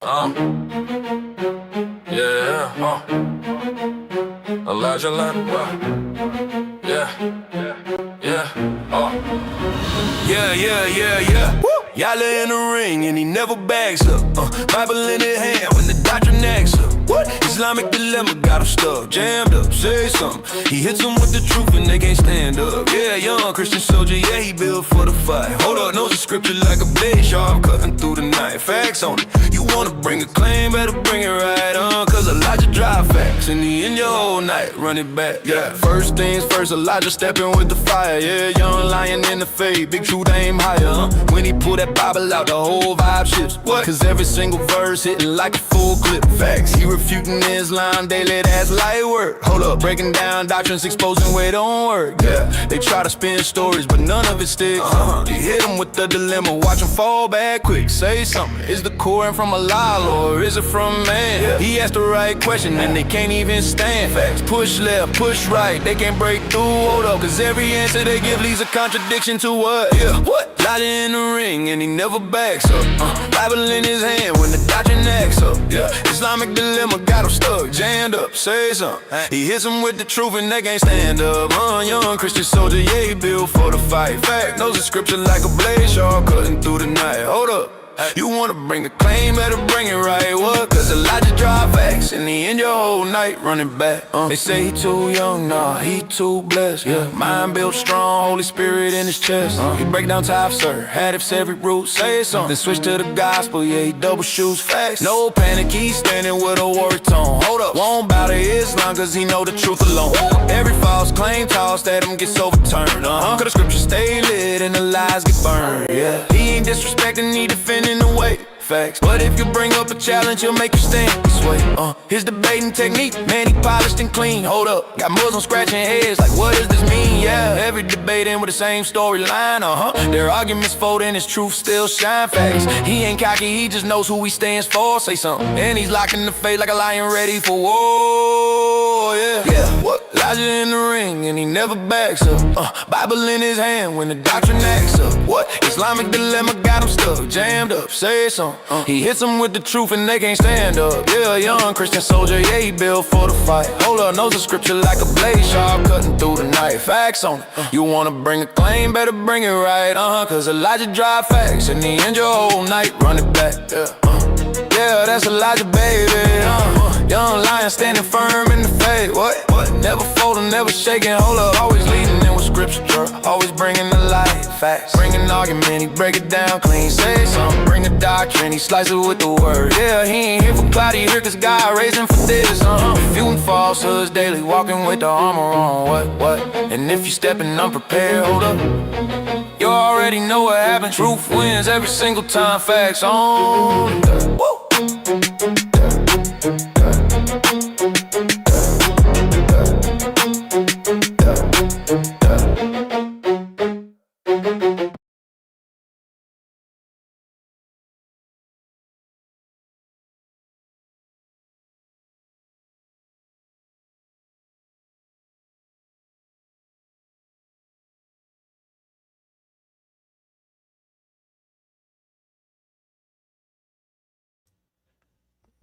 Yeah, Elijah Lamb, yeah, yeah. Yalla in the ring and he never backs up. Bible in his hand when the doctrine acts up. What? Islamic dilemma got him stuck, jammed up, say something. He hits them with the truth and they can't stand up. Yeah, young Christian soldier, yeah, he built for the fight. Hold up, knows the scripture like a blade sharp, cutting through the night. Facts on it. You wanna bring a claim, better bring it right on. Cause Elijah drive facts in the end your whole night, run it back. Yeah, first things first, Elijah stepping with the fire. Yeah, young lion in the faith, big truth aim higher. When he pull that Bible out, the whole vibe shifts. What? Cause every single verse hitting like a full clip. Facts, he refuting Islam daily, that's light work. Hold up, breaking down doctrines, exposing where it don't work. Yeah, they try to spin stories, but none of it sticks. You hit them with the dilemma, watch them fall back quick. Say something, is the Quran from Allah or is it from man? Yeah. He asked the right question and they can't even stand. Facts, push left, push right, they can't break through. Hold up, cause every answer they give leaves a contradiction to what? Yeah, what? Elijah in the ring and he never backs up. Bible in his hand when the doctrine acts up. Yeah, Islamic dilemma got him stuck, jammed up, say something. He hits them with the truth and they can't stand up. Young Christian soldier, yeah, he built for the fight. Fact, knows the scripture like a blade sharp, cutting through the night. Hold up, you wanna bring a claim, better bring it right. What? Cause Elijah drive facts in the end your whole night running back. They say he too young, nah, he too blessed. Yeah, mind built strong, Holy Spirit in his chest. He break down top, sir, had if every root, say something. Then switch to the gospel, yeah, he double shoes facts. No panic, he standing with a war tone. Hold up, won't bow to Islam cause he know the truth alone. Every false claim tossed at him gets overturned. Cause the scriptures stay lit and the lies get burned. Yeah, he ain't disrespecting, he defending the way. Facts. But if you bring up a challenge, he'll make you stand this way. His debating technique, man, he polished and clean. Hold up, got Muslims scratching heads like, what does this mean? Yeah, every debate in with the same storyline. Their arguments folding, his truth still shine. Facts. He ain't cocky, he just knows who he stands for. Say something, and he's locking the faith like a lion ready for war. Yeah, what? Elijah in the ring and he never backs up. Bible in his hand when the doctrine acts up. What? Islamic dilemma got him stuck, jammed up, say something. He hits them with the truth and they can't stand up. Yeah, young Christian soldier, yeah, he built for the fight. Hold up, knows the scripture like a blade sharp, cutting through the night. Facts on it. You wanna bring a claim, better bring it right. Cause Elijah drive facts in the end your whole night run it back. Yeah, that's Elijah, baby. Young lion standing firm in the faith. What? Never folding, never shaking. Hold up, always leading in with scripture. Always bringing the light. Facts. Bringing argument, he break it down clean. Say something, bring the doctrine, he slice it with the word. Yeah, he ain't here for clout, he here cause God raised him for this. Refuting falsehoods daily, walking with the armor on. What? And if you stepping unprepared, hold up, you already know what happens. Truth wins every single time. Facts on. Woo!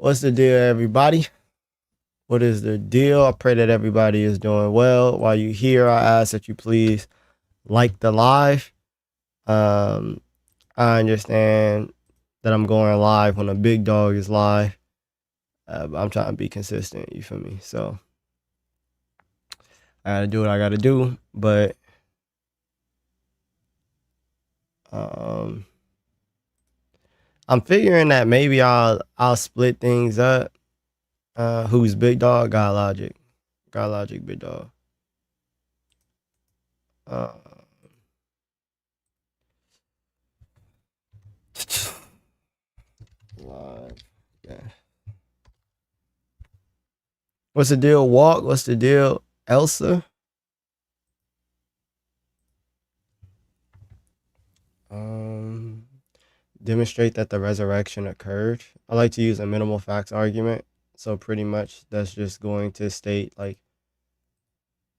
What's the deal, everybody? What is the deal? I pray that everybody is doing well. While you're here, I ask that you please like the live. I understand that I'm going live when a big dog is live. But I'm trying to be consistent, you feel me? So I gotta do what I gotta do. But I'm figuring that maybe I'll split things up. Who's big dog? God Logic, big dog. Live, yeah. What's the deal, Walk? What's the deal, Elsa? Demonstrate that the resurrection occurred. I like to use a minimal facts argument. So pretty much that's just going to state like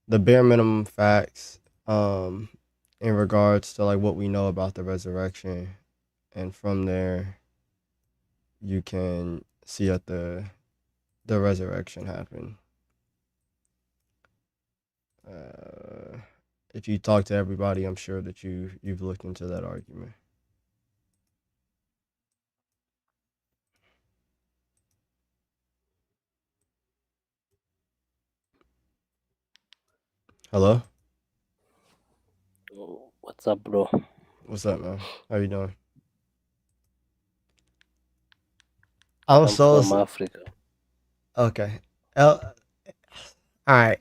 the bare minimum facts in regards to like what we know about the resurrection. And from there, you can see that the resurrection happened. If you talk to everybody, I'm sure that you've looked into that argument. Hello? What's up, bro? What's up, man? How you doing? I'm I'm so from Africa. okay. All right.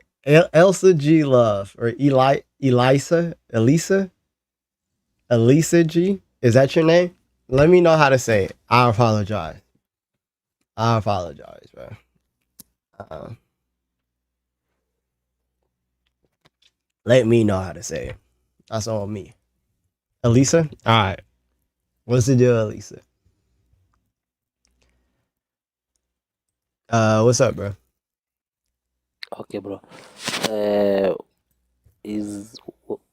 Elsa G Love or Elisa G. Is that your name? Let me know how to say it. I apologize. Bro. Uh, let me know how to say it. That's on me. Elisa? All right. What's the deal, Elisa? What's up, bro? Okay, bro. Uh,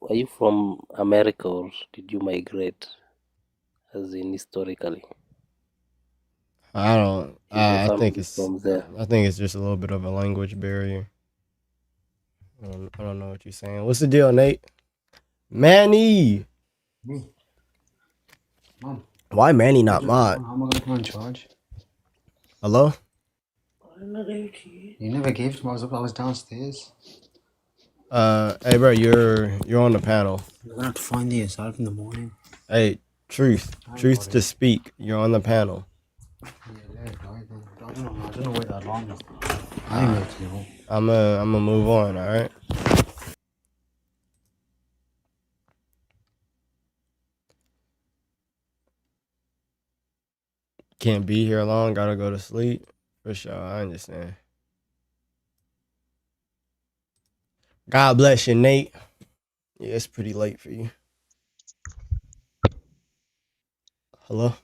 are you from America or did you migrate, as in historically? I don't. Is your I think family it's. from there? I think it's just a little bit of a language barrier. I don't know what you're saying. What's the deal, Nate? Manny. Me. Mom. Why Manny not mod? How am I gonna come and charge? Hello? You never gave it to me. I was downstairs. Hey, bro, you're on the panel. You're gonna have to find the yourself in the morning. Hey, truth to speak. You're on the panel. Yeah, let it die then. I don't know where that alarm is. I ain't going to know. I'm gonna move on. All right. Can't be here long. Gotta go to sleep. For sure. I understand. God bless you, Nate. Yeah, it's pretty late for you. Hello?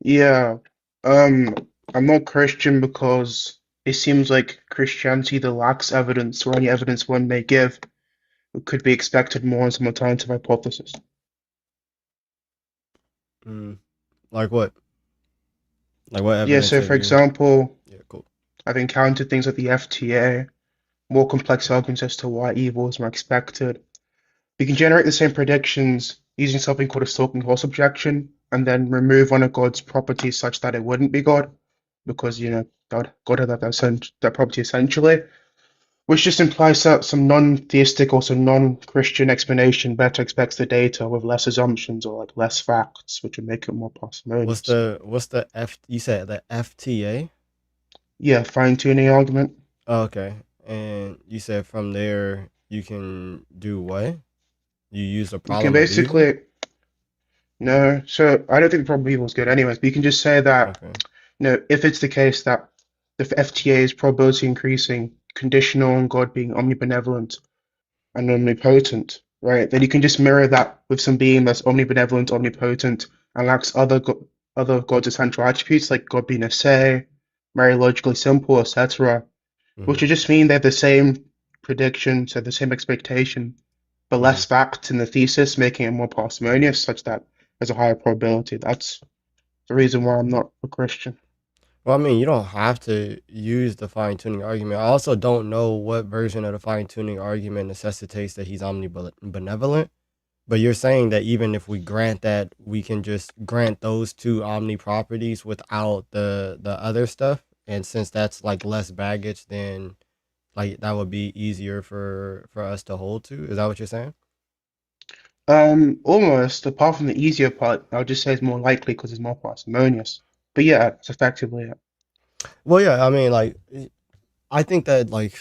Yeah, I'm not Christian because it seems like Christianity either lacks evidence or any evidence one may give could be expected more on some alternative hypothesis. Like what? Like what Yeah, evidence so have for you? example, Yeah, cool. I've encountered things like the FTA, more complex arguments as to why evil is more expected. We can generate the same predictions using something called a stalking horse objection, and then remove one of God's properties such that it wouldn't be God, because God had that property essentially, which just implies that some non-theistic or some non-Christian explanation better expects the data with less assumptions or like less facts, which would make it more What's parsimonious. the F? You said the FTA? Yeah, fine-tuning argument. Oh, okay. And you said from there you can do what? You use the You can problem of evil? basically no, so I don't think the problem of evil is good anyways, but you can just say that Okay. if it's the case that the FTA is probability increasing, conditional on God being omnibenevolent and omnipotent, right? Then you can just mirror that with some being that's omnibenevolent, omnipotent, and lacks other of God's essential attributes, like God being a say, very logically simple, etc., which Mm-hmm. would just mean they have the same predictions, so the same expectation, but Mm-hmm. less facts in the thesis, making it more parsimonious, such that there's a higher probability. That's the reason why I'm not a Christian. Well, I mean, you don't have to use the fine tuning argument. I also don't know what version of the fine tuning argument necessitates that he's omnibenevolent. But you're saying that even if we grant that, we can just grant those two omni properties without the other stuff. And since that's like less baggage, then like that would be easier for us to hold to. Is that what you're saying? Almost, apart from the easier part, I would just say it's more likely because it's more parsimonious. But yeah, it's effectively it. Well, yeah. I mean, like, I think that like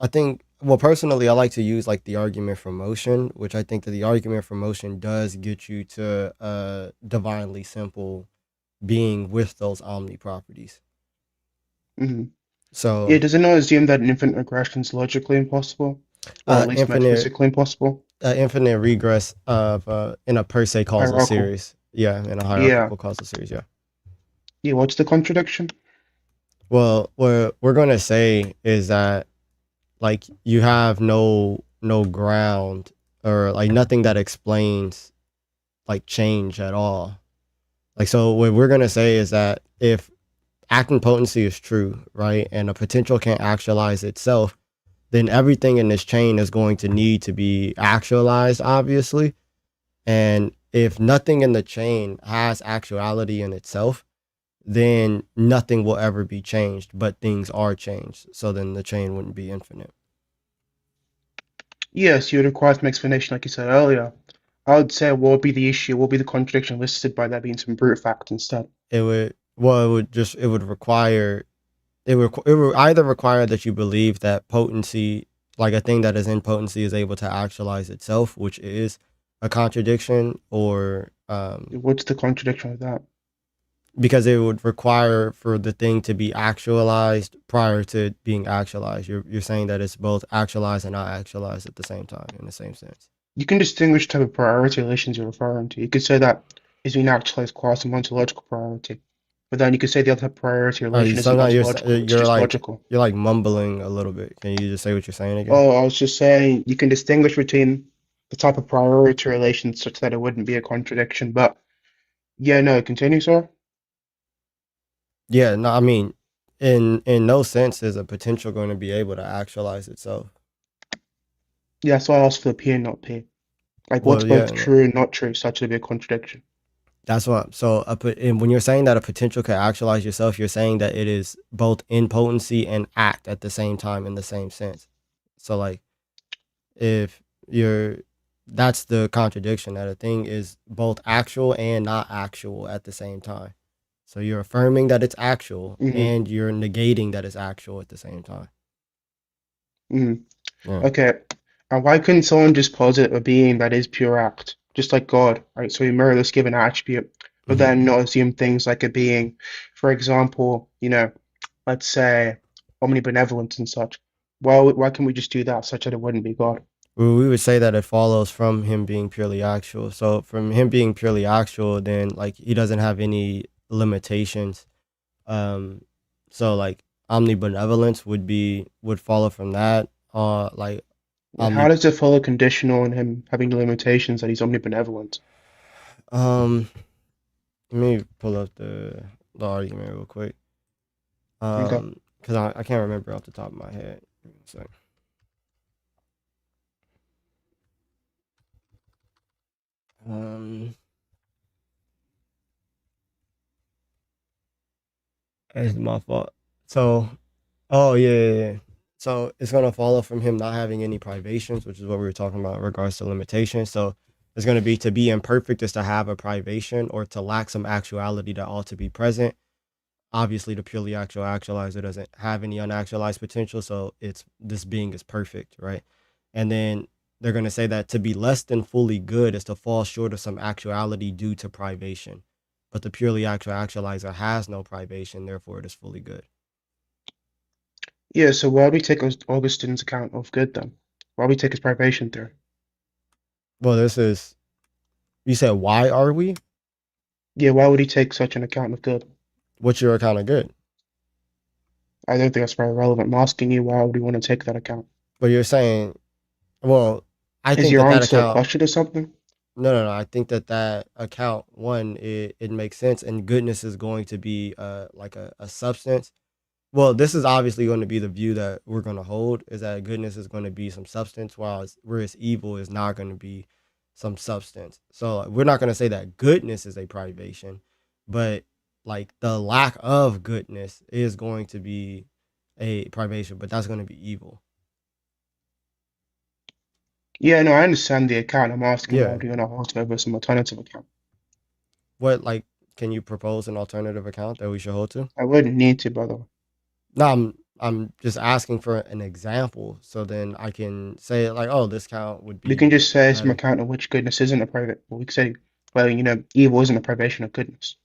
I think well personally I like to use like the argument for motion, which I think that the argument for motion does get you to a divinely simple being with those omni properties. Hmm. Yeah, So does it not assume that an infinite regression is logically impossible, or at least infinite metaphysically impossible? infinite regress of in a per se causal Hierarchical. series. Yeah, in a Yeah. hierarchical causal series. Yeah. Yeah, what's the contradiction? Well, what we're gonna say is that like you have no ground or like nothing that explains like change at all. Like, so what we're gonna say is that if acting potency is true, right, and a potential can't actualize itself, then everything in this chain is going to need to be actualized, obviously. And if nothing in the chain has actuality in itself, then nothing will ever be changed, but things are changed. So then the chain wouldn't be infinite. Yes, you would require some explanation, like you said earlier. I would say what would be the issue, what would be the contradiction listed by there being some brute fact instead. It would, well, it would require, it would either require that you believe that potency, like a thing that is in potency, is able to actualize itself, which is a contradiction, or What's the contradiction with that? because it would require for the thing to be actualized prior to being actualized. You're saying that it's both actualized and not actualized at the same time in the same sense. You can distinguish type of priority relations you're referring to. You could say that is being actualized qua some ontological priority. But then you could say the other type of priority relation isn't Sometimes ontological, it's just logical. you're like mumbling a little bit. Can you just say what you're saying again? Oh, I was just saying you can distinguish between the type of priority relation such that it wouldn't be a contradiction. But yeah, no, continue, sir. Yeah, no, I mean, in no sense is a potential going to be able to actualize itself. Yeah, so I asked for the P and not P. Like what's Well, yeah, both true and not true, such to be a contradiction. that's what. So, and when you're saying that a potential can actualize yourself, you're saying that it is both in potency and act at the same time in the same sense. So, like, if you're, that's the contradiction, that a thing is both actual and not actual at the same time. So you're affirming that it's actual Mm-hmm. and you're negating that it's actual at the same time. Mm-hmm. Yeah. Okay. And why couldn't someone just posit a being that is pure act, just like God, right? So we mirror this given attribute, but then not assume things like a being, for example, let's say omnibenevolence and such. Why can't we just do that such that it wouldn't be God? Well, we would say that it follows from him being purely actual. So from him being purely actual, then like he doesn't have any limitations. So like omnibenevolence would follow from that. Like And how does it follow conditional on him having the limitations that he's omnibenevolent? let me pull up the argument real quick. Okay. Because I can't remember off the top of my head. So. It's my fault. So, oh yeah. So it's gonna follow from him not having any privations, which is what we were talking about in regards to limitations. So it's gonna be to be imperfect is to have a privation or to lack some actuality that ought to be present. Obviously, the purely actualizer doesn't have any unactualized potential, so this being is perfect, right? And then they're gonna say that to be less than fully good is to fall short of some actuality due to privation. But the purely actualizer has no privation, therefore it is fully good. Yeah, so why do we take Augustine's account of good then? Why do we take his privation theory? Well, you said, why are we? Yeah, why would he take such an account of good? What's your account of good? I don't think that's very relevant. I'm asking you, why would we want to take that account? But you're saying, well, I Is think your that answer a account, question or something? no. I think that account, one, it makes sense, and goodness is going to be like a substance. Well, this is obviously going to be the view that we're going to hold, is that goodness is going to be some substance, whereas evil is not going to be some substance. So like, we're not going to say that goodness is a privation, but like the lack of goodness is going to be a privation, but that's going to be evil. Yeah, no, I understand the account. I'm asking Yeah. why do you want to hold over some alternative account? What, like, can you propose an alternative account that we should hold to? I wouldn't need to, by the way. No, I'm just asking for an example, so then I can say like, oh, this count would be. We can just say some better. account of which goodness isn't a private. Well, we could say, well, evil isn't a privation of goodness.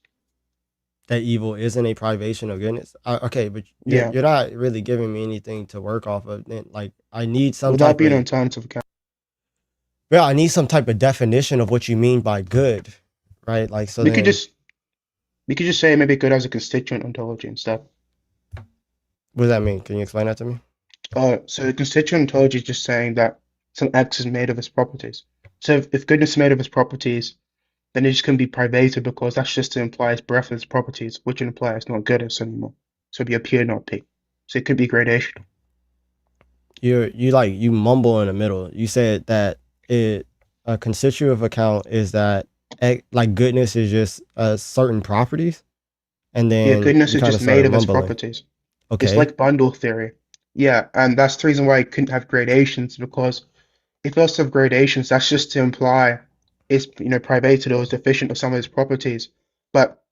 That evil isn't a privation of goodness. Okay, but Yeah. you're not really giving me anything to work off of. Like, I need some Would that type be an of. alternative account? Yeah, I need some type of definition of what you mean by good, right? Like, so We then. could just say maybe good as a constituent ontology instead. What does that mean? Can you explain that to me? So the constituent ontology is just saying that some X is made of its properties. So if goodness is made of its properties, then it just can be privated because that's just to imply its breadth and its properties, which imply it's not goodness anymore. So it'd be a P, not P. So it could be gradation. You mumble in the middle. You said that a constitutive account is that like goodness is just certain properties, and Yeah, then goodness you is kind of just made started of its mumbling. properties. It's Okay, like bundle theory. Yeah, and that's the reason why I couldn't have gradations, because if it was to have gradations, that's just to imply it's privated or is deficient of some of its properties. But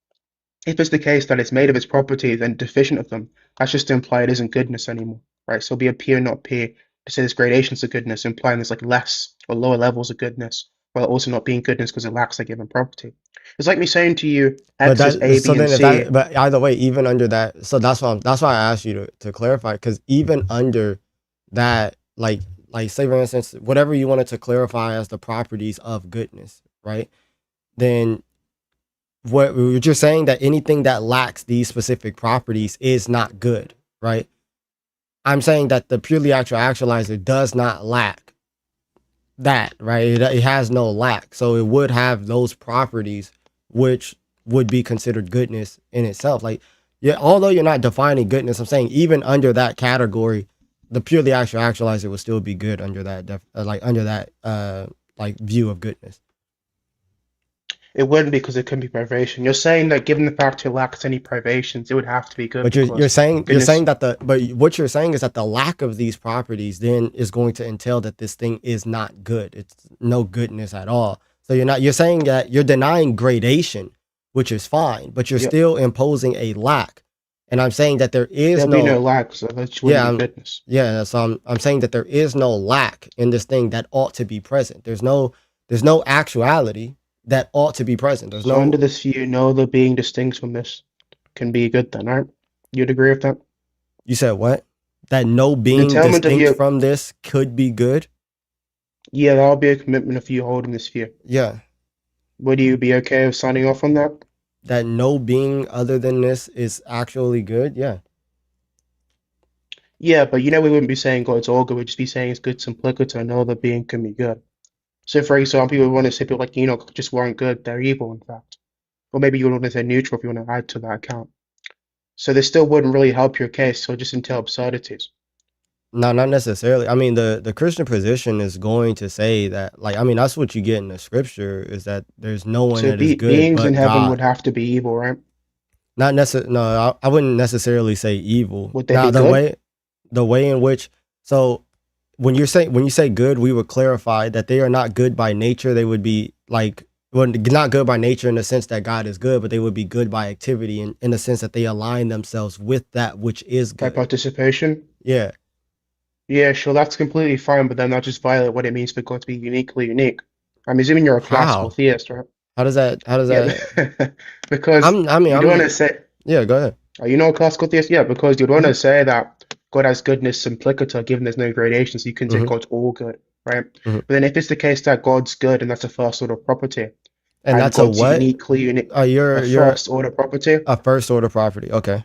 if it's the case that it's made of its properties and deficient of them, that's just to imply it isn't goodness anymore, right? So it'll be a P or not P to say there's gradations of goodness, implying there's like less or lower levels of goodness, while also not being goodness because it lacks a given property. It's like me saying to you, but X is A, so B, and then if C. that but either way, even under that, so that's why I asked you to clarify, because even under that, like say for instance, whatever you wanted to clarify as the properties of goodness, right? Then what you're saying that anything that lacks these specific properties is not good, right? I'm saying that the purely actualizer does not lack that, right? It has no lack. So it would have those properties which would be considered goodness in itself. Like, yeah, although you're not defining goodness, I'm saying even under that category, the purely actualizer would still be good under that under that like view of goodness. It wouldn't because it couldn't be privation. You're saying that given the fact it lacks any privations, it would have to be good But you're because saying goodness. that what you're saying is that the lack of these properties then is going to entail that this thing is not good. It's no goodness at all. So you're saying that you're denying gradation, which is fine, but you're Yeah, still imposing a lack. And I'm saying that there is there'll be no no lack, so that just wouldn't yeah, be goodness. I'm saying that there is no lack in this thing that ought to be present. There's no actuality that ought to be present. There's So under no this view, no other being distinct from this can be good then, right? You'd agree with that? You said what? That no In being entailment of distinct you, from this could be good? yeah, that'll be a commitment of you holding this view. Yeah. Would you be okay with signing off on that? That no being other than this is actually good? Yeah. Yeah, but we wouldn't be saying God's all good, we'd just be saying it's good simpliciter, no other being can be good. So for example, you would want to say people like Enoch just weren't good, they're evil in fact. Or maybe you would want to say neutral if you want to add to that account. So this still wouldn't really help your case, so just entail absurdities. No, not necessarily. I mean, the Christian position is going to say that, like, I mean, that's what you get in the scripture is that there's no one So that is be good beings in but heaven would God. have to be evil, right? Not necessarily. No, I wouldn't necessarily say evil. Would they Now, be good? the way in which, so when you say good, we would clarify that they are not good by nature. They would be like, well, not good by nature in the sense that God is good, but they would be good by activity in the sense that they align themselves with that which is By good. participation? Yeah. Yeah, sure, that's completely fine, but then that just violate what it means for God to be uniquely unique. I'm assuming you're a classical How? theist, right? How does Yeah, that because you'd want to say, yeah, go ahead. are you not a classical theist? Yeah, because you'd want to say that God has goodness simpliciter, given there's no gradations, you can say Hmm. God's all good, right? Hmm. But then if it's the case that God's good and that's a first order property, And and that's a God's what? uniquely unique, a You're first order property, a first order property. Okay.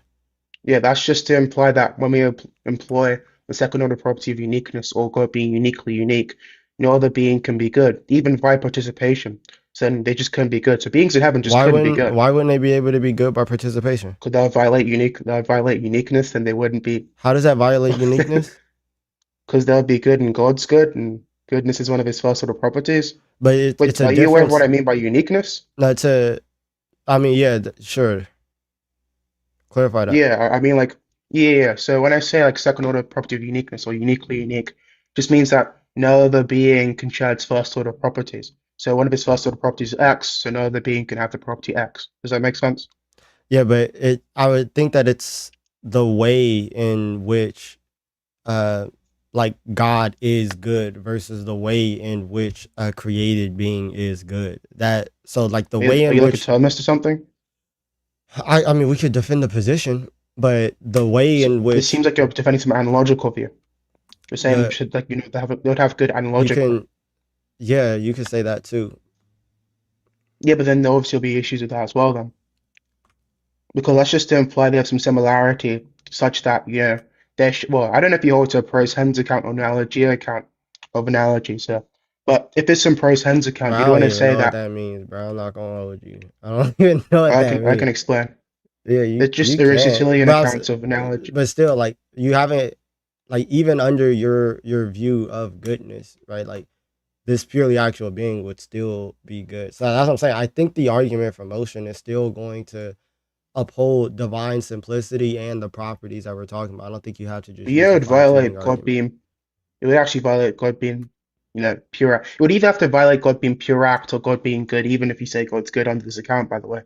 yeah, that's just to imply that when we employ the second order property of uniqueness or God being uniquely unique, no other being can be good, even by participation. So then they just couldn't be good. So beings in heaven just couldn't be good. Why wouldn't they be able to be good by participation? Could that violate uniqueness, then they wouldn't be How does that violate uniqueness? because they'll be good and God's good and goodness is one of his first order properties. But it's But a are you aware of what difference. I mean by uniqueness? No, it's a. I mean, yeah, sure. Clarify that. Yeah, I mean like yeah. So when I say like second order property of uniqueness or uniquely unique, just means that no other being can share its first order properties. So one of its first order properties is X, so no other being can have the property X. Does that make sense? Yeah, but I would think that it's the way in which uh like God is good versus the way in which a created being is good. That so like the way Are in you like a which Thomism or something? I mean we could defend the position, but the way So in this which seems like you're defending some analogical view. You're saying the should like they would have good you analogically. can yeah, you could say that too. Yeah, but then there obviously will be issues with that as well then. Because that's just to imply they have some similarity such that, well, I don't know if you hold to a pros hens account or analogy account of analogy. So But if it's in pros hens Bro, account, I you'd don't want to even say know what that. that means, bro. I'm not gonna hold you. I don't even know what that I can means. explain. Yeah, It's just you a can, Sicilian but accounts of analogy. but still, like you haven't, like even under your view of goodness, right? Like this purely actual being would still be good. So that's what I'm saying. I think the argument for motion is still going to uphold divine simplicity and the properties that we're talking about. I don't think you have to just Yeah, use it a would fine tuning violate God argument. being. It would actually violate God being, pure. It would either have to violate God being pure act or God being good, even if you say God's good under this account, by the way.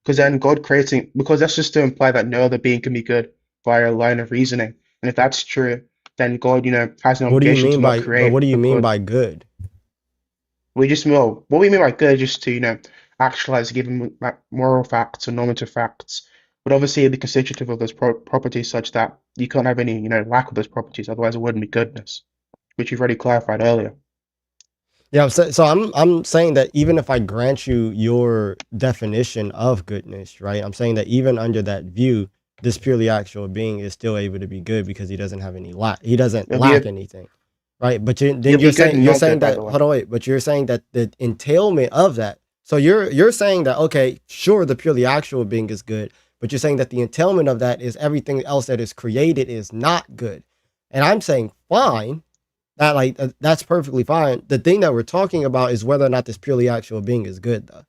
Because then God creating, because that's just to imply that no other being can be good via a line of reasoning. And if that's true, then God, has an What do you obligation to mean not by? But what create do you mean because by good? we just know what we mean by good is just to, actualize given moral facts or normative facts. But obviously, it'd be constitutive of those properties such that you can't have any, lack of those properties. Otherwise, it wouldn't be goodness, which you've already clarified earlier. Yeah, I'm saying that even if I grant you your definition of goodness, right? I'm saying that even under that view, this purely actual being is still able to be good because he doesn't have any lack. He doesn't It'll be lack a, anything, right? But then it'll be good and you're not saying good, by the that way. hold on, wait, but you're saying that the entailment of that. So you're saying that okay, sure, the purely actual being is good, but you're saying that the entailment of that is everything else that is created is not good, and I'm saying fine. That like that's perfectly fine. The thing that we're talking about is whether or not this purely actual being is good, though.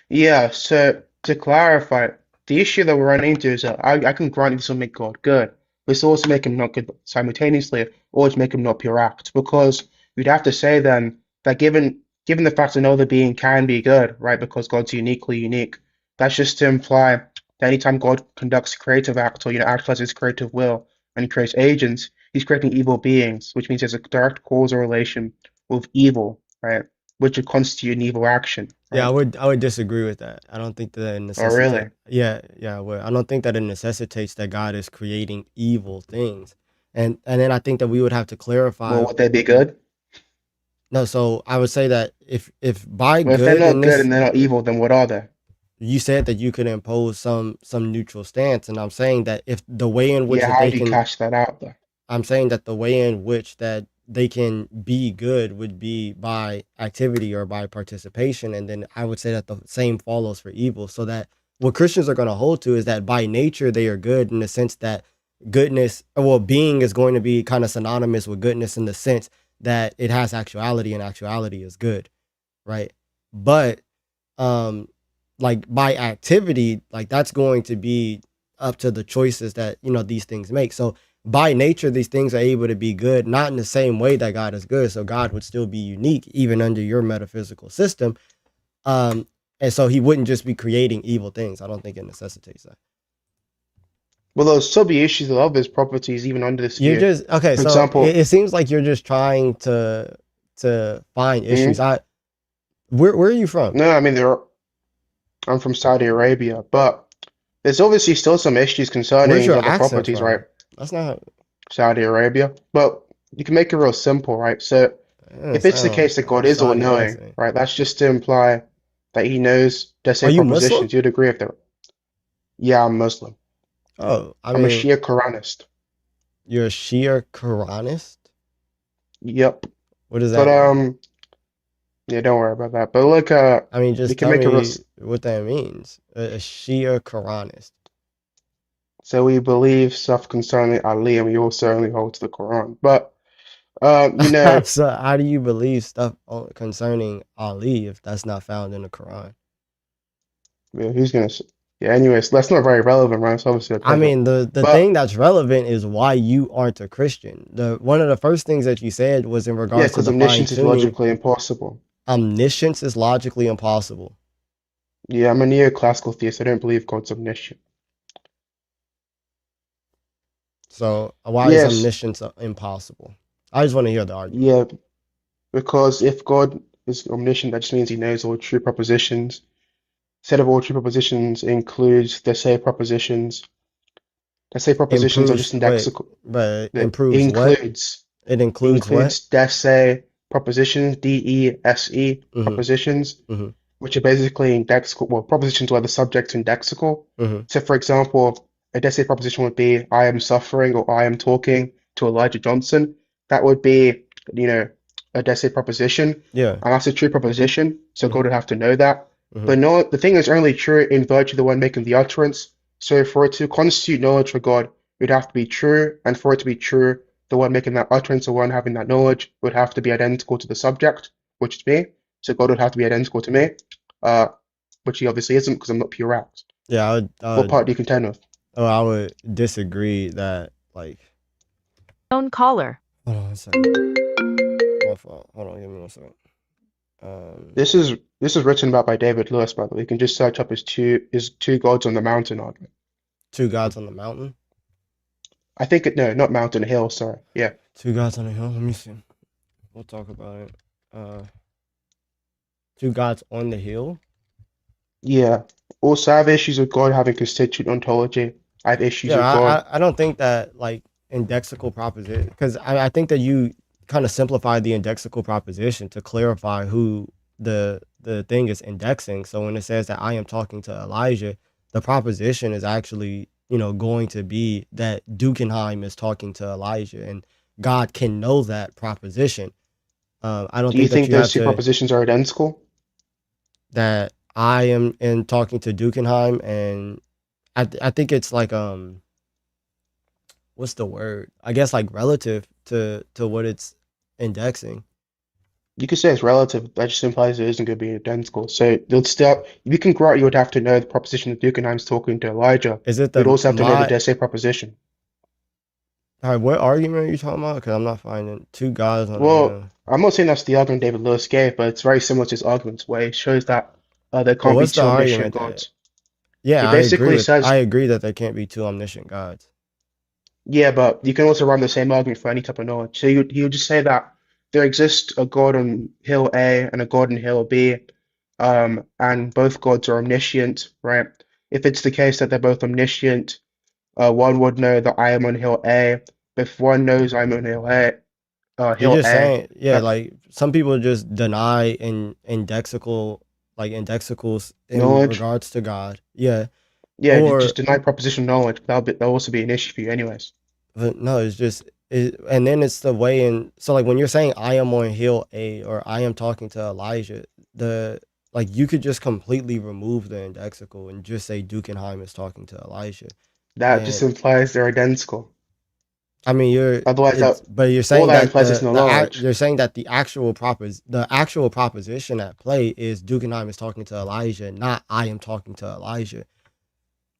Yeah, so to clarify, the issue that we're running into is that I can grant this will make God good, but it's also make him not good simultaneously, or it's make him not pure act. Because we'd have to say then that given the fact that no other being can be good, right, because God's uniquely unique, that's just to imply that anytime God conducts a creative act or actualizes his creative will and he creates agents, he's creating evil beings, which means there's a direct causal relation with evil, right? Which would constitute an evil action, Yeah, right? I would disagree with that. I don't think that it Oh, necessitates. really? Yeah, I don't think that it necessitates that God is creating evil things, and then I think that we would have to Well, clarify. would they be good? No, so I would say that if by Well, if they're good in not good this, and they're not evil, then what are they? you said that you could impose some neutral stance, and I'm saying that if the way in which Yeah, that how they do you can cash that out though? I'm saying that the way in which that they can be good would be by activity or by participation. And then I would say that the same follows for evil. So that what Christians are going to hold to is that by nature they are good in the sense that goodness, well, being is going to be kind of synonymous with goodness in the sense that it has actuality and actuality is good, right? But um like by activity, like that's going to be up to the choices that these things make. So by nature these things are able to be good, not in the same way that God is good, so God would still be unique even under your metaphysical system. And so he wouldn't just be creating evil things. I don't think it necessitates that. Well, there'll still be issues with other properties even under this You're view. just okay, For so example, it seems like you're just trying to find issues. hmm? Where are you from? No, I mean I'm from Saudi Arabia, but there's obviously still some issues concerning Where's these your other accent properties, right? from? That's not Saudi Arabia. But you can make it real simple, right? So it doesn't if it's the sound case that like God a is all Saudi knowing, accent. right, that's just to imply that he knows, let's Are say you Muslim? propositions. You'd agree if they're, yeah, I'm Muslim. Oh, I I'm a mean, Shia Quranist. you're a Shia Quranist? Yep. What does But that mean? yeah, don't worry about that. But look, I mean, we just can tell make a real. me what that means. A Shia Quranist. So we believe stuff concerning Ali, and we also only hold to the Quran. But So how do you believe stuff concerning Ali if that's not found in the Quran? yeah, who's gonna? Yeah. Anyways, that's not very relevant, right? It's obviously a I topic. mean, the thing But that's relevant is why you aren't a Christian. The one of the first things that you said was in yeah, regards to because the fine omniscience is tuning. logically impossible. Omniscience is logically impossible. Yeah, I'm a neoclassical theist. I don't believe God's omniscient. So why is Yes. omniscience impossible? I just want to hear the argument. Yeah, because if God is omniscient, that just means he knows all true propositions. Set of all true propositions includes the say propositions. The say propositions are Improves just wait, indexical. but That improves what? includes It includes what? includes dese propositions, DESE Mm-hmm. propositions, Mm-hmm. which are basically indexical. Well, propositions where the subject's indexical. Mm-hmm. So, for example, a dese proposition would be I am suffering or I am talking to Elijah Johnson. That would be, you know, a let's say proposition, Yeah. and that's a true proposition, so Mhm. God would have to know that. Mhm. But no, the thing is only true in virtue of the one making the utterance. So for it to constitute knowledge for God, it would have to be true, and for it to be true, the one making that utterance, the one having that knowledge, would have to be identical to the subject, which is me. So God would have to be identical to me, uh, which he obviously isn't because I'm not pure act. Yeah, What part do you contend with? I would disagree that like Phone caller. hold on a second. My fault. Hold on, give me 1 second. This is written about by David Lewis, by the way. You can just search up his two gods on the mountain argument. Two gods on the mountain. I think no, not mountain, hill. Sorry, yeah. Two gods on the hill. Let me see. We'll talk about it. Two gods on the hill. Yeah. Also, I have issues with God having constituent ontology. I have issues with Yeah, God. I don't think that like indexical proposition, because I think that you kind of simplified the indexical proposition to clarify who the thing is indexing. So when it says that I am talking to Elijah, the proposition is actually, going to be that Dukenheim is talking to Elijah, and God can know that proposition. I don't Do you think that think you have those two to propositions are identical? that I am in talking to Dukenheim, and I think it's like what's the word? I guess like relative to what it's indexing. You could say it's relative. That just implies it isn't going to be identical. So you'll still, if you can grow, you would have to know the proposition that Dukenheim's talking to Elijah. Is it You'd the also have to know the my? Dese proposition. All right, what argument are you talking about? Because I'm not finding two guys on the Well, I'm not saying that's the argument David Lewis gave, but it's very similar to his arguments where it shows that there But can't be what's the two omniscient argument that? gods. Yeah, He basically says, I agree that there can't be two omniscient gods. yeah, but you can also run the same argument for any type of knowledge. So you would just say that there exists a god on hill A and a god on hill B, and both gods are omniscient, right? If it's the case that they're both omniscient, one would know that I am on hill A. If one knows I'm on You're hill just A, saying, yeah, that like some people just deny in indexical, like indexicals in knowledge, regards to God. Yeah. yeah, you Or just deny proposition knowledge. That'll also be an issue for you, anyways. but no, it's just and then it's the way in. So like when you're saying I am on hill A or I am talking to Elijah, the like you could just completely remove the indexical and just say Dukenheim is talking to Elijah. That just And implies they're identical. I mean Otherwise, but you're all saying that that implies is no knowledge. you're saying that the actual proposition at play is Dukenheim is talking to Elijah, not I am talking to Elijah.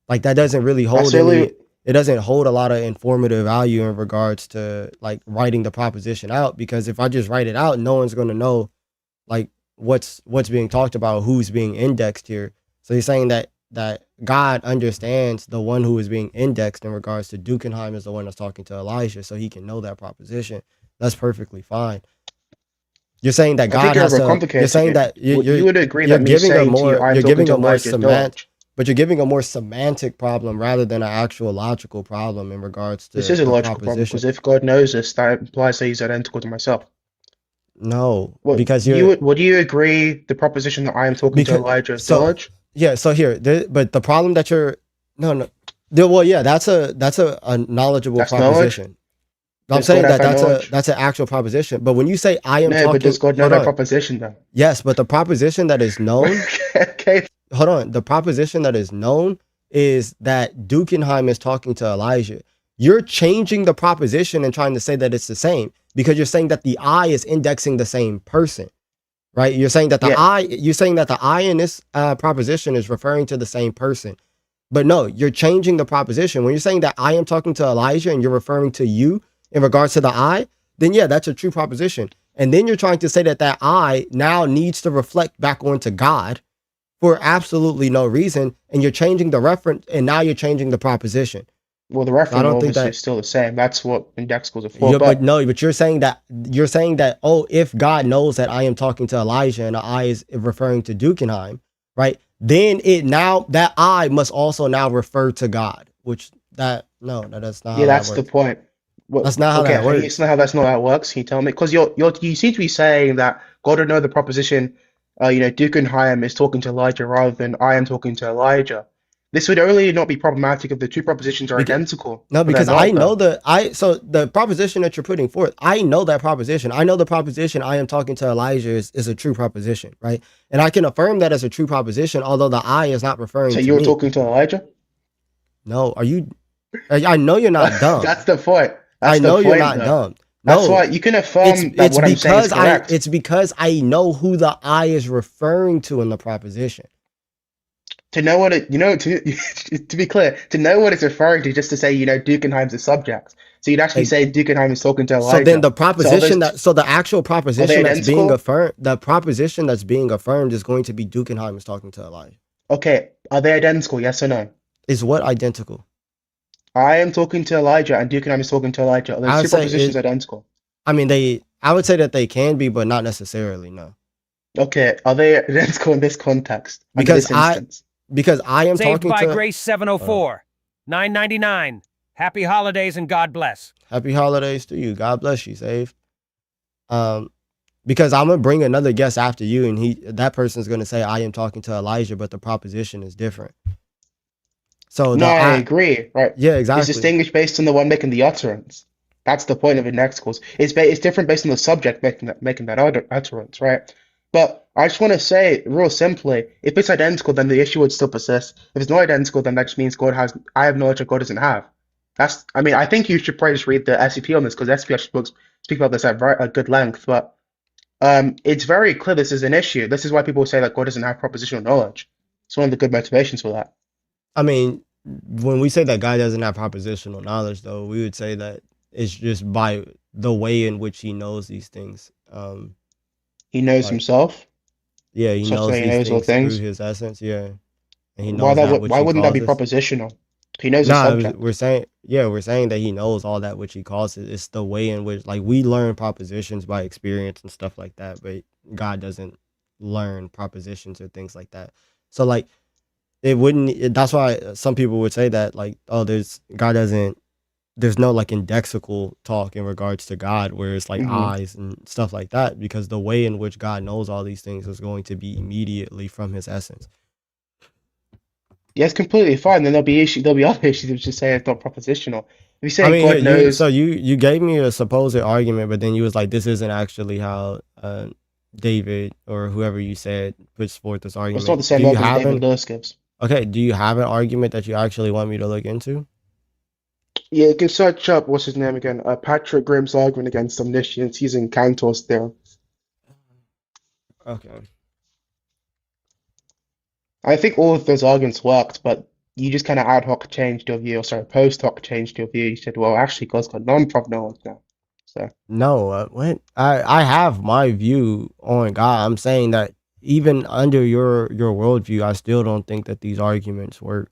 Like that doesn't really That's hold the any, only. it doesn't hold a lot of informative value in regards to like writing the proposition out, because if I just write it out, no one's going to know like what's being talked about, who's being indexed here. So you're saying that God understands the one who is being indexed in regards to Dukenheim is the one that's talking to Elijah, so he can know that proposition. That's perfectly fine. You're saying that I think God you're has to. You're overcomplicating saying it. that You would agree you're that me giving a saying to you, more I'm you're talking giving to a more Elijah is knowledge. but you're giving a more semantic problem rather than an actual logical problem in regards This to is a the logical problem proposition. because if God knows this, that implies that he's identical to myself. No, What because would you agree the proposition that I am talking to because Elijah is so knowledge? yeah, so here, but the problem that you're no, well, yeah, that's a knowledgeable That's knowledge? proposition. I'm Does God saying have that that knowledge? that's an actual proposition. But when you say I am No, but talking, does God know hold that on, proposition though? yes, but the proposition that is known, Okay. hold on, the proposition that is known is that Dukenheim is talking to Elijah. You're changing the proposition and trying to say that it's the same because you're saying that the I is indexing the same person, right? You're saying that Yeah. the I in this proposition is referring to the same person. But no, you're changing the proposition. When you're saying that I am talking to Elijah and you're referring to you in regards to the I, then yeah, that's a true proposition. And then you're trying to say that that I now needs to reflect back onto God for absolutely no reason. And you're changing the reference and now you're changing the proposition. Well, the So I reference don't think obviously that is still the same. That's what indexicals are for. yeah, but But no, but you're saying that, oh, if God knows that I am talking to Elijah and the I is referring to Dukenheim, right? Then that I must also now refer to God, which that's not yeah, how that that's the works. point. What, That's not how okay, that works. it's not how that's not how it works. Can you tell me? Because you seem to be saying that God would know the proposition, Dukenheim is talking to Elijah rather than I am talking to Elijah. This would only not be problematic if the two propositions are Because, identical. no, But they're because I not, know though. so the proposition that you're putting forth, I know that proposition. I know the proposition I am talking to Elijah is a true proposition, right? And I can affirm that as a true proposition, although the I is not referring So to you're me. talking to Elijah? No, are you? I know you're not That's dumb. the point. I That's the know you're point, not though. dumb. That's No, why you can affirm that what I'm saying is correct. it's because I know who the I is referring to in the proposition. To know what to be clear, to know what it's referring to, just to say, Dukenheim's a subject. So you'd actually Like, say Dukenheim is talking to so then Elijah. the So are proposition the actual are they proposition that's being identical? affirmed, the proposition that's being affirmed is going to be Dukenheim is talking to Elijah. Okay, are they identical? Yes or no? Is what identical? I am talking to Elijah and Dukenheim is talking to Elijah. Are I those would two say propositions identical? I mean, I would say that they can be, but not necessarily. No, Okay, are they identical in this context, under because this instance? I am Saved talking by to Grace 704. $9.99. Happy holidays and God bless. happy holidays to you. God bless you. Saved. Because I'm gonna bring another guest after you, and that person's gonna say I am talking to Elijah, but the proposition is different. So No, I agree, right? yeah, It's exactly. distinguished based on the one making the utterance. That's the point of indexicals. It's different based on the subject making that utterance, right? But I just want to say, real simply, if it's identical, then the issue would still persist. If it's not identical, then that just means I have knowledge that God doesn't have. I think you should probably just read the SCP on this because SCP actually speak about this at a good length. But it's very clear this is an issue. This is why people say that God doesn't have propositional knowledge. It's one of the good motivations for that. I mean, when we say that God doesn't have propositional knowledge, though, we would say that it's just by the way in which he knows these things. He knows Like, himself. yeah, he So knows he these knows all things through things. his essence. Yeah, and he knows that which Why he wouldn't that be causes. propositional? He knows the No, subject. we're saying that he knows all that which he causes. It's the way in which, like, we learn propositions by experience and stuff like that, but God doesn't learn propositions or things like that. So, like, that's why some people would say that, like, oh, there's no like indexical talk in regards to God where it's like eyes and stuff like that, because the way in which God knows all these things is going to be immediately from his essence. Yeah, it's completely fine. Then there'll be other issues which just say it's not propositional. If you say God knows, You gave me a supposed argument, but then you was like, this isn't actually how David or whoever you said puts forth this argument. it's not the same argument David Lewis gives. Okay, do you have an argument that you actually want me to look into? Yeah, you can search up what's his name again? Patrick Grimm's argument against omniscience using Cantor's theorem. Okay. I think all of those arguments worked, but you just kind of ad hoc changed your view, or sorry, post hoc changed your view. You said, well, actually, God's got non-prop knowledge now. So No, what? I have my view on God. I'm saying that even under your worldview, I still don't think that these arguments work.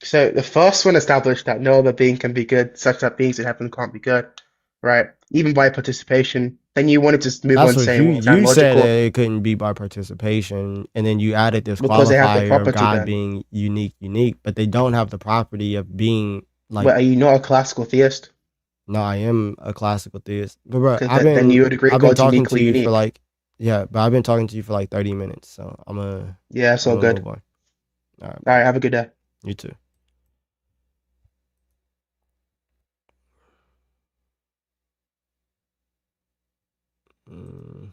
So the first one established that no other being can be good, such that beings in heaven can't be good, right? Even by participation. Then you wanted to move That's on what saying, well, you said, that analogical, it couldn't be by participation, and then you added this because they have the qualifier of property God then. being unique, but they don't have the property of being like. But are you not a classical theist? No, I am a classical theist, but bro, Because then you would agree I've been God's talking to uniquely you for unique. like, yeah, but I've been talking to you for like 30 minutes, so I'm Yeah, it's all good. move on. All right, All right, have a good day. you too. Mm,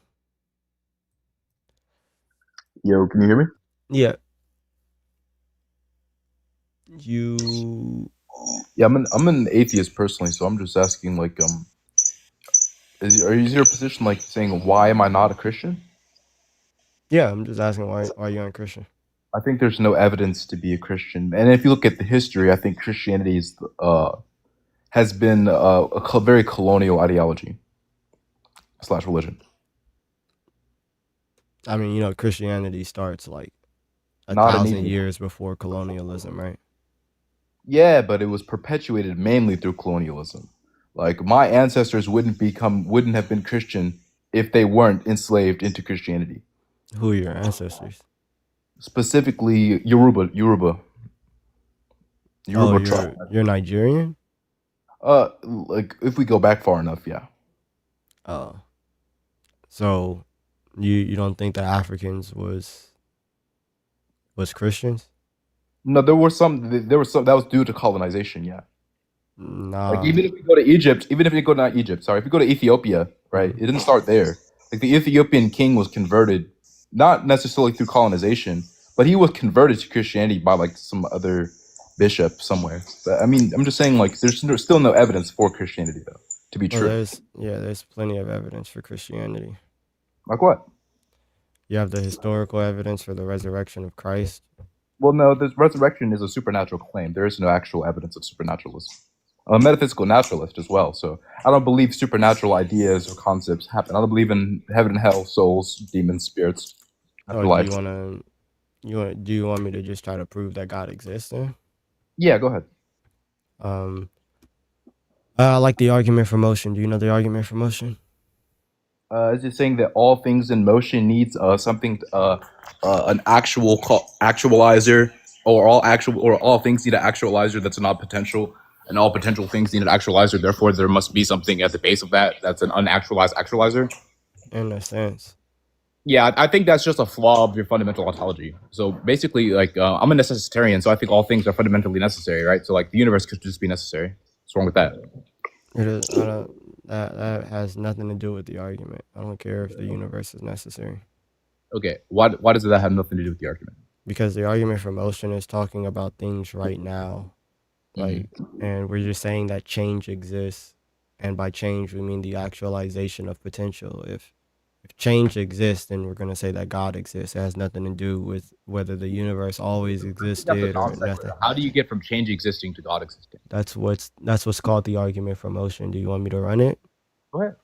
Yo, can you hear me? yeah, you. Yeah, I'm an atheist personally, so I'm just asking, like, is your position like saying why am I not a Christian? Yeah, I'm just asking why you're a Christian. I think there's no evidence to be a Christian, and if you look at the history, I think Christianity has been very colonial ideology / religion. I mean, you know, Christianity starts like Not an 1,000 atheist. years before colonialism, right? Yeah, but it was perpetuated mainly through colonialism. Like my ancestors wouldn't have been Christian if they weren't enslaved into Christianity. Who are your ancestors? Specifically, Yoruba Oh, tribe. you're Nigerian? Like if we go back far enough, yeah. Oh, so you don't think that Africans was Christians? No, there were some. There was some that was due to colonization. Yeah. Like Nah. even if we go to Egypt, even if we go not Egypt, sorry, if we go to Ethiopia, right? It didn't start there. Like the Ethiopian king was converted, not necessarily through colonization, but he was converted to Christianity by like some other bishop somewhere. But I mean, I'm just saying like there's still no evidence for Christianity though to be Well, true. there's plenty of evidence for Christianity. Like what? You have the historical evidence for the resurrection of Christ. Well, no, this resurrection is a supernatural claim. There is no actual evidence of supernaturalism. I'm a metaphysical naturalist as well, so I don't believe supernatural ideas or concepts happen. I don't believe in heaven and hell, souls, demons, spirits, Oh, afterlife. do you want me to just try to prove that God exists then? Yeah, go ahead. I like the argument for motion. Do you know the argument for motion? Is it saying that all things in motion needs something, an actualizer, or all things need an actualizer that's not potential, and all potential things need an actualizer. Therefore, there must be something at the base of that that's an unactualized actualizer. In a sense. Yeah, I think that's just a flaw of your fundamental ontology. So basically, like I'm a necessitarian, so I think all things are fundamentally necessary, right? So like the universe could just be necessary. What's wrong with that? It is, that has nothing to do with the argument. I don't care if the universe is necessary. Okay, why does that have nothing to do with the argument? Because the argument for motion is talking about things right now. Like, and we're just saying that change exists. And by change, we mean the actualization of potential. If change exists, then we're going to say that God exists. It has nothing to do with whether the universe always existed or nothing. How do you get from change existing to God existing? That's what's called the argument for motion. Do you want me to run it? Go ahead.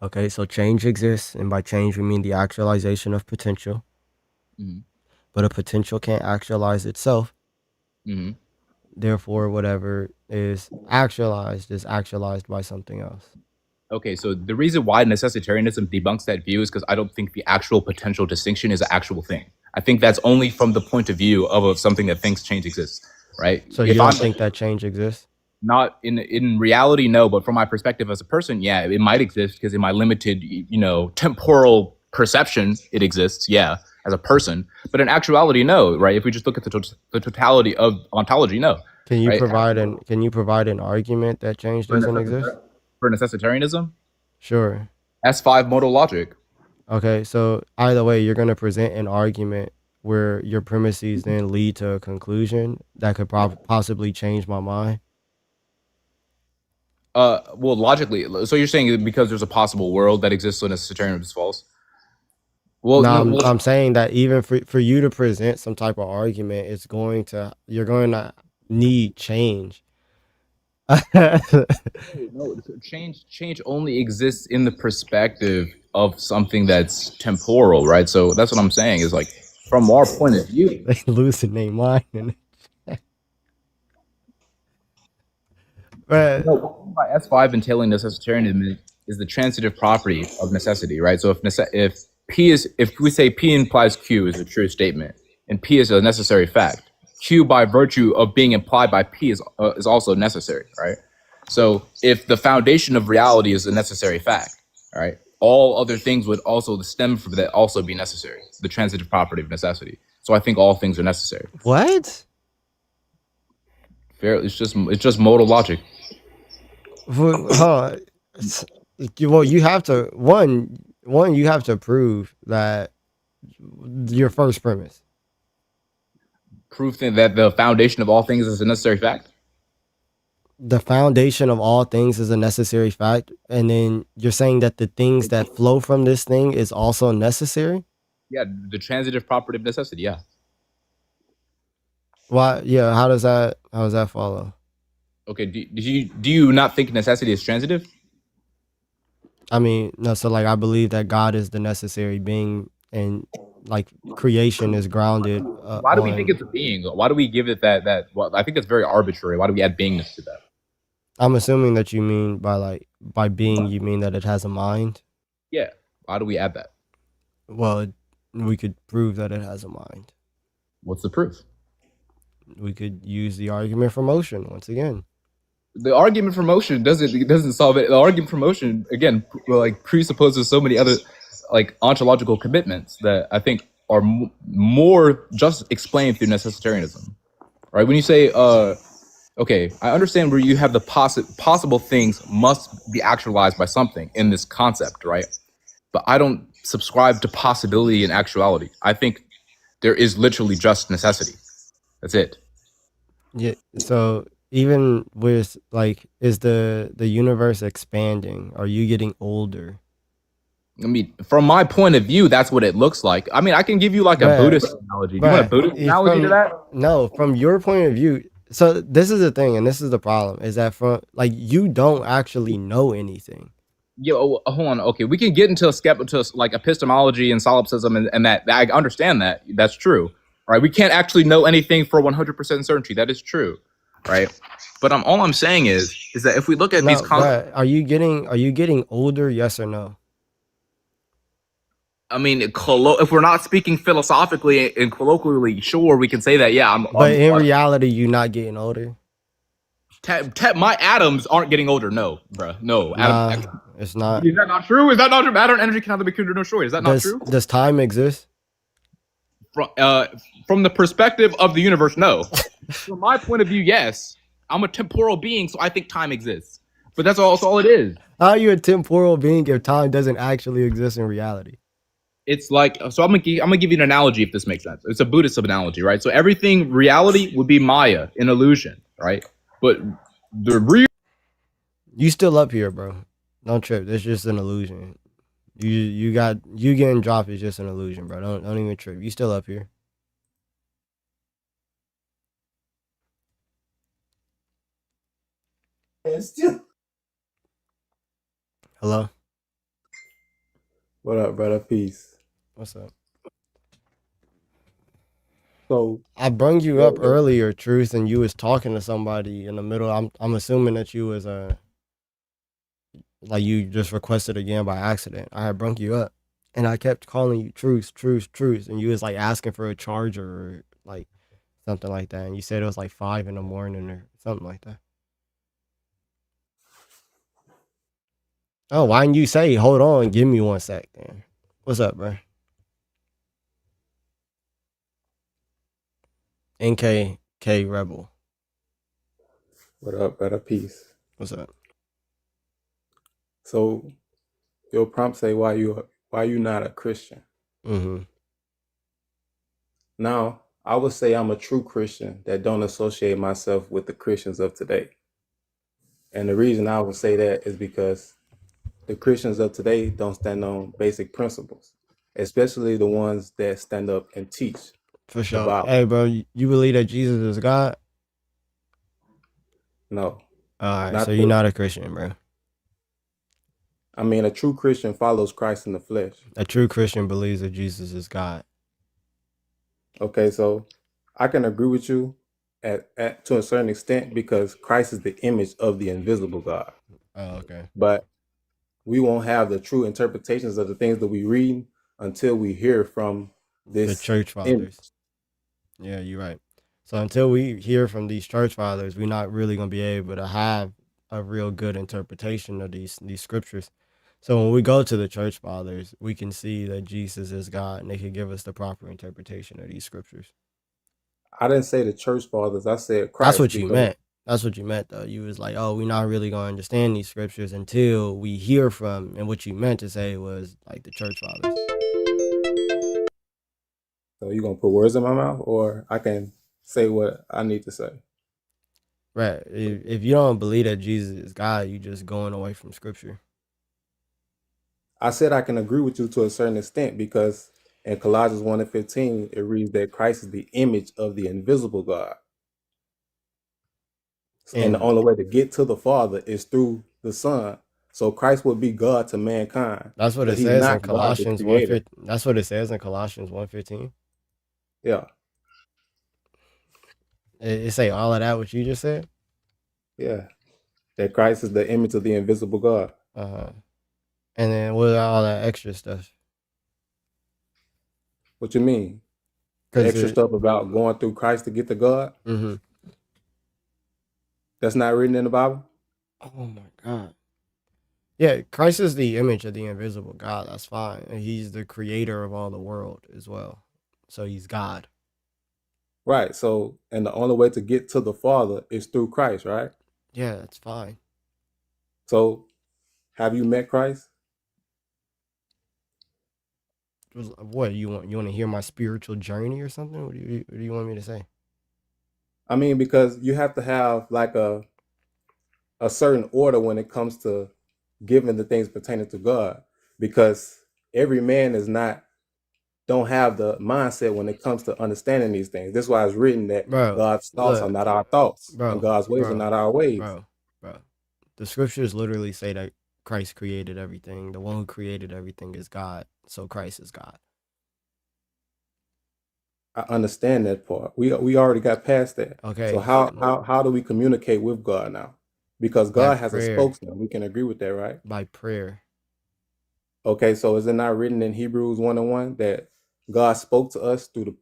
Okay, so change exists, and by change we mean the actualization of potential. But a potential can't actualize itself. Therefore, whatever is actualized by something else. Okay, so the reason why necessitarianism debunks that view is because I don't think the actual potential distinction is an actual thing. I think that's only from the point of view of something that thinks change exists, right? So you don't think that change exists? Not in reality, no. But from my perspective as a person, yeah, it might exist because in my limited, temporal perception, it exists, yeah, as a person. But in actuality, no, right? If we just look at the totality of ontology, no. Can you right? provide an argument that change doesn't exist? For necessitarianism? Sure. S5 modal logic. Okay, so either way, you're going to present an argument where your premises then lead to a conclusion that could possibly change my mind. Well, logically, so you're saying because there's a possible world that exists, so necessitarianism is false? Well, no, I'm saying that even for you to present some type of argument, you're going to need change. No, change only exists in the perspective of something that's temporal, right? So that's what I'm saying is like from our point of view, they losing their mind. But no, by S5 entailing necessitarianism is the transitive property of necessity, right? So if we say P implies Q is a true statement, and P is a necessary fact, Q by virtue of being implied by P is also necessary, right? So if the foundation of reality is a necessary fact, right, all other things would also stem from that also be necessary, the transitive property of necessity. So I think all things are necessary. What? Fair. It's just modal logic. Well, you have to you have to prove that your first premise. Proof that the foundation of all things is a necessary fact. The foundation of all things is a necessary fact, and then you're saying that the things that flow from this thing is also necessary? Yeah, the transitive property of necessity, yeah. Why? Yeah, how does that follow? Okay, do you not think necessity is transitive? I mean, no, so like I believe that God is the necessary being, and like creation is grounded. Why do we think it's a being? Why do we give it that? Well, I think it's very arbitrary. Why do we add beingness to that? I'm assuming that you mean by being, you mean that it has a mind. Yeah. Why do we add that? Well, we could prove that it has a mind. What's the proof? We could use the argument for motion once again. The argument for motion doesn't solve it. The argument for motion again presupposes so many other ontological commitments that I think are more just explained through necessitarianism. right? When you say, okay, I understand where you have the possible things must be actualized by something in this concept, right? But I don't subscribe to possibility and actuality. I think there is literally just necessity. That's it. Yeah. So even with like, is the universe expanding? Are you getting older? I mean, from my point of view, that's what it looks like. I mean, I can give you like a Bruh, Buddhist analogy. Do you want a Buddhist it's analogy to that? no, from your point of view. So this is the thing, and this is the problem, is that from like you don't actually know anything. Yo, hold on. Okay, we can get into like epistemology and solipsism, and that I understand that that's true, right? We can't actually know anything for 100% certainty. That is true, right? But all I'm saying is that if we look at these No, concepts, but are you getting older? Yes or no? I mean, if we're not speaking philosophically and colloquially, sure, we can say that. Yeah, But in reality, you're not getting older. my atoms aren't getting older. No, bro. No, Nah, it's not. Is that not true? Is that not true? Matter and energy cannot be created nor destroyed. Is that not true? Does time exist? From the perspective of the universe, no. From my point of view, yes. I'm a temporal being, so I think time exists. But that's all it is. How are you a temporal being if time doesn't actually exist in reality? It's like, so I'm gonna give you an analogy if this makes sense. It's a Buddhist analogy, right? So everything reality would be Maya, an illusion, right? But the real You still up here, bro. Don't trip. It's just an illusion. You getting dropped is just an illusion, bro. Don't even trip. You still up here. Hello? What up, brother? Peace. What's up? So I brung you up earlier, Truth, and you was talking to somebody in the middle. I'm assuming that you was like you just requested again by accident. I had brung you up, and I kept calling you Truth, and you was like asking for a charger or like something like that, and you said it was like 5 in the morning or something like that. Oh, why didn't you say, hold on, give me 1 sec, then? What's up, bro? NKK Rebel. what up, brother? Peace. What's up? So your prompt say why you not a Christian? Mm-hmm. Now I would say I'm a true Christian that don't associate myself with the Christians of today. And the reason I would say that is because the Christians of today don't stand on basic principles, especially the ones that stand up and teach. For sure. Bible. Hey, bro, you believe that Jesus is God? No. All right, so you're not a Christian, bro. I mean, a true Christian follows Christ in the flesh. A true Christian believes that Jesus is God. Okay, so I can agree with you at to a certain extent because Christ is the image of the invisible God. Oh, okay. But we won't have the true interpretations of the things that we read until we hear from this The church fathers. image. Yeah, you're right. So until we hear from these church fathers, we're not really gonna be able to have a real good interpretation of these scriptures. So when we go to the church fathers, we can see that Jesus is God, and they can give us the proper interpretation of these scriptures. I didn't say the church fathers. I said Christ. That's what you meant. That's what you meant, though. You was like, oh, we're not really going to understand these scriptures until we hear from, and what you meant to say was like the church fathers. So you gonna put words in my mouth, or I can say what I need to say? Right. If you don't believe that Jesus is God, you just going away from scripture. I said I can agree with you to a certain extent because in Colossians 1:15, it reads that Christ is the image of the invisible God. And the only way to get to the Father is through the Son. So Christ will be God to mankind. That's what it says in Colossians 1:15. That's what it says in Colossians 1:15. Yeah. It say all of that what you just said? Yeah. That Christ is the image of the invisible God. Uh-huh. And then what all that extra stuff? What you mean? The extra stuff about going through Christ to get to God? Mm-hmm. That's not written in the Bible? Oh my God. Yeah, Christ is the image of the invisible God. That's fine. And he's the creator of all the world as well. So he's God. Right. So, and the only way to get to the Father is through Christ, right? Yeah, that's fine. So, have you met Christ? What you want? You want to hear my spiritual journey or something? What do you want me to say? I mean, because you have to have like a certain order when it comes to giving the things pertaining to God, because every man is not don't have the mindset when it comes to understanding these things. This is why it's written that Bro, God's thoughts are look, not our thoughts and bro, God's ways are bro, not our ways. bro, bro. The scriptures literally say that Christ created everything. The one who created everything is God. So Christ is God. I understand that part. We already got past that. So Okay, how do we communicate with God now? Because by God has a prayer, spokesman. We can agree with that, right? by prayer. Okay, so is it not written in Hebrews 1:1 that God spoke to us through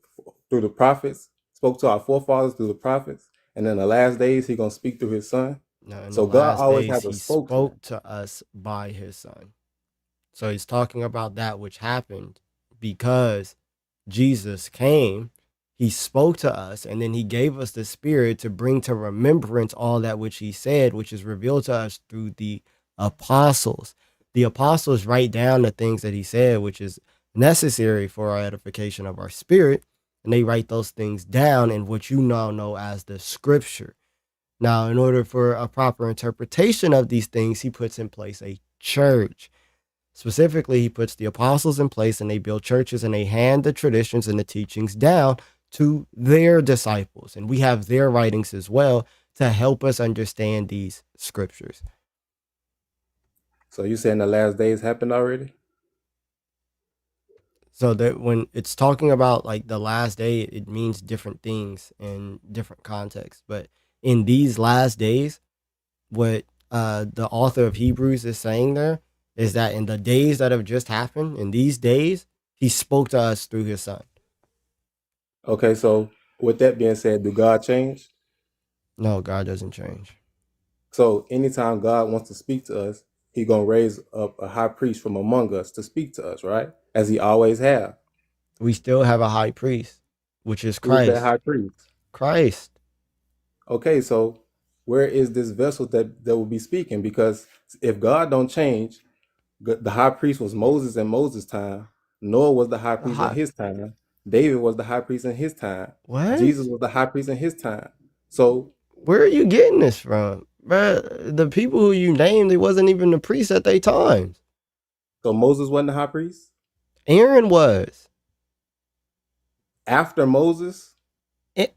the prophets, spoke to our forefathers through the prophets, and in the last days He gonna speak through His Son? Now, in the So God last always days, has a he spokesman. spoke to us by his son. So he's talking about that which happened because Jesus came, he spoke to us, and then he gave us the spirit to bring to remembrance all that which he said, which is revealed to us through the apostles. The apostles write down the things that he said, which is necessary for our edification of our spirit, and they write those things down in what you now know as the scripture. Now, in order for a proper interpretation of these things, he puts in place a church. Specifically, he puts the apostles in place and they build churches and they hand the traditions and the teachings down to their disciples. And we have their writings as well to help us understand these scriptures. So you saying the last days happened already? So that when it's talking about like the last day, it means different things in different contexts. But in these last days, what the author of Hebrews is saying there is that in the days that have just happened, in these days, he spoke to us through his son. Okay, so with that being said, do God change? No, God doesn't change. So anytime God wants to speak to us, He gonna raise up a high priest from among us to speak to us, right? As He always have. We still have a high priest, which is Who is that Christ. high priest? Christ. Okay, so where is this vessel that will be speaking? Because if God don't change, the high priest was Moses in Moses' time. Noah was the high The priest in high, his time. David was the high priest in his time. Jesus what? was the high priest in his time. So, Where are you getting this from? Bruh, the people who you named, they wasn't even the priests at their times. so Moses wasn't the high priest. Aaron was. After Moses,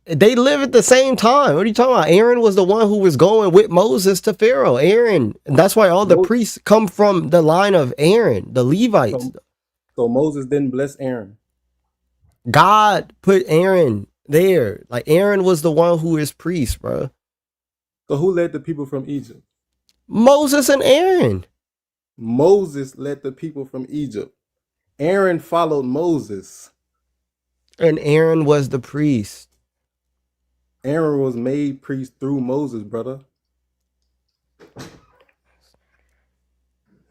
They live at the same time. What are you talking about? Aaron was the one who was going with Moses to Pharaoh. Aaron. And that's why all the Mo- priests come from the line of Aaron, the Levites. so, so Moses didn't bless Aaron. God put Aaron there. Like Aaron was the one who is priest, bro. So who led the people from Egypt? Moses and Aaron. Moses led the people from Egypt. Aaron followed Moses. And Aaron was the priest. Aaron was made priest through Moses, brother.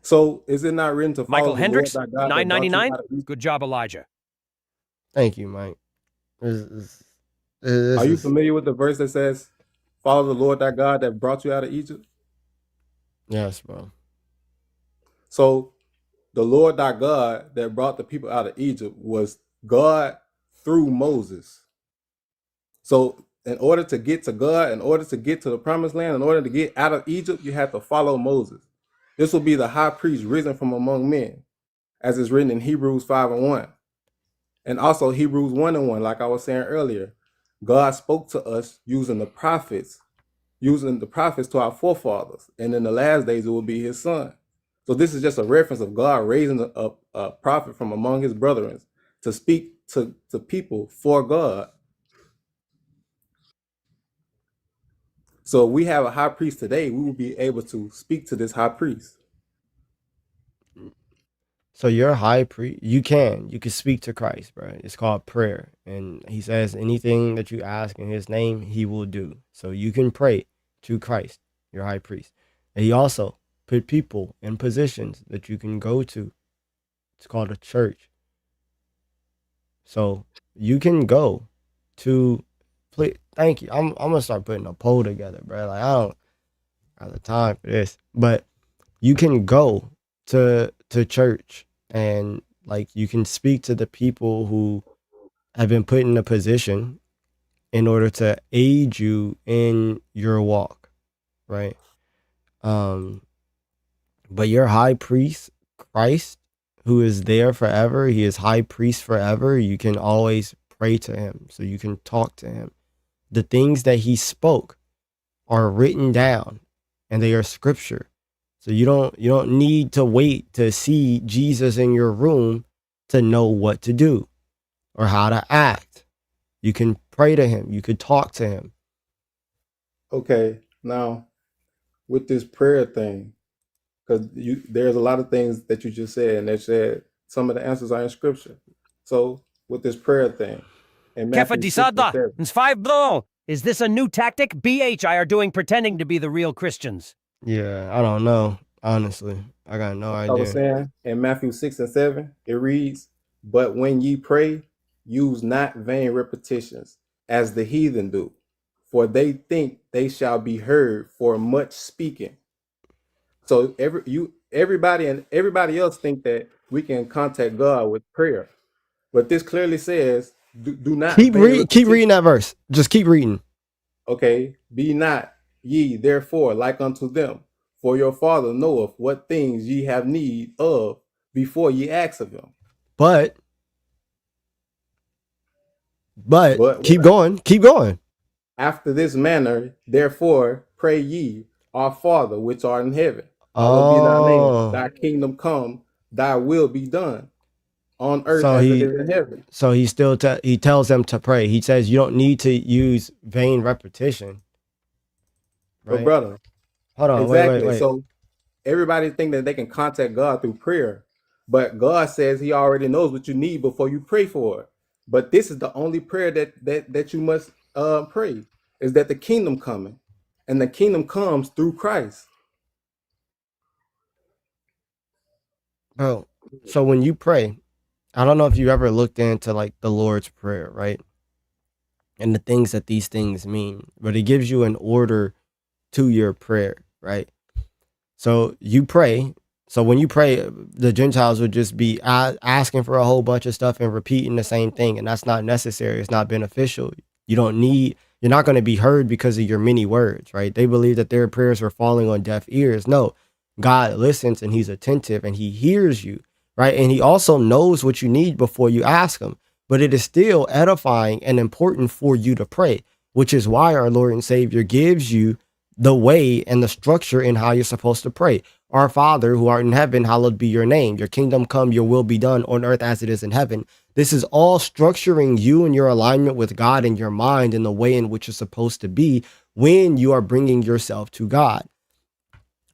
So is it not written to follow Michael the Lord Hendricks, thy God that brought you 999. out of Egypt? Good job, Elijah. Thank you, Mike. Are This you is familiar with the verse that says, follow the Lord thy God that brought you out of Egypt? yes, bro. So the Lord thy God that brought the people out of Egypt was God through Moses. So in order to get to God, in order to get to the promised land, in order to get out of Egypt, you have to follow Moses. This will be the high priest risen from among men, as is written in Hebrews 5:1. And also Hebrews 1:1, like I was saying earlier. God spoke to us using the prophets to our forefathers. And in the last days, it will be his son. So this is just a reference of God raising a prophet from among his brethren to speak to people for God. So if we have a high priest today, we will be able to speak to this high priest. So you're high priest. You can speak to Christ, bro. It's called prayer. And he says anything that you ask in his name, he will do. So you can pray to Christ, your high priest. And he also put people in positions that you can go to. It's called a church. So you can go to please, thank you. I'm gonna start putting a poll together, bro. Like I don't have the time for this, but you can go to church and like you can speak to the people who have been put in a position in order to aid you in your walk, right? But your high priest, Christ, who is there forever, he is high priest forever. You can always pray to him, so you can talk to him. The things that he spoke are written down and they are scripture. So you don't need to wait to see Jesus in your room to know what to do or how to act. You can pray to him. You could talk to him. Okay, now with this prayer thing, because there's a lot of things that you just said, and that said some of the answers are in scripture. So with this prayer thing, in Kefa Matthew 6 and disada. 7, It's 5 bro. Is this a new tactic BHI are doing pretending to be the real Christians? Yeah, I don't know. Honestly, I got no I was idea. saying in Matthew 6 and 7, it reads, "But when ye pray, use not vain repetitions, as the heathen do, for they think they shall be heard for much speaking." So everybody else think that we can contact God with prayer, but this clearly says, do not vain Keep repetitions. reading that verse. Just keep reading. Okay, be not ye therefore like unto them, for your Father knoweth what things ye have need of before ye ask of him. But But keep what? going. Keep going. After this manner, therefore pray ye, our Father which art in heaven, hallowed be thy name, Oh, thy kingdom come, thy will be done on earth so as it is in heaven. he still he tells them to pray. He says you don't need to use vain repetition, But right? brother, Hold on. exactly. Wait. So everybody think that they can contact God through prayer, but God says he already knows what you need before you pray for it. But this is the only prayer that you must pray, is that the kingdom coming, and the kingdom comes through Christ. Bro, so when you pray, I don't know if you ever looked into like the Lord's Prayer, right? And the things that these things mean, but it gives you an order to your prayer, right? So you pray. So when you pray, the Gentiles would just be asking for a whole bunch of stuff and repeating the same thing, and that's not necessary. It's not beneficial. You don't need. You're not going to be heard because of your many words, right? They believe that their prayers were falling on deaf ears. No, God listens and He's attentive and He hears you, right? And He also knows what you need before you ask Him. But it is still edifying and important for you to pray, which is why our Lord and Savior gives you the way and the structure in how you're supposed to pray. Our Father who art in heaven, hallowed be your name. Your kingdom come, your will be done on earth as it is in heaven. This is all structuring you and your alignment with God in your mind in the way in which you're supposed to be when you are bringing yourself to God.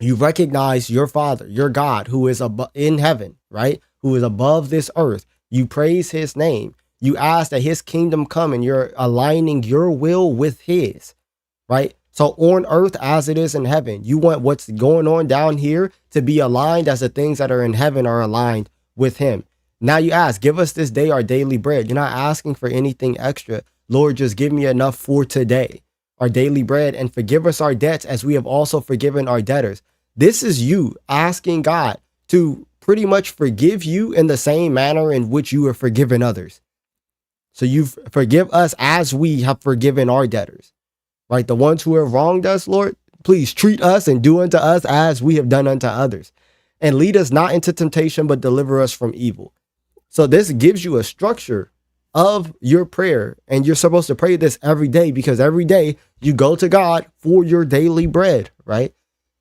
You recognize your Father, your God, who is in heaven, right? Who is above this earth. You praise his name. You ask that his kingdom come and you're aligning your will with his, right? So on earth as it is in heaven, you want what's going on down here to be aligned as the things that are in heaven are aligned with him. Now you ask, give us this day our daily bread. You're not asking for anything extra. Lord, just give me enough for today, our daily bread, and forgive us our debts as we have also forgiven our debtors. This is you asking God to pretty much forgive you in the same manner in which you have forgiven others. So you forgive us as we have forgiven our debtors. Right? The ones who have wronged us, Lord, please treat us and do unto us as we have done unto others. And lead us not into temptation, but deliver us from evil. So this gives you a structure of your prayer. And you're supposed to pray this every day because every day you go to God for your daily bread, right?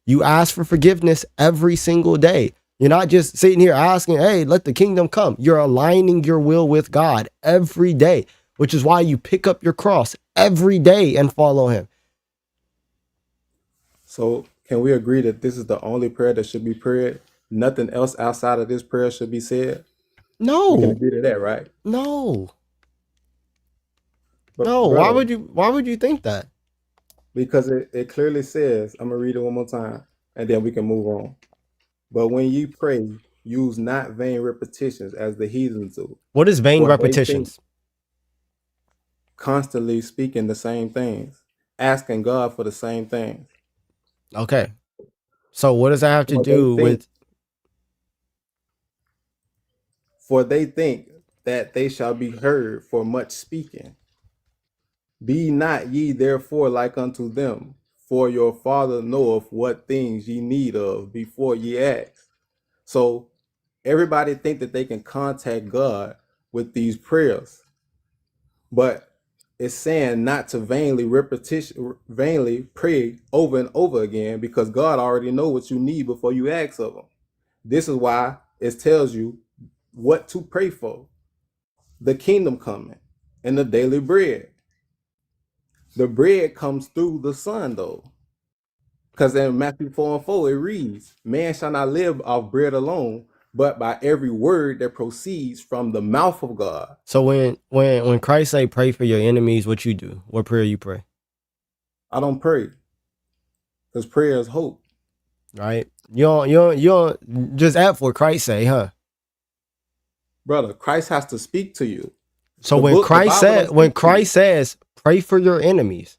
You ask for forgiveness every single day. You're not just sitting here asking, hey, let the kingdom come. You're aligning your will with God every day, which is why you pick up your cross every day and follow him. So can we agree that this is the only prayer that should be prayed? Nothing else outside of this prayer should be said? We can No, agree to that, right? no, But no. brother, Why would you think that? because it clearly says, I'm gonna read it one more time and then we can move on. But when you pray, use not vain repetitions as the heathens do. What is vain For they think, repetitions? constantly speaking the same things, asking God for the same things. Okay. So what does that have to For they do think, with? for they think that they shall be heard for much speaking. Be not ye therefore like unto them, for your Father knoweth what things ye need of before ye ask. So everybody think that they can contact God with these prayers, but it's saying not to vainly pray over and over again, because God already know what you need before you ask of him. This is why it tells you what to pray for: the kingdom coming and the daily bread. The bread comes through the Son, though, because in Matthew 4:4 it reads, "Man shall not live off bread alone, but by every word that proceeds from the mouth of God." So when Christ say pray for your enemies, what you do? What prayer you pray? I don't pray, because prayer is hope. Right? You don't just ask for Christ's say, huh? Brother, Christ has to speak to you. So The Bible don't when speak to you. Christ says pray for your enemies,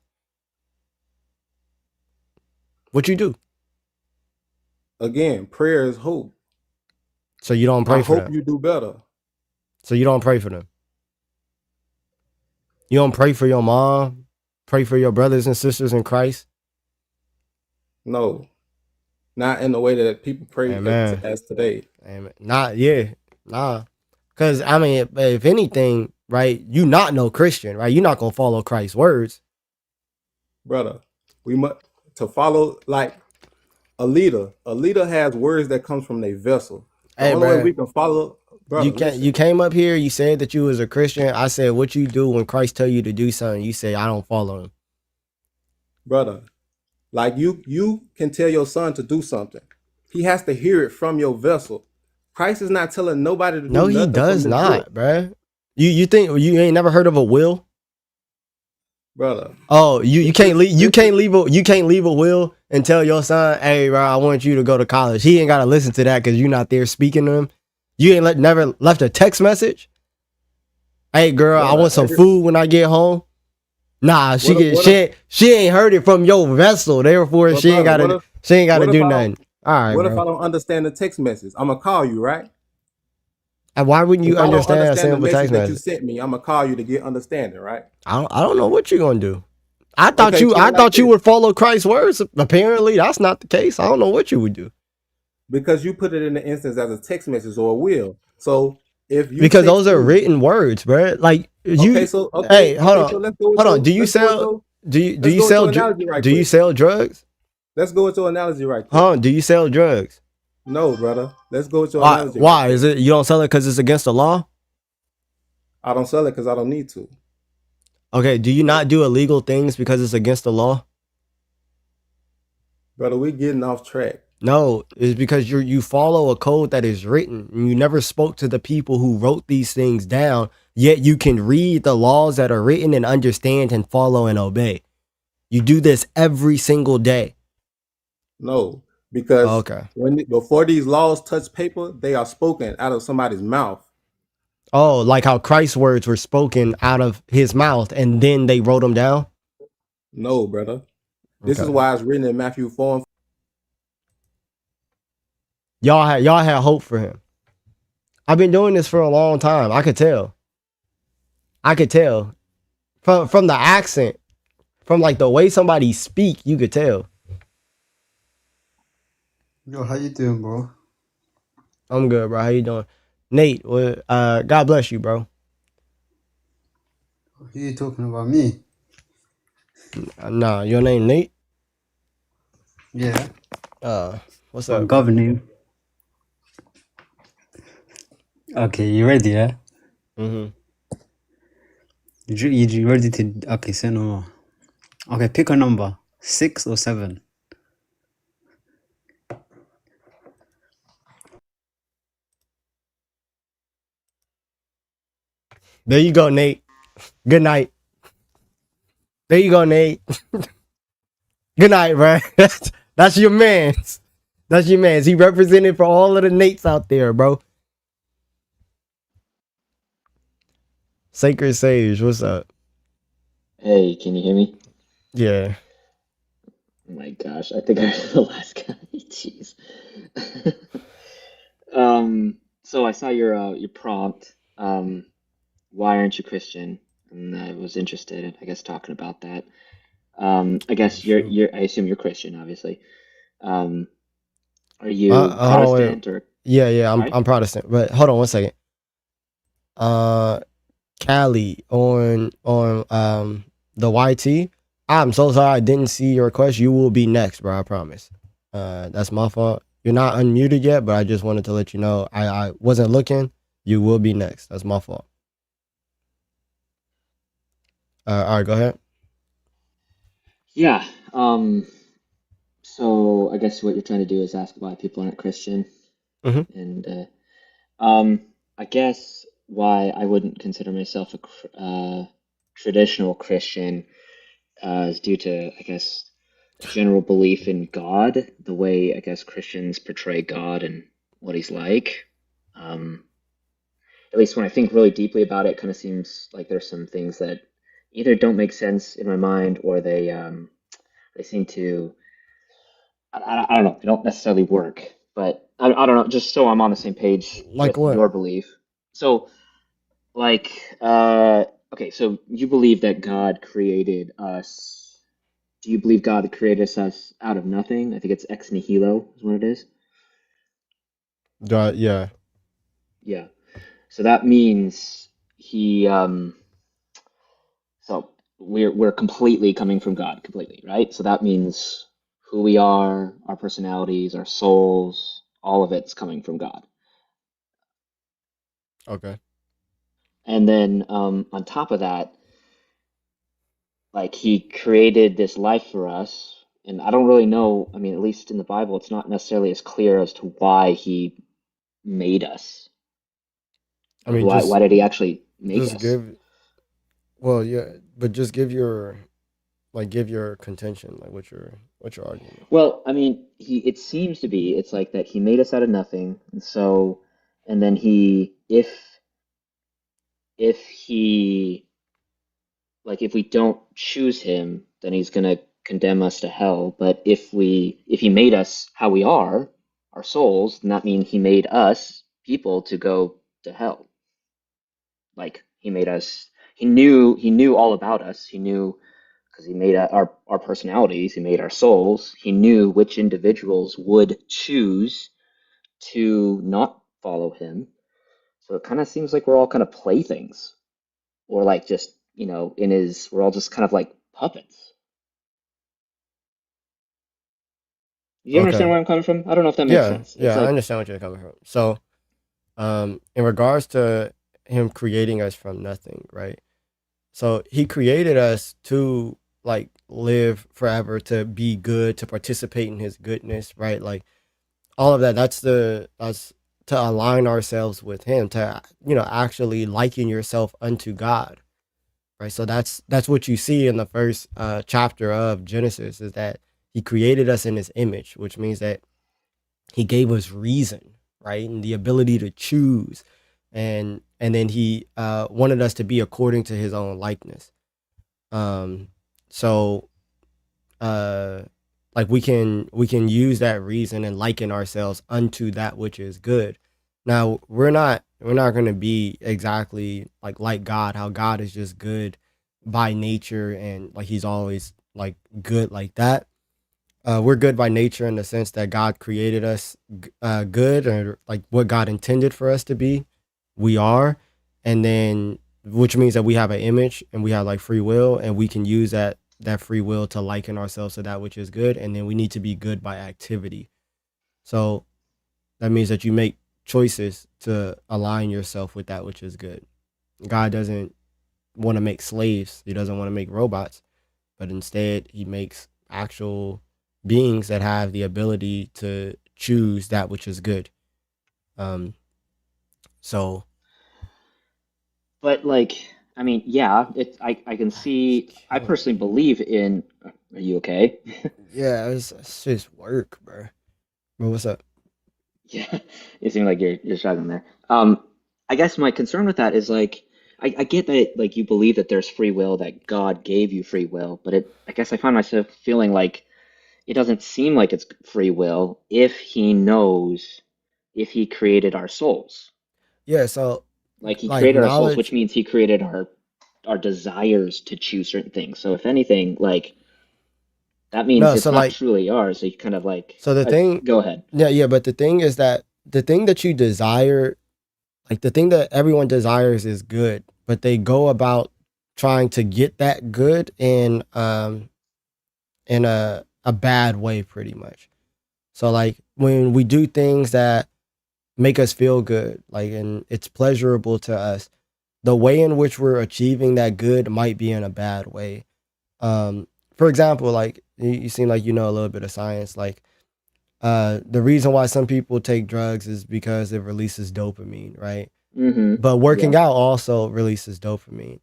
what you do? Again, prayer is hope. So you don't I pray for hope them. you do better. So you don't pray for them. You don't pray for your mom, pray for your brothers and sisters in Christ. No, not in the way that people pray Amen. as today. Amen. Nah. Because I mean, if anything, right, you not no Christian, right? You're not gonna follow Christ's words. Brother, we must to follow like a leader. A leader has words that comes from their vessel. The Hey, only way bro, we can follow, brother, you listen, came up here, you said that you was a Christian. I said, what you do when Christ tell you to do something? You say, I don't follow him. brother, like you can tell your son to do something. He has to hear it from your vessel. Christ is not telling nobody to do No, he nothing from does this book, not, bruh. You think you ain't never heard of a will? brother. Oh, you This can't is leave this is you can't leave a will and tell your son, hey, bro, I want you to go to college. He ain't gotta listen to that because you're not there speaking to him. You ain't never left a text message. Hey, girl, I brother. want some food when I get home. Nah, What if, what if she ain't heard it from your vessel. Therefore, but brother, she ain't gotta what if do I don't nothing. All right, what if I bro. don't understand the text message? I'm gonna call you, right? And why wouldn't If you I don't understand a understand the simple message text that you message? sent me, I'm gonna call you to get understanding, right? I don't know what you're gonna do. Okay, say it I like thought you this. would follow Christ's words. Apparently, that's not the case. I don't know what you would do. Because you put it in the instance as a text message or a will. So if you Because those text are me, written words, bro. Like okay, you, so hey, hold on, so let's go with hold on. your let's go with your Do let's you go with sell your analogy right do you quick. sell drugs? Let's go with your analogy right quick. Huh? Do you sell drugs? No, brother. Let's go with your analogy right Why quick. is it you don't sell it because it's against the law? I don't sell it because I don't need to. Okay. Do you not do illegal things because it's against the law? Brother, we're getting off track. No, it's because you follow a code that is written and you never spoke to the people who wrote these things down, yet you can read the laws that are written and understand and follow and obey. You do this every single day. No, because Okay. before these laws touch paper, they are spoken out of somebody's mouth. Oh, like how Christ's words were spoken out of his mouth and then they wrote them down? No, brother. This is Okay. why it's written in Matthew 4 and Y'all had hope for him. I've been doing this for a long time. I could tell. I could tell. From the accent, from like the way somebody speak, you could tell. Yo, how you doing, bro? I'm good, bro. How you doing? Nate, God bless you, bro. Who you talking about? Me? Nah, your name Nate? Yeah. What's My up, bro? governing. Okay, you ready? Yeah. Mm-hmm. You ready to? Okay, say no more. Okay, pick a number, 6 or 7. There you go, Nate. Good night. There you go, Nate. Good night, bro. That's your man's. That's your man's. He represented for all of the Nates out there, bro. Sacred Sage, what's up? Hey, can you hear me? Yeah. Oh my gosh, I think I heard the last guy. Jeez. So I saw your prompt. Why aren't you Christian? And I was interested in, I guess, talking about that. I Oh guess shoot. I assume you're Christian, obviously. Um, are you Hold on, wait. Protestant or Yeah, I'm sorry? I'm Protestant. But hold on one second. Uh Callie on the YT. I'm so sorry I didn't see your request. You will be next, bro. I promise. That's my fault. You're not unmuted yet, but I just wanted to let you know I wasn't looking. You will be next. That's my fault. All right, go ahead. Yeah. So I guess what you're trying to do is ask why people aren't Christian, Hmm. and um, I guess why I wouldn't consider myself a traditional Christian is due to, I guess, a general belief in God, the way I guess Christians portray God and what he's like. Um, at least when I think really deeply about it, it kind of seems like there's some things that either don't make sense in my mind or they seem to I don't know, they don't necessarily work. But I don't know, just so I'm on the same page Like with what? your belief. So like okay, so you believe that God created us. Do you believe God created us out of nothing? I think it's ex nihilo is what it is. Yeah. Yeah. So that means he so we're completely coming from God, completely, right? So that means who we are, our personalities, our souls, all of it's coming from God. Okay. And then on top of that, like he created this life for us. And I don't really know, I mean, at least in the Bible, it's not necessarily as clear as to why he made us. I Like mean, why did he actually make just us? give. Well, yeah, but just give your contention, like what's your argument. Well, I mean, he it seems to be it's like that he made us out of nothing. And so and then he if he like if we don't choose him, then he's gonna condemn us to hell. But if he made us how we are, our souls, then that means he made us people to go to hell. Like he knew all about us. He knew because he made our personalities, he made our souls. He knew which individuals would choose to not follow him. So it kind of seems like we're all kind of playthings, or like just in his we're all just kind of like puppets. Do you understand Okay. where I'm coming from? I don't know if that makes Yeah, sense. It's yeah, I like, understand what you're coming from. So, in regards to him creating us from nothing, right? So he created us to like live forever, to be good, to participate in his goodness, right? Like all of that. That's to align ourselves with him, to actually liken yourself unto God, right? So that's what you see in the first chapter of Genesis, is that he created us in his image, which means that he gave us reason, right, and the ability to choose, and then he wanted us to be according to his own likeness. So uh like we can use that reason and liken ourselves unto that which is good. Now we're not going to be exactly like God, how God is just good by nature, and like he's always like good like that. We're good by nature in the sense that God created us good, or like what God intended for us to be. We are, and then which means that we have an image and we have like free will, and we can use that free will to liken ourselves to that which is good, and then we need to be good by activity. So that means that you make choices to align yourself with that which is good. God doesn't want to make slaves. He doesn't want to make robots, but instead he makes actual beings that have the ability to choose that which is good. Um, so but like, I mean, yeah, I can it's see. I killing personally me. believe in. Are you okay? Yeah, it's just work, bro. But what's up? Yeah, you seem like you're struggling there. I guess my concern with that is like, I get that like you believe that there's free will, that God gave you free will, but I guess I find myself feeling like it doesn't seem like it's free will if he knows, if he created our souls. Yeah, so Like he like created our souls, which knowledge. means he created our desires to choose certain things. So if anything, like that means No, it's so not like truly ours. So you kind of like, so the thing. go ahead. Yeah, but the thing is that the thing that you desire, like the thing that everyone desires, is good, but they go about trying to get that good in a bad way, pretty much. So like when we do things that make us feel good, like, and it's pleasurable to us, the way in which we're achieving that good might be in a bad way. For example, like you seem like you know a little bit of science. Like the reason why some people take drugs is because it releases dopamine, right? Mm-hmm. But Yeah. working out also releases dopamine,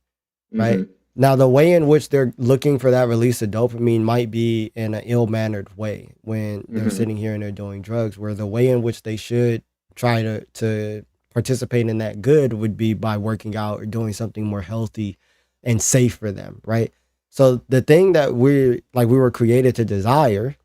right? Mm-hmm. Now, the way in which they're looking for that release of dopamine might be in an ill-mannered way when they're Mm-hmm. sitting here and they're doing drugs, where the way in which they should try to participate in that good would be by working out or doing something more healthy and safe for them, right? So the thing that we were created to desire,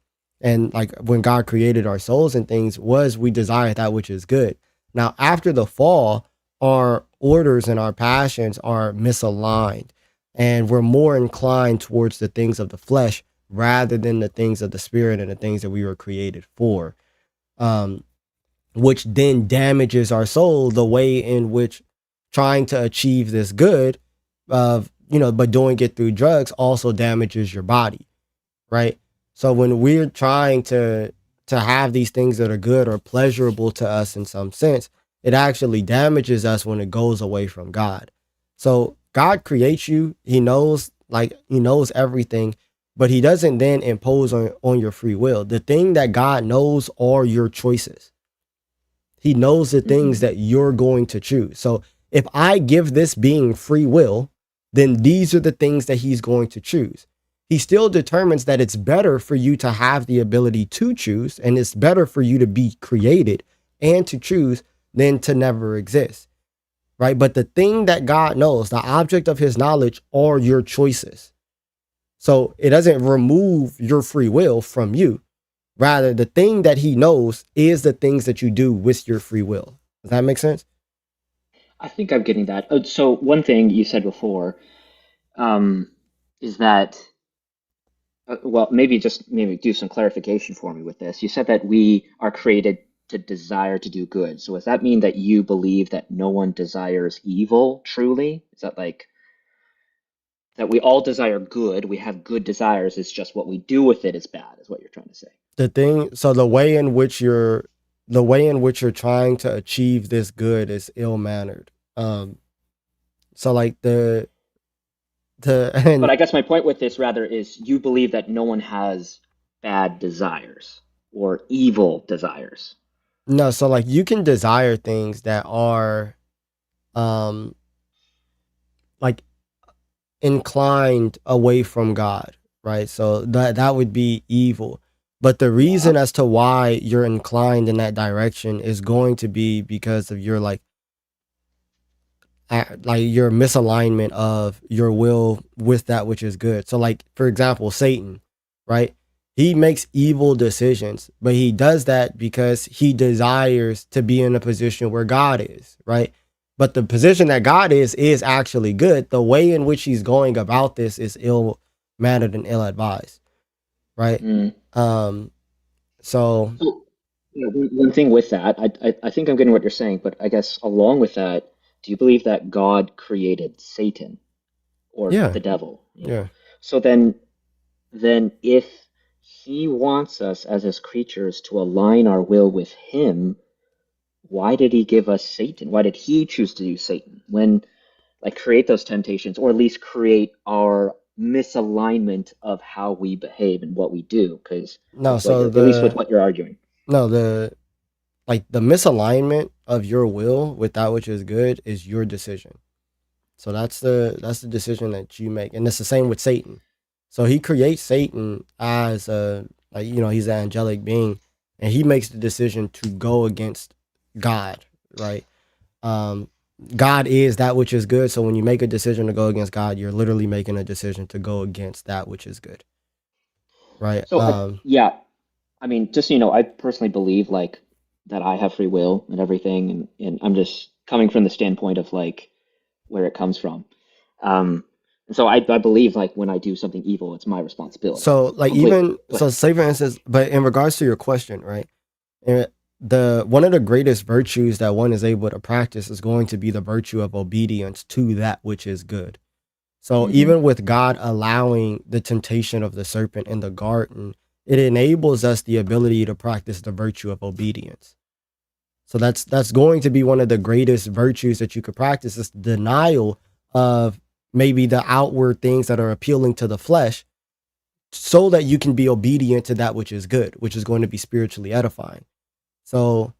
and like when God created our souls and things, was we desire that which is good. Now, after the fall, our orders and our passions are misaligned, and we're more inclined towards the things of the flesh rather than the things of the spirit and the things that we were created for, um, which then damages our soul the way in which trying to achieve this good of, but doing it through drugs also damages your body, right? So when we're trying to have these things that are good or pleasurable to us in some sense, it actually damages us when it goes away from God. So God creates you, he knows everything, but he doesn't then impose on your free will. The thing that God knows are your choices. He knows the things Mm-hmm. that you're going to choose. So if I give this being free will, then these are the things that he's going to choose. He still determines that it's better for you to have the ability to choose, and it's better for you to be created and to choose than to never exist, right? But the thing that God knows, the object of his knowledge, are your choices. So it doesn't remove your free will from you. Rather, the thing that he knows is the things that you do with your free will. Does that make sense? I think I'm getting that. So one thing you said before, um, is that well, maybe do some clarification for me with this. You said that we are created to desire to do good. So does that mean that you believe that no one desires evil truly? Is that like that we all desire good, we have good desires, it's just what we do with it is bad, is what you're trying to say. So the way in which you're trying to achieve this good is ill mannered. So like the But and I guess my point with this rather is you believe that no one has bad desires or evil desires. no, so like you can desire things that are um like inclined away from God, right? So that would be evil. But the Yeah. reason as to why you're inclined in that direction is going to be because of your like your misalignment of your will with that which is good. So like for example, Satan, right? He makes evil decisions, but he does that because he desires to be in a position where God is, right? But the position that God is actually good. The way in which he's going about this is ill mannered and ill advised, right? Mm. Um so So, one thing with that, I think I'm getting what you're saying, but I guess along with that, do you believe that God created Satan or yeah, the devil? Yeah. yeah. So then if he wants us as his creatures to align our will with him, why did he give us Satan? Why did he choose to use Satan? When like create those temptations, or at least create our misalignment of how we behave and what we do, because No, with what so you're, at least with what you're arguing. no, the like the misalignment of your will with that which is good is your decision. So that's the decision that you make, and it's the same with Satan. So he creates Satan as a he's an angelic being, and he makes the decision to go against God, right? Um, God is that which is good. So when you make a decision to go against God, you're literally making a decision to go against that which is good, right? So yeah, I mean, just so you know, I personally believe like that I have free will and everything, and I'm just coming from the standpoint of like where it comes from. And so I believe like when I do something evil, it's my responsibility. So like Completely. even so, say for instance, but in regards to your question, right? The one of the greatest virtues that one is able to practice is going to be the virtue of obedience to that which is good. So even with God allowing the temptation of the serpent in the garden, it enables us the ability to practice the virtue of obedience. So that's going to be one of the greatest virtues that you could practice, is denial of maybe the outward things that are appealing to the flesh, so that you can be obedient to that which is good, which is going to be spiritually edifying. So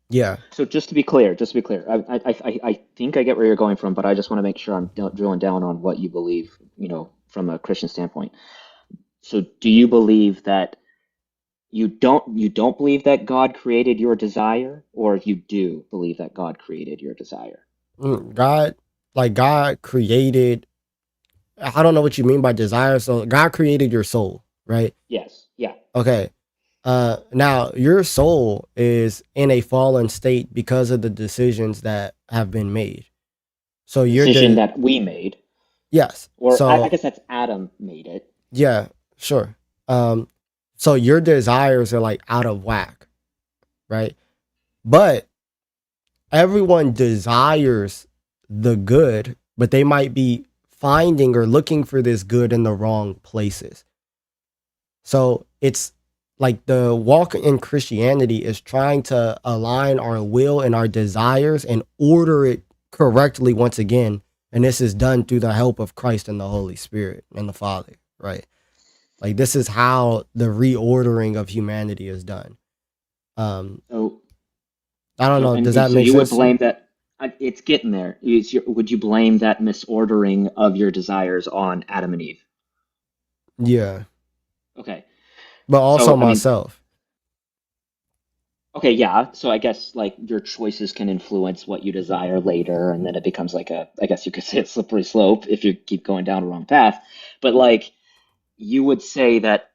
yeah. So just to be clear, I think I get where you're going from, but I just want to make sure I'm drilling down on what you believe, you know, from a Christian standpoint. So do you believe that you don't believe that God created your desire, or you do believe that God created your desire? God created, I don't know what you mean by desire. So God created your soul, right? Yes. Yeah. Okay. Now your soul is in a fallen state because of the decisions that have been made. So Decision that we made, yes. or I So guess that's Adam made it. yeah, sure. So your desires are like out of whack, right? But everyone desires the good, but they might be finding or looking for this good in the wrong places. So it's like the walk in Christianity is trying to align our will and our desires and order it correctly once again. And this is done through the help of Christ and the Holy Spirit and the Father, right? Like this is how the reordering of humanity is done. So I don't know. Does that so make you would sense? blame that? It's getting there. Would you blame that misordering of your desires on Adam and Eve? Yeah. Okay. But also So I mean, myself. okay, yeah. So I guess like your choices can influence what you desire later, and then it becomes like I guess you could say a slippery slope if you keep going down the wrong path. But like, you would say that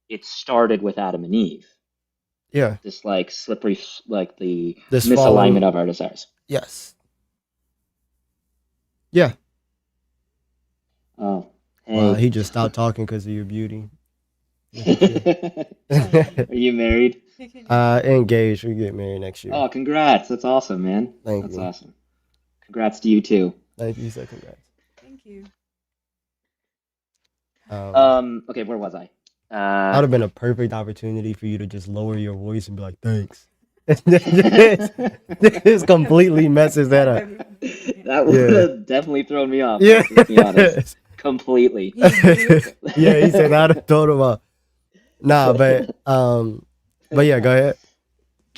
it started with Adam and Eve. Yeah. This like slippery, like the This misalignment fallen. of our desires. Yes. Yeah. Oh, Wow. hey. He just stopped talking because of your beauty. Are you married? Engaged. We get married next year. Oh, congrats. That's awesome, man. Thank That's you. awesome. Congrats to you too. Thank you. So congrats. Thank you. Okay, where was I? That would have been a perfect opportunity for you to just lower your voice and be like, thanks. this completely messes that up. That would have definitely thrown me off. Yeah. Let's be honest. Completely. Yeah, he said I'd have told him off. Nah, but yeah, go ahead.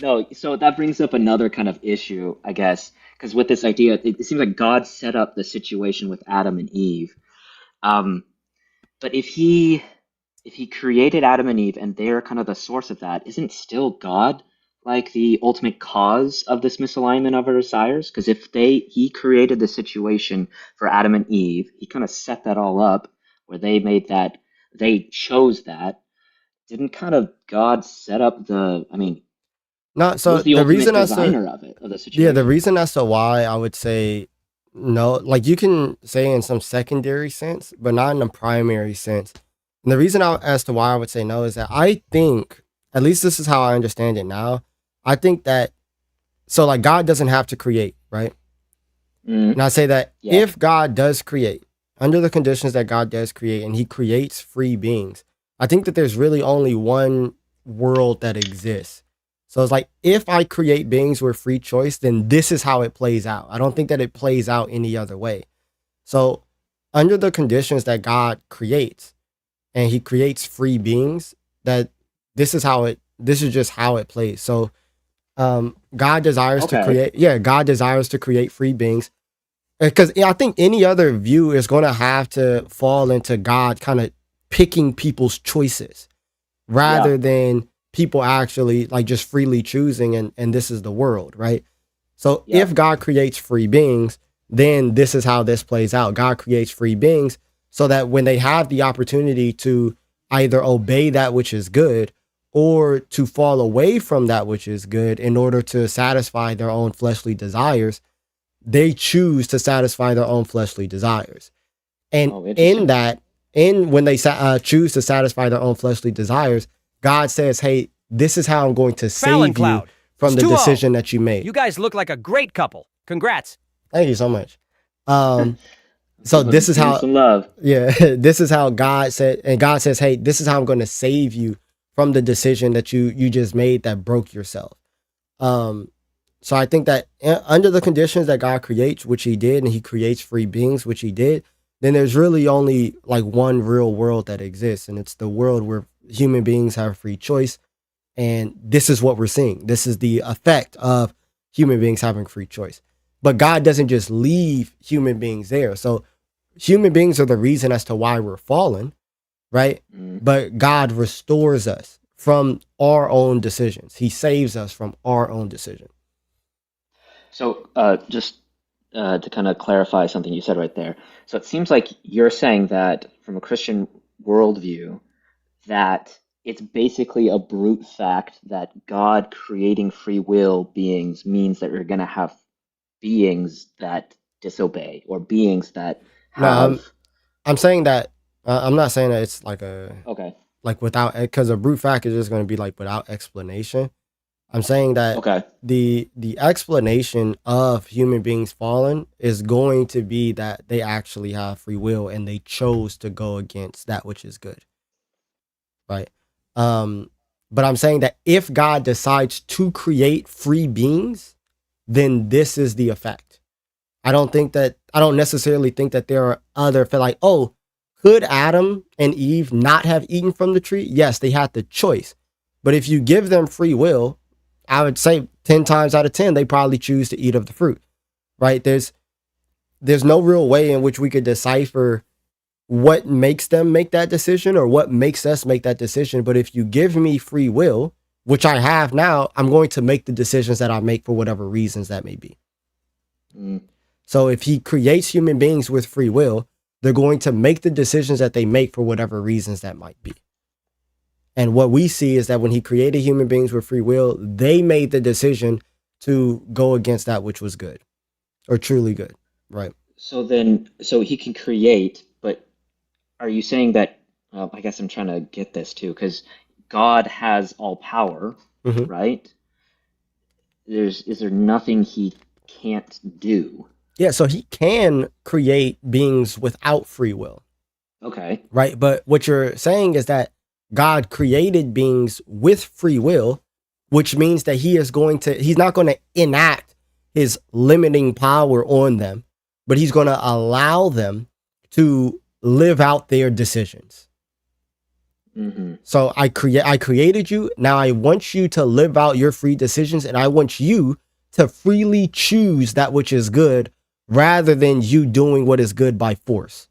No, so that brings up another kind of issue, I guess, because with this idea, it seems like God set up the situation with Adam and Eve. But if he created Adam and Eve and they're kind of the source of that, isn't still God like the ultimate cause of this misalignment of our desires? Because if he created the situation for Adam and Eve, he kind of set that all up where they chose that. Didn't kind of God set up Not he so was the the ultimate reason as to designer of the yeah, situation. the reason as to why I would say no, like you can say in some secondary sense, but not in a primary sense. And the reason as to why I would say no is that I think, at least this is how I understand it now. I think that so like God doesn't have to create, right? And I say that Yeah. if God does create, under the conditions that God does create, and he creates free beings, I think that there's really only one world that exists. So it's like, if I create beings with free choice, then this is how it plays out. I don't think that it plays out any other way. So under the conditions that God creates, and he creates free beings, that this is just how it plays. So God desires to create, God desires to create free beings. Because I think any other view is going to have to fall into God kind of picking people's choices rather than people actually like just freely choosing, and this is the world, right? So Yeah. if God creates free beings, then this is how this plays out. God creates free beings so that when they have the opportunity to either obey that which is good or to fall away from that which is good in order to satisfy their own fleshly desires, they choose to satisfy their own fleshly desires. And Oh, interesting. in that, when they choose to satisfy their own fleshly desires, God says, hey, this is how I'm going to Fallon save you Cloud. from It's the 2-0. decision that you made. You guys look like a great couple. Congrats. Thank you so much. So this is Give him how, some love. yeah, this is how God said, and God says, hey, this is how I'm going to save you from the decision that you just made that broke yourself. So I think that under the conditions that God creates, which he did, and he creates free beings, which he did, then there's really only like one real world that exists. And it's the world where human beings have free choice. And this is what we're seeing. This is the effect of human beings having free choice. But God doesn't just leave human beings there. So human beings are the reason as to why we're fallen, right? But God restores us from our own decisions. He saves us from our own decision. So, just to kind of clarify something you said right there. So it seems like you're saying that from a Christian worldview, that it's basically a brute fact that God creating free will beings means that you're going to have beings that disobey or beings that No, have. I'm saying that I'm not saying that it's like a Okay. like without, because a brute fact is just going to be like without explanation. I'm saying that Okay. the explanation of human beings fallen is going to be that they actually have free will and they chose to go against that which is good, right? But I'm saying that if God decides to create free beings, then this is the effect. I don't necessarily think that there are other, like, oh, could Adam and Eve not have eaten from the tree? Yes, they had the choice. But if you give them free will, I would say 10 times out of 10, they probably choose to eat of the fruit, right? There's no real way in which we could decipher what makes them make that decision or what makes us make that decision. But if you give me free will, which I have now, I'm going to make the decisions that I make for whatever reasons that may be. So if he creates human beings with free will, they're going to make the decisions that they make for whatever reasons that might be. And what we see is that when he created human beings with free will, they made the decision to go against that which was good or truly good, right? So then, so he can create, but are you saying that, I guess I'm trying to get this too, because God has all power, right? Is there nothing he can't do? Yeah, so he can create beings without free will. Okay. Right? But what you're saying is that God created beings with free will, which means that he's not going to enact his limiting power on them, but he's going to allow them to live out their decisions. So I created you. Now I want you to live out your free decisions, and I want you to freely choose that which is good rather than you doing what is good by force.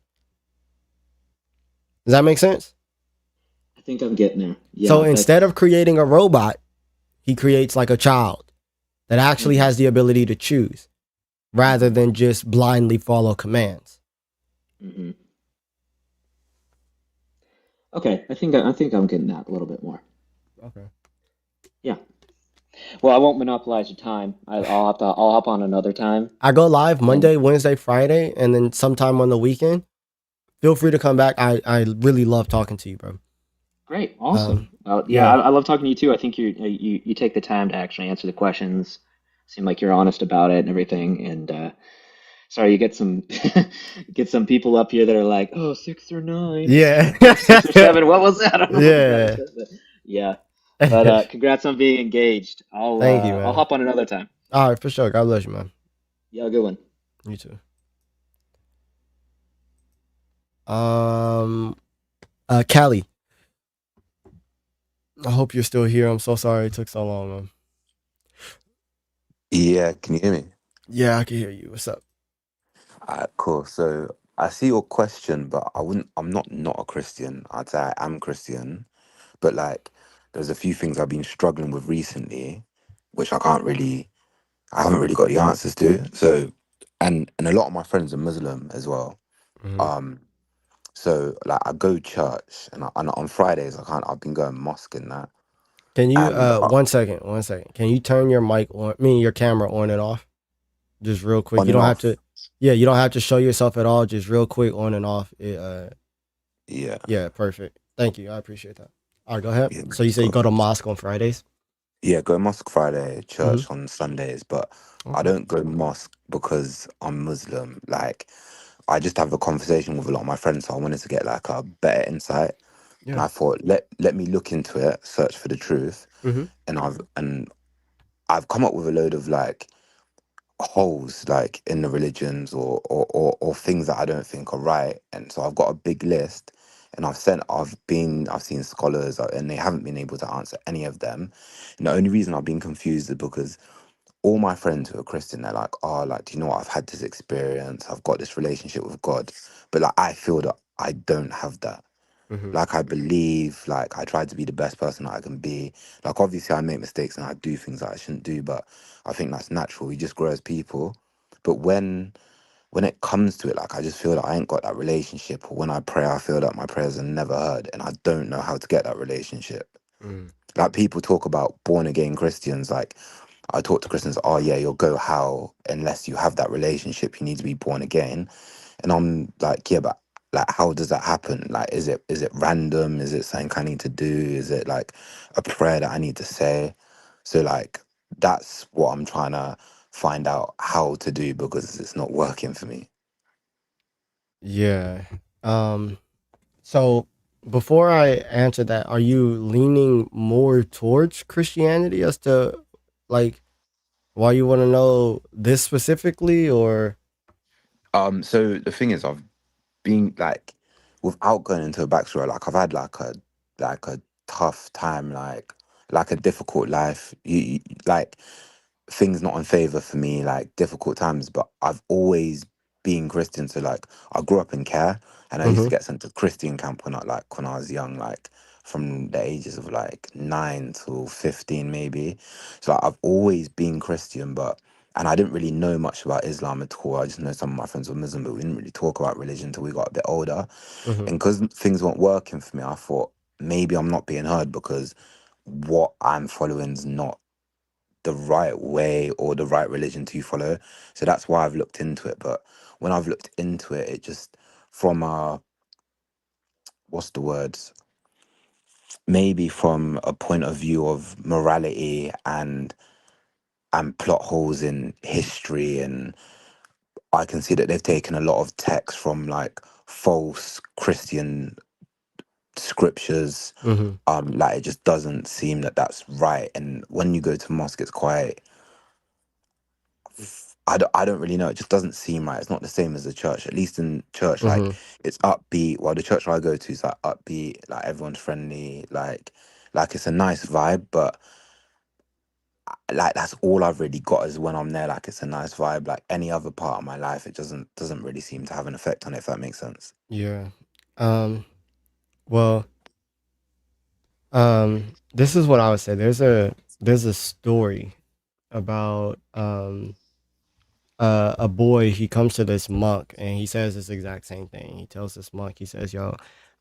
Does that make sense? I think I'm getting there. Yeah, so instead of creating a robot, he creates like a child that actually has the ability to choose rather than just blindly follow commands. Okay, I think I'm getting that a little bit more. Okay. Yeah. Well, I won't monopolize your time. I'll hop on another time. I go live Monday, Wednesday, Friday, and then sometime on the weekend. Feel free to come back. I really love talking to you, bro. Great, awesome. I love talking to you too. I think you take the time to actually answer the questions. Seem like you're honest about it and everything. And sorry, you get some people up here that are like, oh, 6 or 9. Yeah. 6 or 7. What was that? I don't know Yeah. what that is, yeah. But congrats on being engaged. Thank you, man. I'll hop on another time. All right, for sure. God bless you, man. Yeah, have a good one. You too. Callie. I hope you're still here. I'm so sorry it took so long, man. Yeah, can you hear me? Yeah, I can hear you. What's up? Alright, cool. So I see your question, but I'm not a Christian. I'd say I am Christian, but like there's a few things I've been struggling with recently, which I haven't really got the answers to. So, and a lot of my friends are Muslim as well. Mhm. Um, so like I go church, and on Fridays I've been going mosque and that. Can you And 1 second, 1 second. Can you turn your mic on? I mean your camera on and off, just real quick. on You and don't have off, to. Yeah, you don't have to show yourself at all. Just real quick on and off. yeah, Yeah, perfect. Thank you. I appreciate that. All right, go ahead. yeah, So you say you go to mosque on Fridays? yeah, go mosque Friday, Mm-hmm. church on Sundays, but I Okay. don't go mosque because I'm Muslim. Like I just have a conversation with a lot of my friends, so I wanted to get like a better insight. And Yeah. I thought, let me look into it, search for the truth, Mm-hmm. and I've come up with a load of like holes like in the religions or things that I don't think are right. And so I've got a big list, and I've seen scholars, and they haven't been able to answer any of them. And the only reason I've been confused is because all my friends who are Christian, they're like, oh, like, do you know what? I've had this experience. I've got this relationship with God. But like, I feel that I don't have that. Mm-hmm. Like, I believe, like, I try to be the best person that I can be. Like, obviously, I make mistakes and I do things that I shouldn't do, but I think that's natural. We just grow as people. But when it comes to it, like, I just feel that I ain't got that relationship. Or when I pray, I feel that my prayers are never heard, and I don't know how to get that relationship. Mm-hmm. Like, people talk about born again Christians, like, I talk to Christians, oh yeah, you'll go hell unless you have that relationship. You need to be born again. And I'm like, yeah, but like how does that happen? Like is it random? Is it something I need to do? Is it like a prayer that I need to say? So like that's what I'm trying to find out how to do because it's not working for me. Yeah. Um. So before I answer that, are you leaning more towards Christianity as to like why you want to know this specifically, or? So the thing is I've been like without going into a backstory, like I've had like a tough time, like a difficult life. Like things not in favor for me, like difficult times, but I've always been Christian. So like I grew up in care, and I used Mm-hmm. to get sent to Christian camp when I was young, like from the ages of like 9 to 15 maybe. So like, I've always been Christian, and I didn't really know much about Islam at all. I just know some of my friends were Muslim, but we didn't really talk about religion until we got a bit older. Mm-hmm. And because things weren't working for me, I thought maybe I'm not being heard because what I'm following is not the right way or the right religion to follow. So that's why I've looked into it. But when I've looked into it, it just from what's the words? Maybe from a point of view of morality and plot holes in history, and I can see that they've taken a lot of text from like false Christian scriptures. Mm-hmm. Like it just doesn't seem that that's right. And when you go to mosque, it's quite I don't really know. It just doesn't seem right. It's not the same as the church. At least in church, like Mm-hmm. it's upbeat. Well, the church I go to is like upbeat. Like everyone's friendly. Like it's a nice vibe. But like that's all I've really got is when I'm there. Like it's a nice vibe. Like any other part of my life, it doesn't really seem to have an effect on it. If that makes sense. Yeah. Um. Well. This is what I would say. There's a story about a boy. He comes to this monk and he says this exact same thing. He tells this monk, he says, "Yo,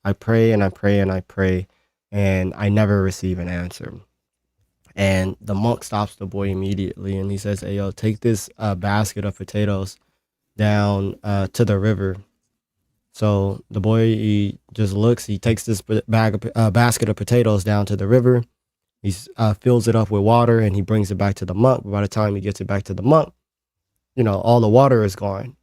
I pray and I pray and I pray, and I never receive an answer." And the monk stops the boy immediately and he says, "Hey, yo, take this basket of potatoes down to the river." So the boy, he just looks. He takes this basket of potatoes down to the river. He fills it up with water and he brings it back to the monk. By the time he gets it back to the monk, all the water is gone.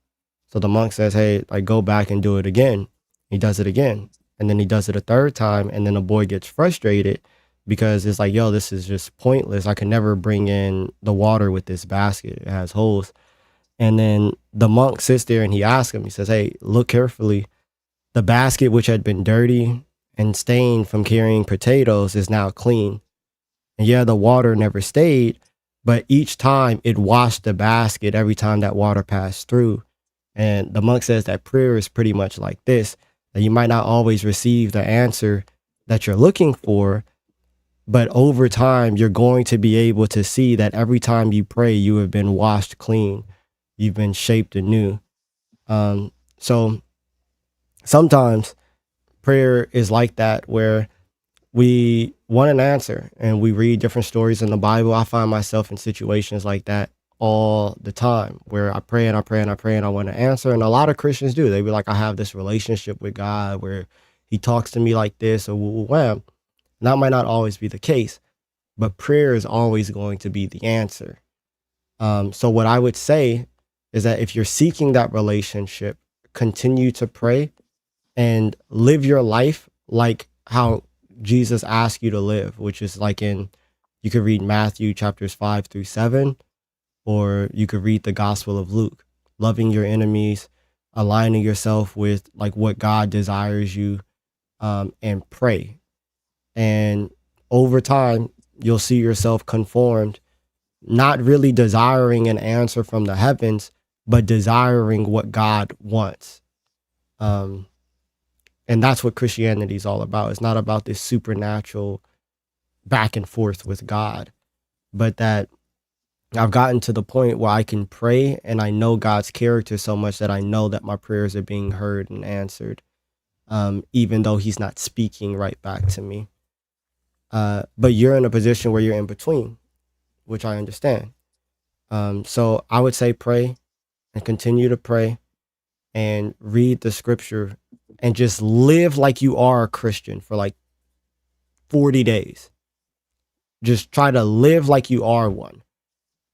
So the monk says, "Hey, like go back and do it again." He does it again. And then he does it a third time. And then the boy gets frustrated because it's like, yo, this is just pointless. I can never bring in the water with this basket. It has holes. And then the monk sits there and he asks him, he says, "Hey, look carefully. The basket, which had been dirty and stained from carrying potatoes, is now clean. And yeah, the water never stayed, but each time it washed the basket every time that water passed through." And the monk says that prayer is pretty much like this, that you might not always receive the answer that you're looking for, But over time, you're going to be able to see that every time you pray, you have been washed clean. You've been shaped anew. So sometimes prayer is like that, where we want an answer and we read different stories in the Bible. I find myself in situations like that all the time, where I pray and I pray and I pray and I want an answer. And a lot of Christians do. They be like, I have this relationship with God where he talks to me like this, or wham. And that might not always be the case, but prayer is always going to be the answer. So what I would say is that if you're seeking that relationship, continue to pray and live your life like how Jesus asked you to live, which is like you could read Matthew chapters 5-7, or you could read the Gospel of Luke, loving your enemies, aligning yourself with like what God desires you, and pray. And over time, you'll see yourself conformed, not really desiring an answer from the heavens, but desiring what God wants. And that's what Christianity is all about. It's not about this supernatural back and forth with God, but that I've gotten to the point where I can pray and I know God's character so much that I know that my prayers are being heard and answered, even though he's not speaking right back to me. But you're in a position where you're in between, which I understand. So I would say pray and continue to pray and read the scripture and just live like you are a Christian for like 40 days. Just try to live like you are one.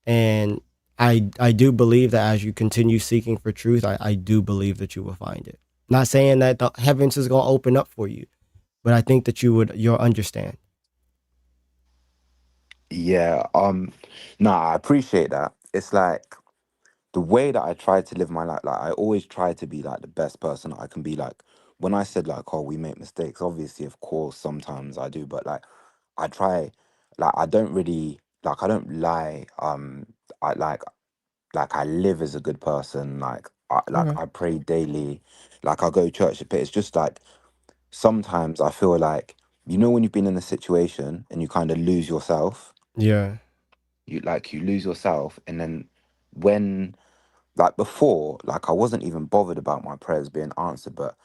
And I do believe that as you continue seeking for truth, I do believe that you will find it. Not saying that the heavens is going to open up for you, but I think that you'll understand. Yeah. No, I appreciate that. It's like the way that I try to live my life, like I always try to be like the best person I can be. Like when I said like, oh, we make mistakes, obviously, of course, sometimes I do, but like I try, like I don't really like I don't lie. I like I live as a good person. Like Okay. I pray daily. Like I go to church, but it's just like sometimes I feel like when you've been in a situation and you kind of lose yourself. Yeah. You lose yourself, and then when like before, like I wasn't even bothered about my prayers being answered, but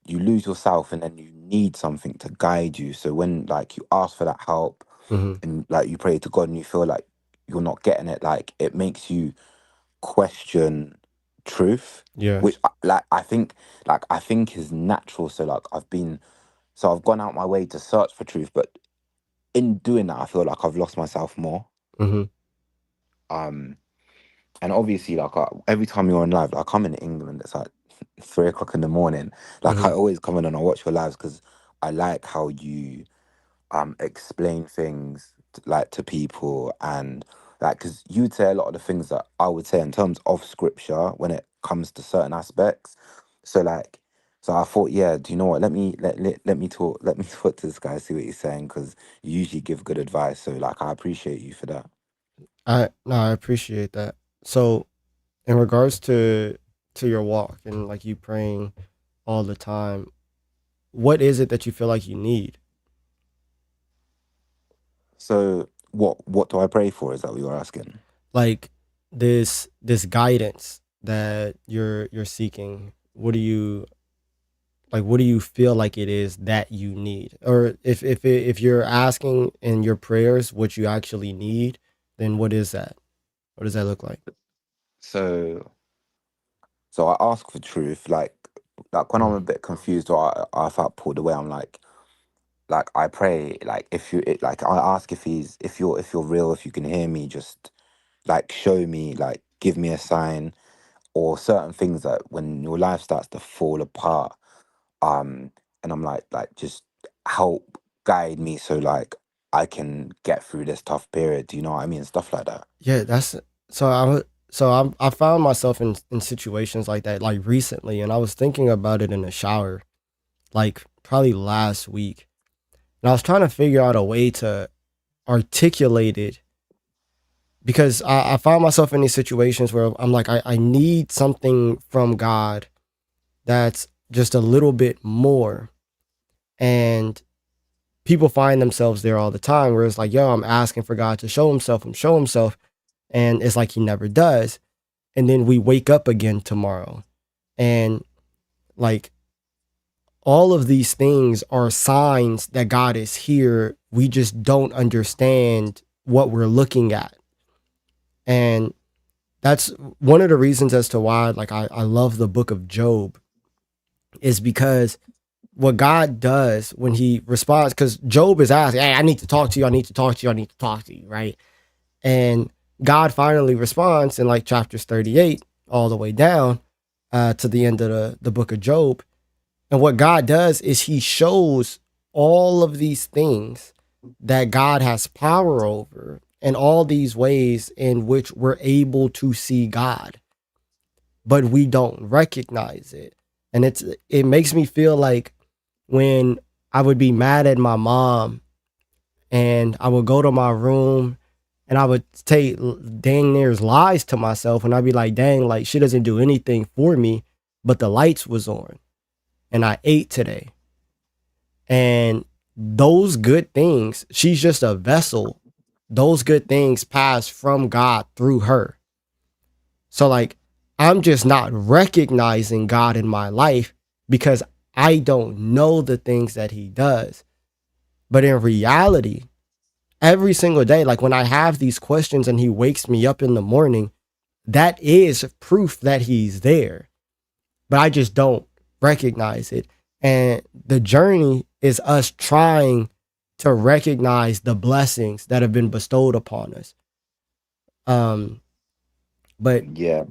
you lose yourself and then you need something to guide you. So when like you ask for that help Hmm. and like you pray to God and you feel like you're not getting it, like it makes you question truth, Yes. which I think is natural. So like I've gone out my way to search for truth, but in doing that, I feel like I've lost myself more. Hmm. Um, and obviously, like every time you're on live, like I'm in England, it's like 3 o'clock in the morning. Like I Hmm. always come in and I watch your lives because I like how you explain things like to people, and like because you would say a lot of the things that I would say in terms of scripture when it comes to certain aspects. So like, so I thought, yeah, do you know what? Let me talk. Let me talk to this guy, see what he's saying, because you usually give good advice. So like, I appreciate you for that. I appreciate that. So in regards to your walk and like you praying all the time, what is it that you feel like you need? So what do I pray for? Is that what you're asking? Like this guidance that you're seeking. What do you feel like it is that you need? Or if you're asking in your prayers what you actually need, then what is that? What does that look like? So so I ask for truth, like when I'm a Mhm. bit confused or I felt pulled away, I'm like I pray, like like I ask if you're real, if you can hear me, just like show me, like give me a sign, or certain things that when your life starts to fall apart, um, and I'm like just help guide me so like I can get through this tough period. Do you know what I mean? Stuff like that. Yeah, that's so I found myself in situations like that like recently, and I was thinking about it in the shower like probably last week. And I was trying to figure out a way to articulate it because I found myself in these situations where I'm like, I need something from God that's just a little bit more. And people find themselves there all the time where it's like, yo, I'm asking for God to show himself and it's like he never does. And then we wake up again tomorrow, and like all of these things are signs that God is here. We just don't understand what we're looking at. And that's one of the reasons as to why like I love the book of Job, is because what God does when he responds, because Job is asking, hey, I need to talk to you, I need to talk to you, I need to talk to you, right? And God finally responds in like chapters 38 all the way down to the end of the book of Job. And what God does is he shows all of these things that God has power over, and all these ways in which we're able to see God, but we don't recognize it. And it makes me feel like when I would be mad at my mom and I would go to my room and I would take dang near's lies to myself, and I'd be like, dang, like she doesn't do anything for me, but the lights was on and I ate today. And those good things, she's just a vessel. Those good things pass from God through her. So like, I'm just not recognizing God in my life because I don't know the things that he does. But in reality, every single day, like when I have these questions and he wakes me up in the morning, that is proof that he's there. But I just don't recognize it. And the journey is us trying to recognize the blessings that have been bestowed upon us. But Yeah.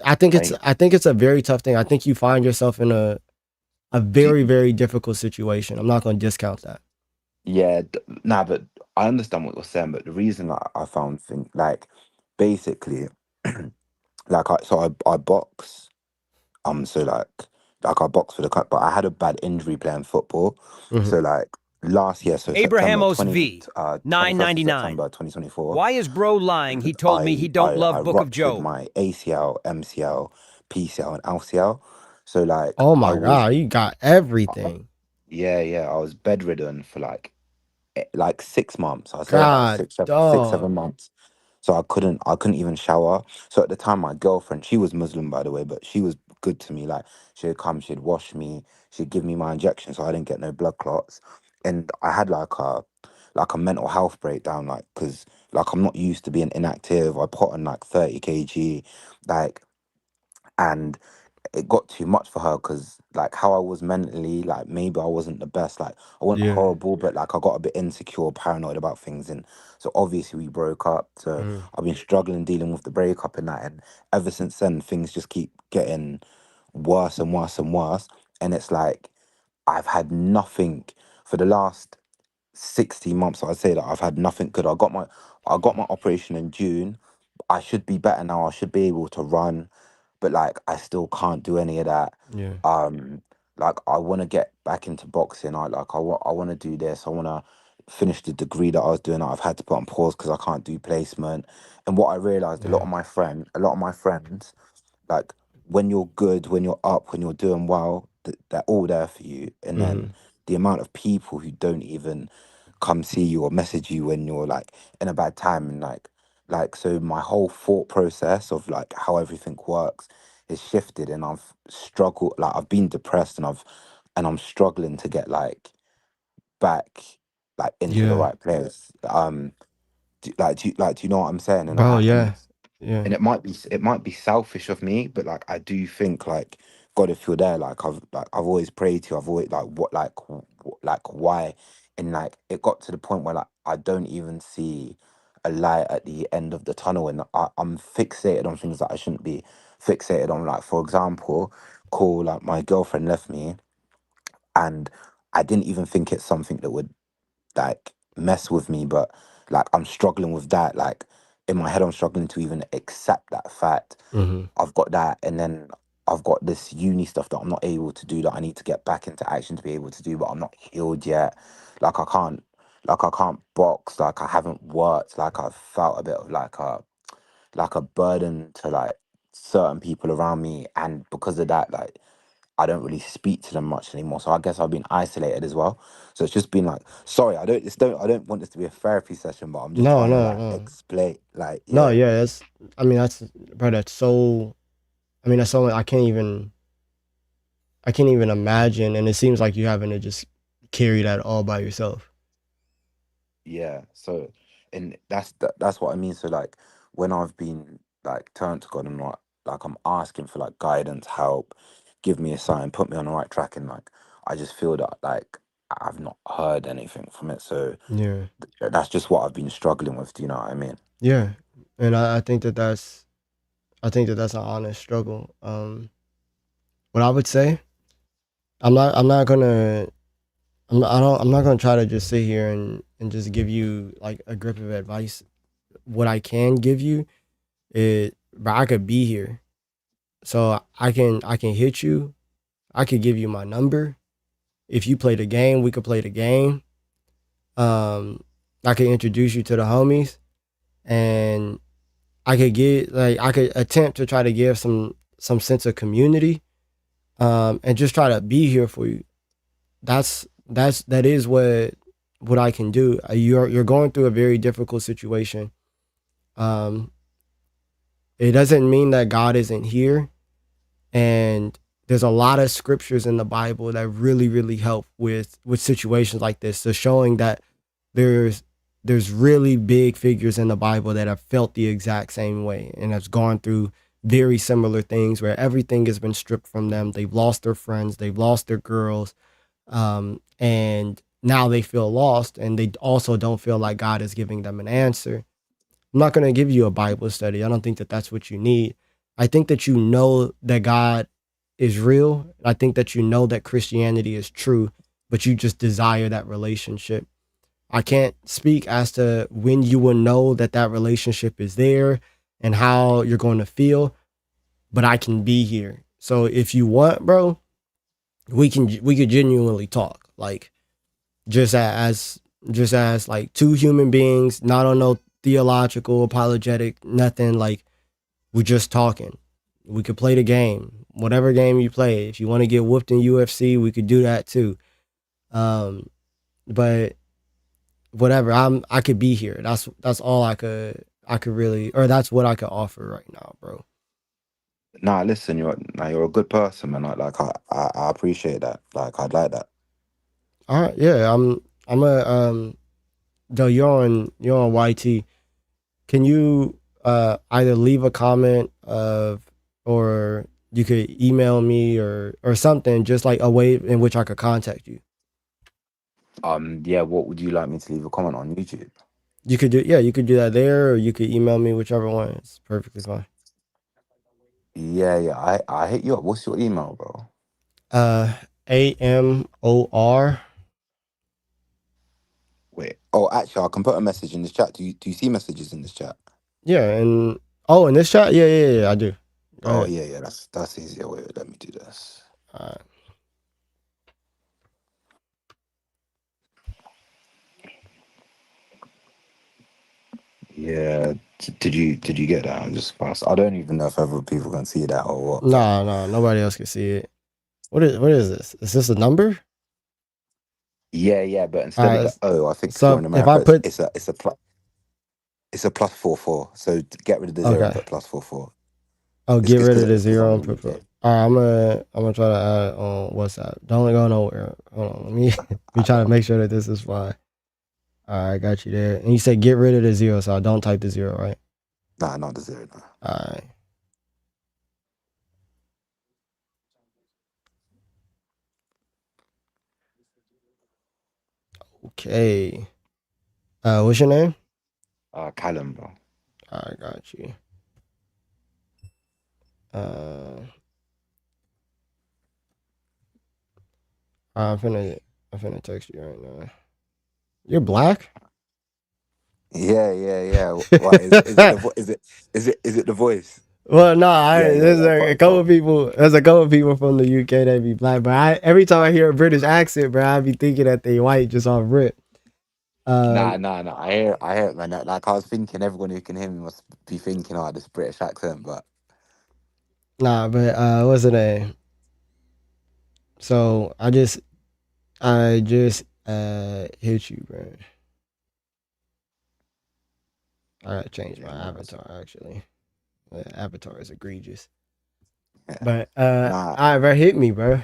I think I it's a very tough thing. I think you find yourself in a do. very, very difficult situation. I'm not going to discount that. Yeah. Nah, but I understand what you're saying. But the reason I found thing like basically, like I box. So like I boxed for the cup, but I had a bad injury playing football. Mhm. So like last year, so Abrahamos V, 21st of 999. September 2024, Why is bro lying? He told me he don't I love Book of ruptured Job. my ACL, MCL, PCL, and LCL. So like Oh I my was, God, you got everything. yeah, I was bedridden for like 6 months. I'd say about God, six, dog. 7 months. So I couldn't even shower. So at the time, my girlfriend, she was Muslim by the way, but she was good to me. Like she'd come, she'd wash me, she'd give me my injection, so I didn't get no blood clots. And I had like a mental health breakdown, like because like I'm not used to being inactive. I put on like 30 kg, like and it got too much for her because like how I was mentally, like maybe I wasn't the best. Like I wasn't Yeah. horrible, but like I got a bit insecure, paranoid about things, and so obviously we broke up. So Mhm. I've been struggling dealing with the breakup and that, and ever since then things just keep getting worse and worse and worse. And it's like I've had nothing for the last 16 months. I'd say that I've had nothing good. I got my operation in June. I should be better now. I should be able to run, but like I still can't do any of that. Yeah. Um, like I want to get back into boxing. I want to do this. I want to finish the degree that I was doing. I've had to put on pause because I can't do placement. And what I realized, Yeah. a lot of my friends, like when you're good, when you're up, when you're doing well, they're all there for you. And then Mhm. the amount of people who don't even come see you or message you when you're like in a bad time, and like so my whole thought process of like how everything works is shifted, and I've struggled, like I've been depressed, and I'm struggling to get like back like into the Yeah. right place. Do you know what I'm saying? And Bro, I and yeah. Yeah. and it might be selfish of me, but like I do think like God, if you're there, like I've always prayed to you. I've always like what like like why, and like it got to the point where like I don't even see a light at the end of the tunnel, and I'm fixated on things that I shouldn't be fixated on. Like for example, cool, like my girlfriend left me, and I didn't even think it's something that would like mess with me, but like I'm struggling with that. Like in my head, I'm struggling to even accept that fact. Mhm. I've got that, and then I've got this uni stuff that I'm not able to do that I need to get back into action to be able to do, but I'm not healed yet. Like I can't box. Like I haven't worked. Like I've felt a bit of like a burden to like certain people around me, and because of that, like I don't really speak to them much anymore. So I guess I've been isolated as well. So it's just been like, sorry, I don't want this to be a therapy session, but I'm just No, trying to no, like no. explain, like, No, yeah. yeah, that's I mean that's bro, that's so I mean that's so I can't even imagine, and it seems like you having to just carry that all by yourself. Yeah. So, and that's what I mean. So like when I've been like turned to God and like I'm asking for like guidance, help, give me a sign, put me on the right track, and like I just feel that like I've not heard anything from it. So Yeah. that's just what I've been struggling with. Do you know what I mean? Yeah. And I think that that's an honest struggle. What I would say, I'm not gonna I'm not gonna try to just sit here and just give you like a grip of advice. What I can give you is, but I could be here, so I can hit you. I could give you my number. If you play the game, we could play the game. Um, I could introduce you to the homies, and I could attempt to try to give some sense of community, and just try to be here for you. That is what I can do. You're going through a very difficult situation. Um, it doesn't mean that God isn't here, and there's a lot of scriptures in the Bible that really help with situations like this. So showing that there's there's really big figures in the Bible that have felt the exact same way and has gone through very similar things where everything has been stripped from them. They've lost their friends, they've lost their girls, and now they feel lost, and they also don't feel like God is giving them an answer. I'm not going to give you a Bible study. I don't think that that's what you need. I think that you know that God is real. I think that you know that Christianity is true, but you just desire that relationship. I can't speak as to when you will know that that relationship is there and how you're going to feel, but I can be here. So if you want, bro, we could genuinely talk. Like just as like two human beings, not on no theological, apologetic, nothing. Like we're just talking. We could play the game, whatever game you play. If you want to get whooped in UFC, we could do that too. But whatever, I could be here. That's all I could really, or that's what I could offer right now, bro. Nah, listen, you're a good person, man. I appreciate that. Like I'd like that. All right, yeah, I'm a though you're on YT. Can you either leave a comment of, or you could email me or something, just like a way in which I could contact you. Yeah, what would you like me to leave a comment on YouTube? You could do, yeah, you could do that there, or you could email me, whichever one. It's perfectly fine. Yeah, I hit you up. What's your email, bro? AMOR. Wait. Oh, actually, I can put a message in this chat. Do you see messages in this chat? Yeah, and oh, in this chat, yeah, I do. Go Oh ahead. yeah, that's easier. Wait, let me do this. All right. Yeah. Did you get that? I'm just fast. I don't even know if other people can see that or what. But No, nobody else can see it. What is this? Is this a number? yeah. But All instead of right. the O, I think because you're So in if I America, put, it's a plus 44. So get rid of the zero and okay, put plus 44. oh, It's get rid of the because I'm zero in and the put. UK. All right, I'm gonna try to add it on WhatsApp. Don't go nowhere. Hold on, let me me I try to got make sure that this is fine. All right, got you there. And you said get rid of the zero, so I don't type the zero, right? nah, not the zero. No. All right. Okay. What's your name? Callum, bro. I got you. Uh, I'm finna text you right now. You're black? Yeah. What is it? Is it the voice? Well, no, there's Yeah. a couple of people. There's a couple of people from the UK that be black, but every time I hear a British accent, bro, I be thinking that they white just off rip. Nah. Um, I hear it, man. Like I was thinking, everyone who can hear me must be thinking, oh, this British accent. But nah, but what's the name? So I just hit you, bro. I gotta change Yeah, my no, that's avatar actually. The avatar is egregious. yeah. But Nah, alright, bro, hit me, bro.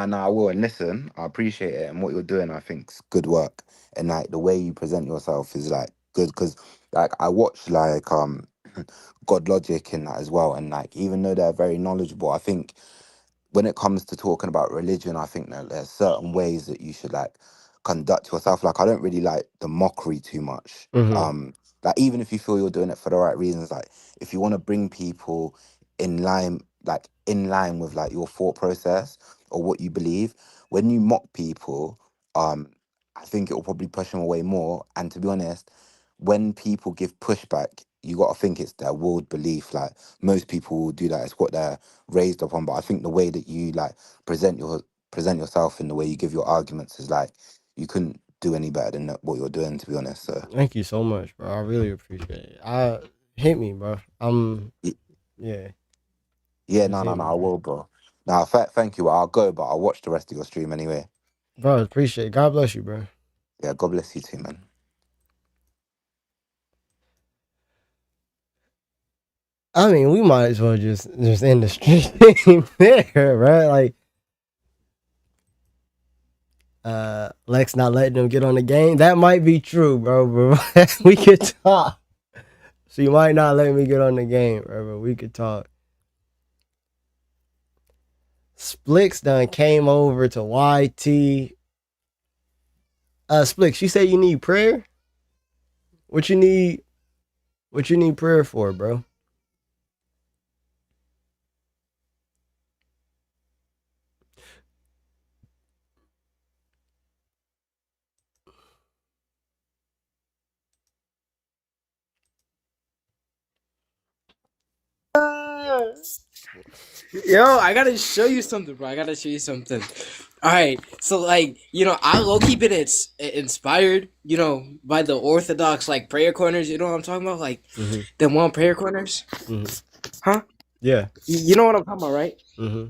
nah, I will. And listen, I appreciate it. And what you're doing, I think, is good work. And like the way you present yourself is like good because like I watch like God Logic and that as well. And like even though they're very knowledgeable, I think when it comes to talking about religion, I think that there's certain ways that you should like conduct yourself. Like I don't really like the mockery too much. Mm-hmm. Like even if you feel you're doing it for the right reasons, like if you want to bring people in line with like your thought process or what you believe, when you mock people, I think it will probably push them away more. And to be honest, when people give pushback, you got to think it's their willed belief. Like most people will do that. It's what they're raised upon. But I think the way that you like present yourself and the way you give your arguments is like you couldn't do any better than what you're doing, to be honest. So Thank you so much, bro. I really appreciate it. Hit me, bro. y- Yeah, yeah, just hit me, I bro. will, bro. Now, thank you. I'll go, but I'll watch the rest of your stream anyway. Bro, appreciate it. God bless you, bro. Yeah, God bless you too, man. I mean, we might as well just end the stream there, right? Like, Lex not letting them get on the game. That might be true, bro. But we could talk. She might not let me get on the game, bro. But we could talk. Splix done came over to YT. Splix, you say you need prayer? What you need? What you need prayer for, bro? Yo, I gotta show you something, bro. I gotta show you something. All right, so like I low key been inspired, by the Orthodox like prayer corners. You know what I'm talking about, like the one prayer corners, huh? Yeah. You know what I'm talking about, right? Mm-hmm.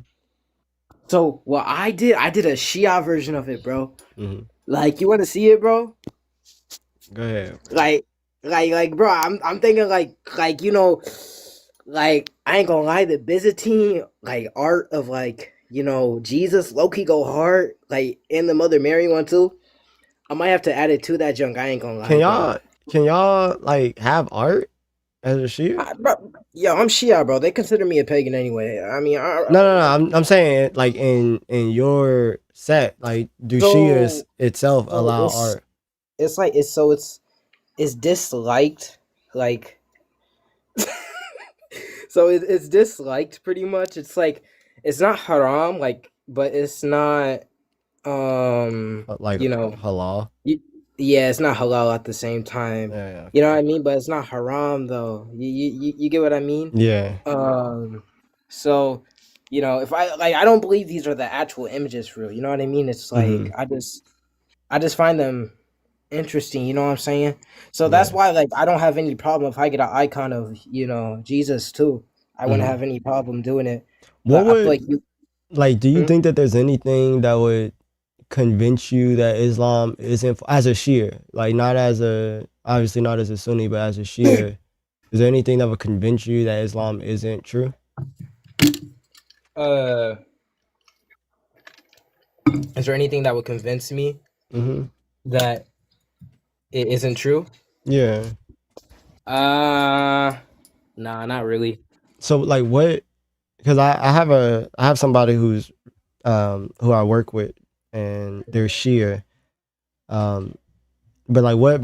So what I did a Shia version of it, bro. Mm-hmm. Like, you want to see it, bro? Go ahead. Like, bro. I'm thinking like I ain't gonna lie, the Byzantine like art of Jesus low key go hard, like in the Mother Mary one too. I might have to add it to that junk. I ain't gonna lie, bro. Can y'all like have art as a Shia? Bro, yo, I'm Shia, bro. They consider me a pagan anyway. I mean, No. I'm saying like in your set, like do Shias so itself so allow art? it's like it's disliked, like so it's disliked pretty much. It's like it's not haram, like, but it's not Like halal? yeah, it's not halal at the same time. Yeah. You know what I mean? But it's not haram though. You get what I mean? Yeah. So if I don't believe these are the actual images for real. You know what I mean? It's like I just find them interesting. You know what I'm saying? So that's why like I don't have any problem if I get an icon of Jesus too. I wouldn't have any problem doing it. What But I feel would like you. do you think that there's anything that would convince you that Islam isn't as a Shia, like not as a obviously not as a Sunni, but as a Shia? Is there anything that would convince you that Islam isn't true? Is there anything that would convince me that it isn't true? Yeah. Nah, not really. So like what? Because I have somebody who's who I work with and they're Shia. But like what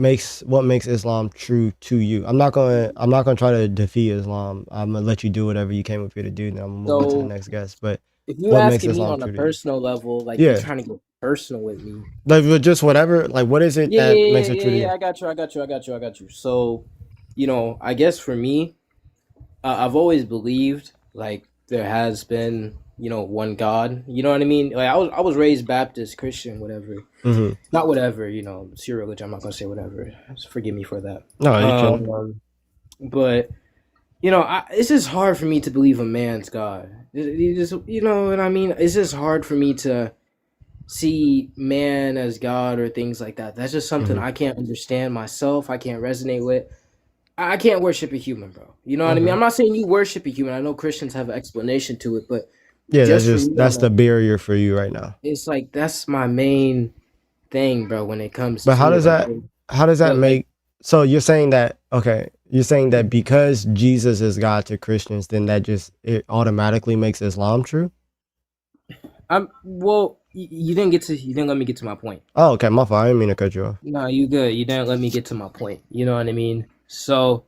makes Islam true to you? I'm not gonna try to defeat Islam. I'm gonna let you do whatever you came up here to do. Then I'm gonna move on to the So next guest. But if you what makes asking me Islam on a true to you? personal level, like you Yeah. trying to get personal with me. Like just whatever. Like what is it that makes it true to you? I got you. So, I guess for me, I've always believed like there has been, one God. You know what I mean? Like I was raised Baptist, Christian, whatever. Not whatever, it's your religion. I'm not gonna say whatever. Forgive me for that. No, you can. But It's just hard for me to believe a man's God. You know what I mean? It's just hard for me to see man as God or things like that. That's just something I can't understand myself. I can't resonate with. I can't worship a human, bro. You know what I mean? I'm not saying you worship a human. I know Christians have an explanation to it, but Yeah, just for me, that's the barrier for you right now. it's like that's my main thing, bro. When it comes But to it, like, how does that like make? So you're saying that you're saying that because Jesus is God to Christians, then it automatically makes Islam true? well, you didn't let me get to my point. Oh, okay, my fault. I didn't mean to cut you off. No, you good. You didn't let me get to my point. You know what I mean? So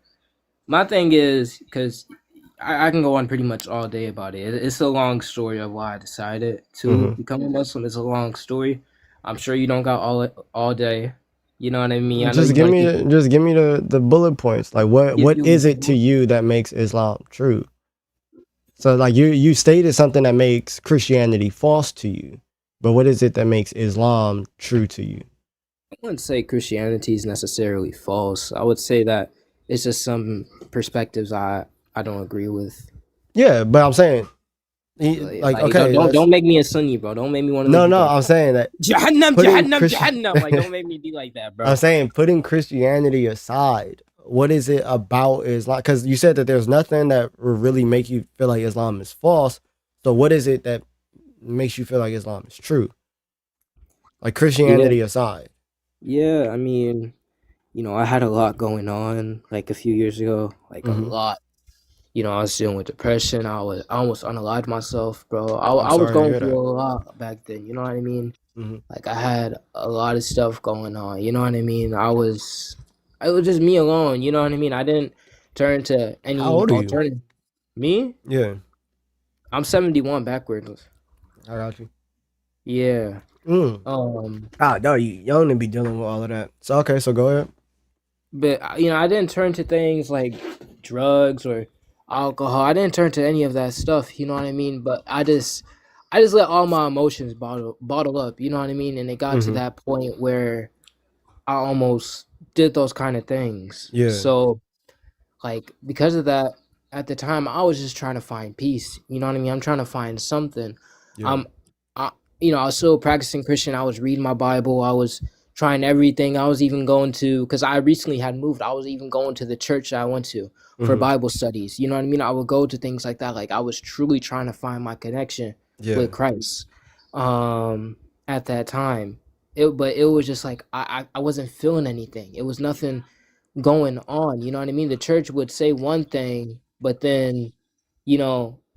my thing is because I can go on pretty much all day about it. It's a long story of why I decided to become a Muslim. It's a long story. I'm sure you don't got all day. You know what I mean? I know Just you give want me to just give me the bullet points. Like what is it to you that makes Islam true? So like you stated something that makes Christianity false to you, but what is it that makes Islam true to you? I wouldn't say Christianity is necessarily false. I would say that it's just some perspectives I don't agree with. Yeah, but I'm saying Like okay, don't make me a Sunni, bro. Don't make me want to no, leave. no, I'm saying that Jahannam, putting Jahannam, Jahannam. Like don't make me be like that, bro. I'm saying putting Christianity aside, what is it about Islam? Because you said that there's nothing that will really make you feel like Islam is false. So what is it that makes you feel like Islam is true? Like Christianity aside. Yeah, I mean, I had a lot going on like a few years ago, like a lot. I was dealing with depression. I almost unalived myself, bro. I was sorry to going hear through that. a lot back then. You know what I mean? Like I had a lot of stuff going on. You know what I mean? It was just me alone. You know what I mean? I didn't turn to How any old are you? alternative. Me? Yeah, I'm 71 backwards. I got you. Yeah. No, you don't be dealing with all of that. So okay, so go ahead. But I didn't turn to things like drugs or alcohol. I didn't turn to any of that stuff. You know what I mean? But I just let all my emotions bottle up. You know what I mean? And it got to that point where I almost did those kind of things. Yeah. So, like because of that, at the time I was just trying to find peace. You know what I mean? I'm trying to find something. Yeah. I I was still practicing Christian. I was reading my Bible. I was trying everything. I was even going to because I recently had moved. I was even going to the church that I went to for Bible studies. You know what I mean? I would go to things like that. Like I was truly trying to find my connection with Christ. At that time, but it was just like I wasn't feeling anything. It was nothing going on. You know what I mean? The church would say one thing, but then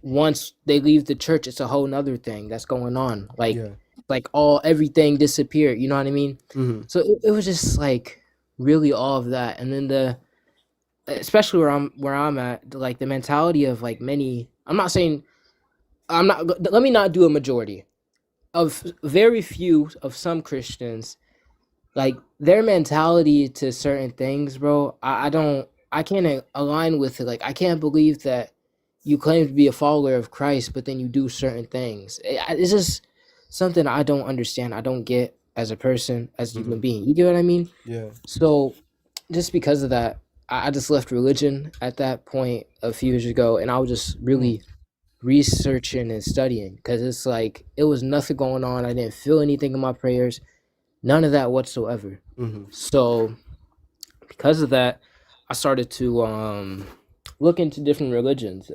once they leave the church, it's a whole nother thing that's going on. Like everything disappeared. You know what I mean? So it was just like really all of that, and then especially where I'm at, like the mentality of like many. I'm not saying I'm not. Let me not do a majority of very few of some Christians, like their mentality to certain things, bro. I can't align with it. Like I can't believe that you claim to be a follower of Christ, but then you do certain things. It's just something I don't understand. I don't get as a person, as a human being. You get what I mean? Yeah. So just because of that, I just left religion at that point a few years ago, and I was just really researching and studying because it's like it was nothing going on. I didn't feel anything in my prayers, none of that whatsoever. So because of that, I started to look into different religions.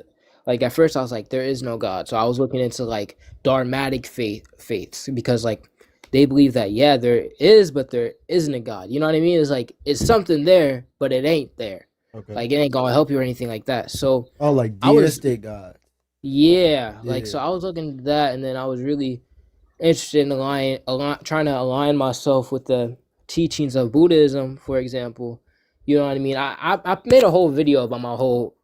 Like at first I was like, there is no God. So I was looking into like dharmatic faiths because like they believe that yeah, there is, but there isn't a God. You know what I mean? It's like it's something there, but it ain't there. Okay. Like it ain't gonna help you or anything like that. So like deistic God. Yeah. Like so I was looking into that, and then I was really interested in trying to align myself with the teachings of Buddhism, for example. You know what I mean? I made a whole video about my whole,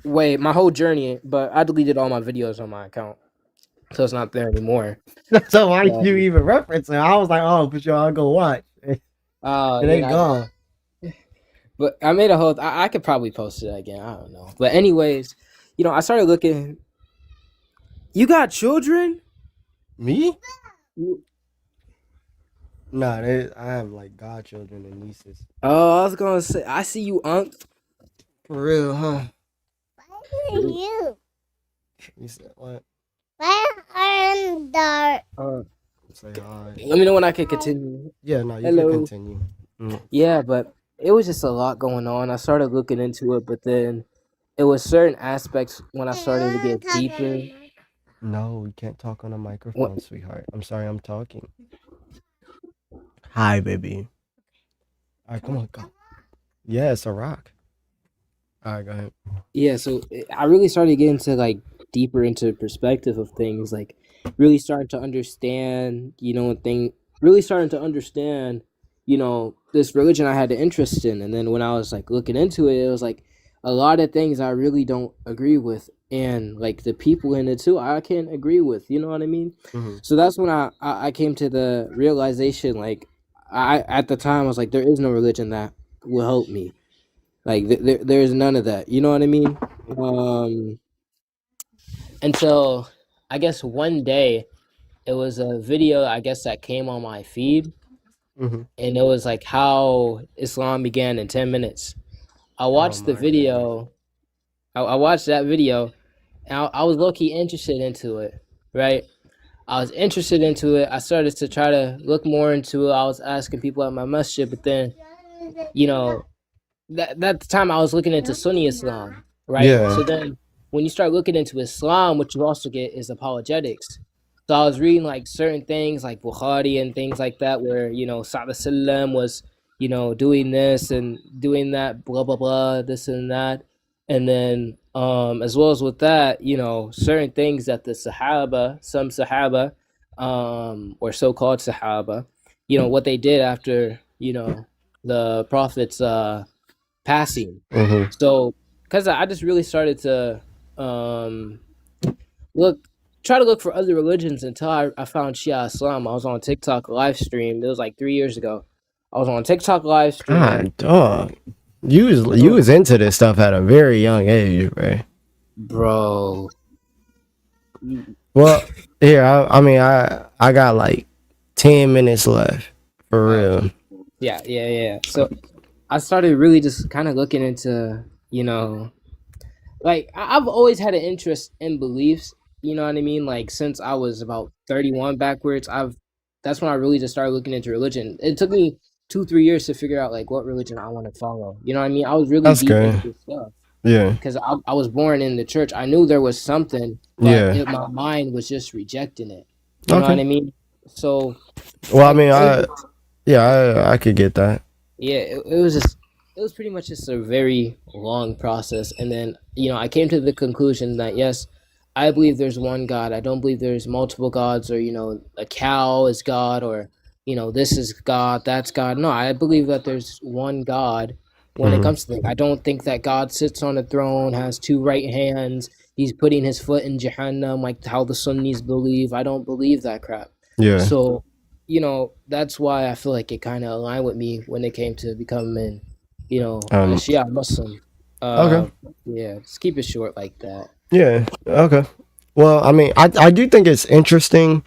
my whole journey, but I deleted all my videos on my account, so it's not there anymore. So why did you even reference it? I was like, oh, but y'all go watch. It ain't gone. But I made a whole. I could probably post it again. I don't know. But anyways, I started looking. You got children? Me? No, I have like godchildren and nieces. Oh, I was gonna say, I see you, Unc. For real, huh? You. You said what? Why aren't there? Say hi. Let me know when I can continue. Yeah, no, you can Hello. continue. Mm. Yeah, but it was just a lot going on. I started looking into it, but then it was certain aspects when I started to get deeper. No, you can't talk on a What? microphone, sweetheart. I'm sorry, I'm talking. Hi, baby. All right, come on, go. Yeah, it's a rock. All right, go ahead. Yeah, so I really started to get into like deeper into perspective of things, like really starting to understand, really starting to understand, this religion I had an interest in. And then when I was like looking into it, it was like a lot of things I really don't agree with. And like the people in it too, I can't agree with, you know what I mean? Mm-hmm. So that's when I came to the realization, like at the time I was like, there is no religion that will help me. Like there's none of that. You know what I mean? Until I guess one day it was a video I guess that came on my feed, Mm-hmm. and it was like how Islam began in 10 minutes. I Oh watched the my goodness. video. I watched that video, and I was low key interested into it. Right? I was interested into it. I started to try to look more into it. I was asking people at my masjid, but then you know that time I was looking into Sunni Islam, right? Yeah. So then when you start looking into Islam, what you also get is apologetics. So I was reading like certain things like Bukhari and things like that, where Sallallahu Alaihi Wasallam was doing this and doing that, blah blah blah, this and that, and then as well as with that, certain things that the Sahaba, some Sahaba, or so-called Sahaba, what they did after the Prophet's passing. Mm-hmm. So, because I just really started to um, look, try to look for other religions until I found Shia Islam. I was on TikTok live stream. It was like 3 years ago. I was on TikTok live stream. God, dog. You Bro, was into this stuff at a very young age, right? bro. Well, here, I mean, I got like 10 minutes left, for real. Yeah. So I started really just kind of looking into, like I've always had an interest in beliefs, you know what I mean? Like since I was about 31 backwards, that's when I really just started looking into religion. It took me 2-3 years to figure out like what religion I want to follow. You know what I mean? I was really That's deep into good. this stuff Yeah. because I was born in the church. I knew there was something, but Yeah. my mind was just rejecting it. You know what Okay. I mean? So Well, I like mean, I could get that. yeah, it was pretty much just a very long process. And then I came to the conclusion that yes, I believe there's one God. I don't believe there's multiple gods, or a cow is God, or this is God, that's God. No, I believe that there's one God. When it Mm-hmm. comes to things, I don't think that God sits on a throne, has two right hands, he's putting his foot in Jahannam like how the Sunnis believe. I don't believe that crap. Yeah. So that's why I feel like it kind of aligned with me when it came to becoming, a Shia Muslim. Okay. Yeah, just keep it short like that. Yeah. Okay. Well, I mean, I do think it's interesting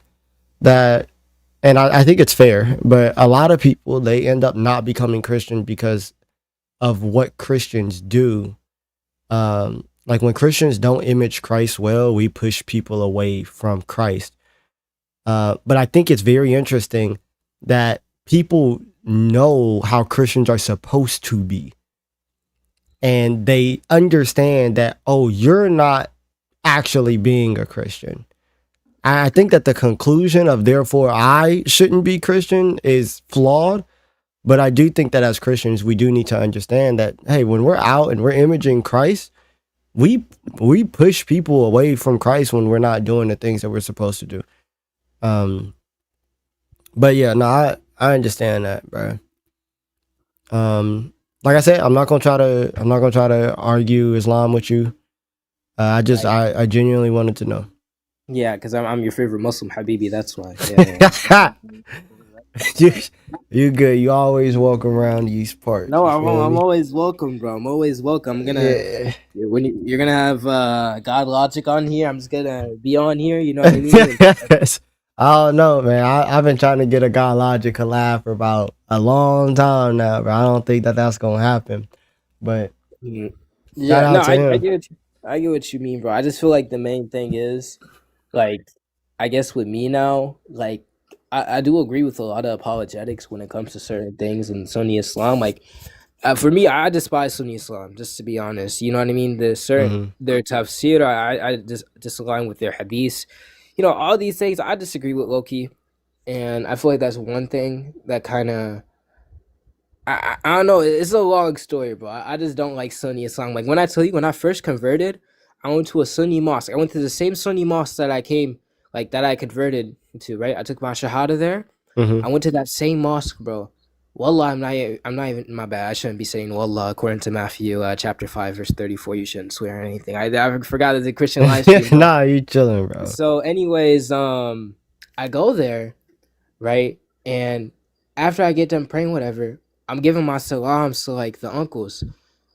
that, and I think it's fair, but a lot of people, they end up not becoming Christian because of what Christians do. Like when Christians don't image Christ well, we push people away from Christ. But I think it's very interesting that people know how Christians are supposed to be. And they understand that, oh, you're not actually being a Christian. I think that the conclusion of therefore I shouldn't be Christian is flawed. But I do think that as Christians, we do need to understand that, hey, when we're out and we're imaging Christ, we push people away from Christ when we're not doing the things that we're supposed to do. But yeah, no, I understand that, bro. Like I said, I'm not gonna try to argue Islam with you. I genuinely wanted to know. Yeah, because I'm your favorite Muslim, Habibi. That's why. Yeah. You good. You always walk around these parts. No, you I'm feel me? always welcome, bro. I'm always welcome. I'm gonna when you're gonna have God Logic on here. I'm just gonna be on here. You know what I mean? I don't know, man. I've been trying to get a God Logic collab for about a long time now, but I don't think that that's gonna happen. But Shout Yeah, no, out to I him. I get what you mean, bro. I just feel like the main thing is, like, I guess with me now, like, I do agree with a lot of apologetics when it comes to certain things in Sunni Islam. Like, for me, I despise Sunni Islam, just to be honest. You know what I mean? Their tafsir, I just disalign with their hadiths. You know, all these things I disagree with Loki, and I feel like that's one thing that kind of I don't know. It's a long story, bro. I just don't like Sunni Islam. Like when I tell you, when I first converted, I went to a Sunni mosque. I went to the same Sunni mosque that I converted to. Right, I took my shahada there. I went to that same mosque, bro. Wallah, I'm not even. My bad. I shouldn't be saying wallah. According to Matthew, chapter 5, verse 34, you shouldn't swear or anything. I forgot it's a Christian live stream. Bro. Nah, you chilling, bro. So, anyways, I go there, right, and after I get done praying, whatever, I'm giving my salams to like the uncles,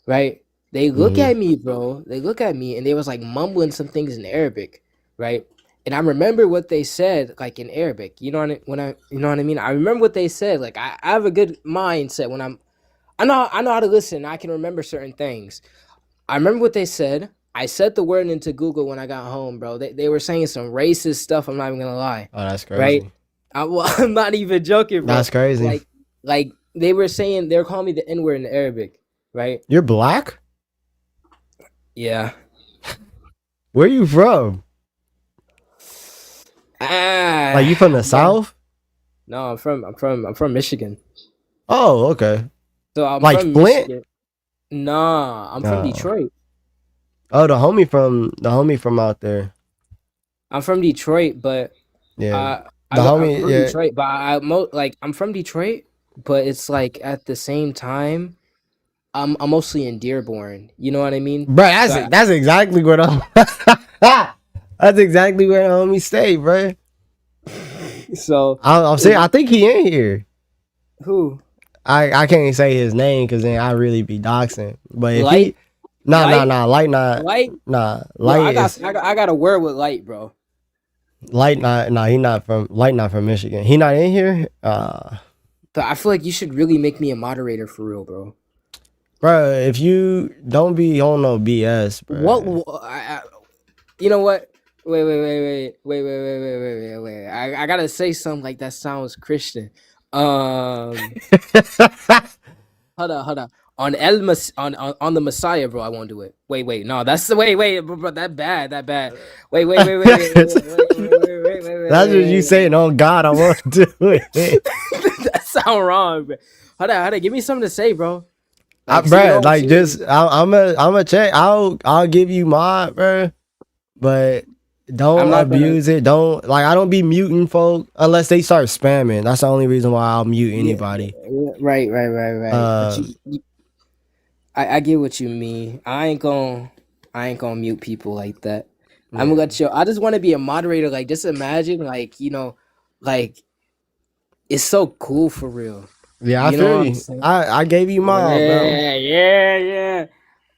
right? They look at me, bro. They look at me and they was like mumbling some things in Arabic, right? And I remember what they said, like in Arabic. You know what I mean? I remember what they said. Like I have a good mindset when I know how to listen. I can remember certain things. I remember what they said. I set the word into Google when I got home, bro. They were saying some racist stuff. I'm not even gonna lie. Oh, that's crazy. Right? I'm not even joking, bro. That's crazy. Like they were saying, they were calling me the N-word in Arabic, right? You're black? Yeah. Where you from? Like you from the South? No, I'm from Michigan. Oh, okay. So I'm like from Flint? Michigan. Nah, I'm from Detroit. Oh, the homie from out there. I'm from Detroit, but Yeah. I'm from Detroit, but I'm from Detroit, but it's like at the same time, I'm mostly in Dearborn. You know what I mean? Bro, that's exactly where the that's exactly where the homie stay, bro. So I'm saying I think he in here. Who? I can't say his name because then I really be doxing. But if Light? he Light not Light? Nah, Bro, Light I got a word with Light, bro. Light he not from Michigan. He not in here? But I feel like you should really make me a moderator for real, bro. Bro, if you don't be on no BS, bro. You know what? Wait. I gotta say something like that sounds Christian. Hold on. On the Messiah, bro, I won't do it. Wait. No, that's the wait, bro, that bad. Wait. That's what you saying. On God, I won't do it. That sound wrong, bro. Hold on. Give me something to say, bro. Bro, like just I'm a check. I'll give you my, bro, but don't abuse it. Don't I don't be muting folk unless they start spamming. That's the only reason why I'll mute anybody. Right. I get what you mean. I ain't gonna mute people like that. I'm gonna let you. I just want to be a moderator. Like, just imagine, like, it's so cool for real. Yeah, I feel you. I gave you mine, bro.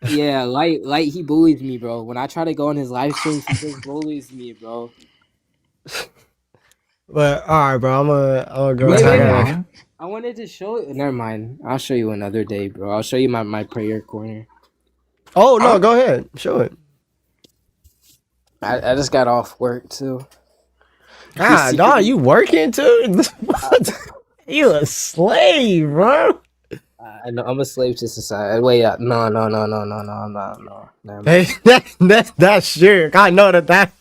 Yeah. Light. He bullies me, bro. When I try to go on his live streams, he just bullies me, bro. But all right, bro. I'm gonna go. Wait. I wanted to show it. Never mind. I'll show you another day, bro. I'll show you my prayer corner. Oh no, go ahead. Show it. I just got off work too. God, dog, you working too? You a slave, bro? I know I'm a slave to society. Wait, no, I'm not. No. Hey, that's sure. I know that.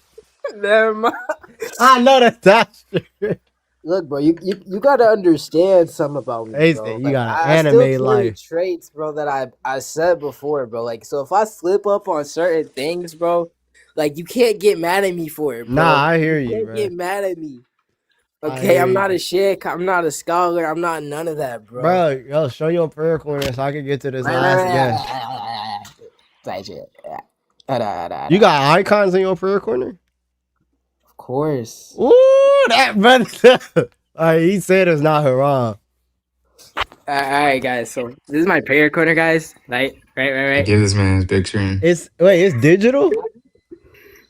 Never mind. I know that's true. Look, bro, you gotta understand something about me, Hey, bro. you Like, got an I anime still carry life. traits, bro, that I said before, bro. Like, so if I slip up on certain things, bro, like, you can't get mad at me for it, bro. Nah, I hear you, can't bro. get mad at me. Okay, I'm not a sheikh. I'm not a scholar. I'm not none of that, bro. Bro, yo, show your prayer corner so I can get to this last guess. You got icons in your prayer corner? Of course. Ooh, that brother. He said it's not haram. All right, guys. So this is my prayer corner, guys. Right. Give this man his big screen. It's digital?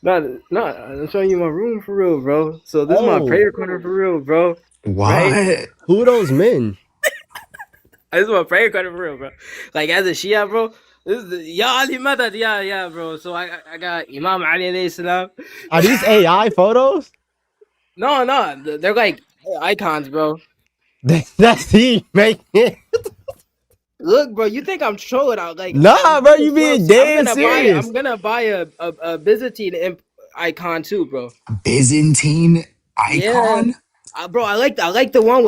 No, I'm showing you my room for real, bro. So this is my prayer corner for real, bro. What? Right? Who are those men? This is my prayer corner for real, bro. Like, as a Shia, bro, This is Ya Ali Madad, yeah, bro. So I got Imam Ali alayhi salam. Are these AI photos? No, they're like icons, bro. That's he making. Look, bro, you think I'm trolling out? Like, Nah, bro, you being dead I'm serious. gonna buy a Byzantine icon too, bro. Byzantine Yeah, icon? bro, I like the one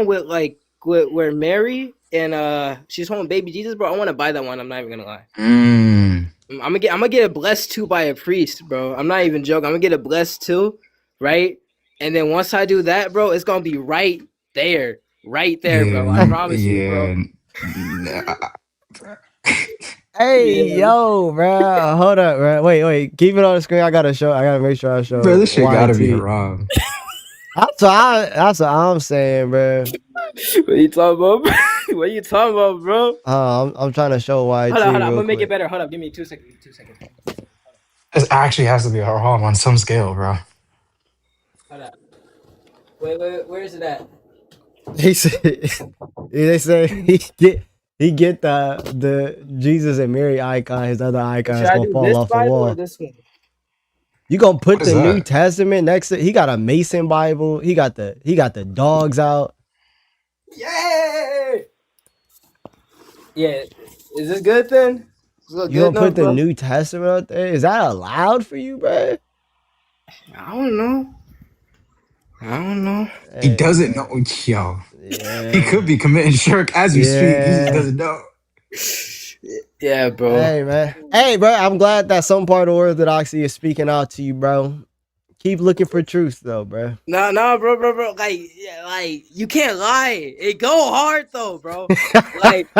with like where Mary and she's holding baby Jesus, bro. I want to buy that one. I'm not even gonna lie. Mm. I'm gonna get a blessed too by a priest, bro. I'm not even joking. I'm gonna get a blessed too, right? And then once I do that, bro, it's gonna be right there, bro. I Yeah, promise you, bro. yeah. Hey, Yeah. yo, bro. Hold up, bro. Wait. Keep it on the screen. I gotta make sure I Bro, show this shit gotta be YT. haram. That's what I'm saying, bro. What you talking about, bro? What you talking about, bro? I'm trying to show YT Hold on. I'm real gonna make it quick. better. Hold up. Give me 2 seconds. 2 seconds. This actually has to be haram on some scale, bro. Hold up. Wait. Where is it at? They say he get the Jesus and Mary icon. His other icon Should is I gonna do fall this off the Bible or wall. this one? You gonna put What is the New that? Testament next to? He got a Mason Bible. He got the dogs out. Yay! Yeah. Is this good then? Is this You good gonna put enough, the bro? New Testament out there? Is that allowed for you, bro? I don't know. He Hey, doesn't know. bro. Yo, he Yeah, could be committing shirk as we speak. He just yeah. doesn't know. Yeah, bro. Hey, man. Hey, bro. I'm glad that some part of orthodoxy is speaking out to you, bro. Keep looking for truth, though, bro. No, bro. Like, yeah, like you can't lie. It go hard though, bro. Like,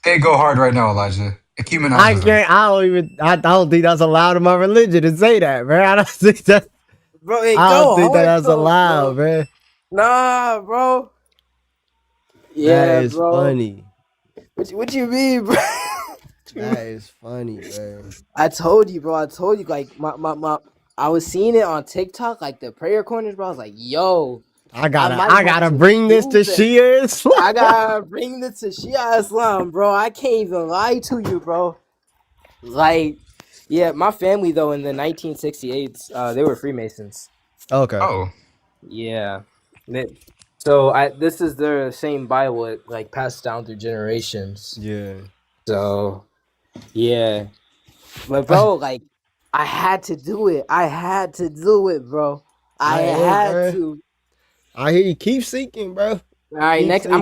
Hey, go hard right now, Elijah. Nicki Minaj I was a can't. I don't think that's allowed in my religion to say that, bro. I don't think that. bro, it I don't go think that hard that's though, allowed, bro. bro. Nah, bro. That Yeah, is bro. funny. What you mean, bro? That is funny, bro. I told you, bro. I told you, like my. I was seeing it on TikTok, like the prayer corners, bro. I was like, yo, I I gotta, might I have gotta to bring this to do that. Shia Islam. I gotta bring this to Shia Islam, bro. I can't even lie to you, bro. Like, yeah, my family though in the 1968s, they were Freemasons. Okay. oh. Yeah. So this is their same Bible, like passed down through generations. Yeah. So yeah, but bro, like I had to do it. I had to do it, bro. I Hey, had bro. to. I hear you. Keep seeking, bro. All right, Keep next seeking.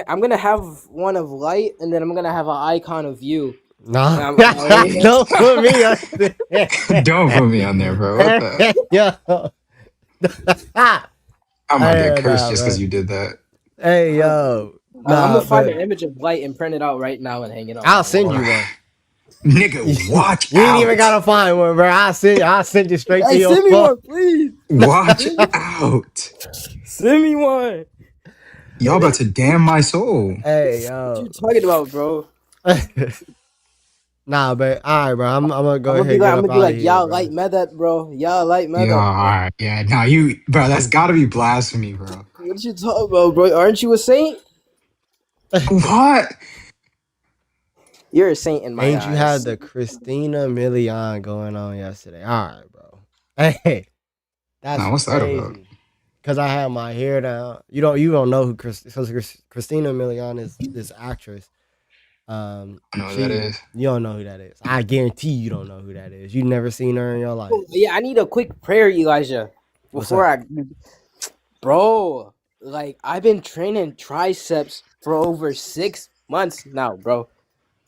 I'm gonna have one of light, and then I'm gonna have an icon of you. Nah, And don't put me on there. Don't put me on there, bro. What the? Yo. I'm gonna get Hey, cursed nah, just because bro. you did that. Hey, yo. I'm gonna Nah, find but an image of light and print it out right now and hang it on my I'll send wall. you one. Nigga, watch You ain't even out. gotta find one, bro. I'll send you straight to Hey, your send me phone. one, please. Watch out. Send me one. Y'all about to damn my soul. Hey, What you yo. talking about, bro? Nah, but all right, bro. I'm gonna go ahead and I'm get gonna up be out of like, here, y'all bro. light method, bro. Y'all light Yeah, method, bro. alright. Yeah, nah, bro, that's gotta be blasphemy, bro. What you talking about, bro? Aren't you a saint? What? You're a saint in my Ain't you had eyes. the Christina Milian going on yesterday? All right, bro. Hey, that's Nah, what's that about? crazy. Cause I had my hair down. You don't know who Christina Milian is. This actress. I know what that is. You don't know who that is. I guarantee you don't know who that is. You never seen her in your life. Oh, yeah, I need a quick prayer, Elijah. What's Before up? bro, like I've been training triceps for over 6 months now, bro.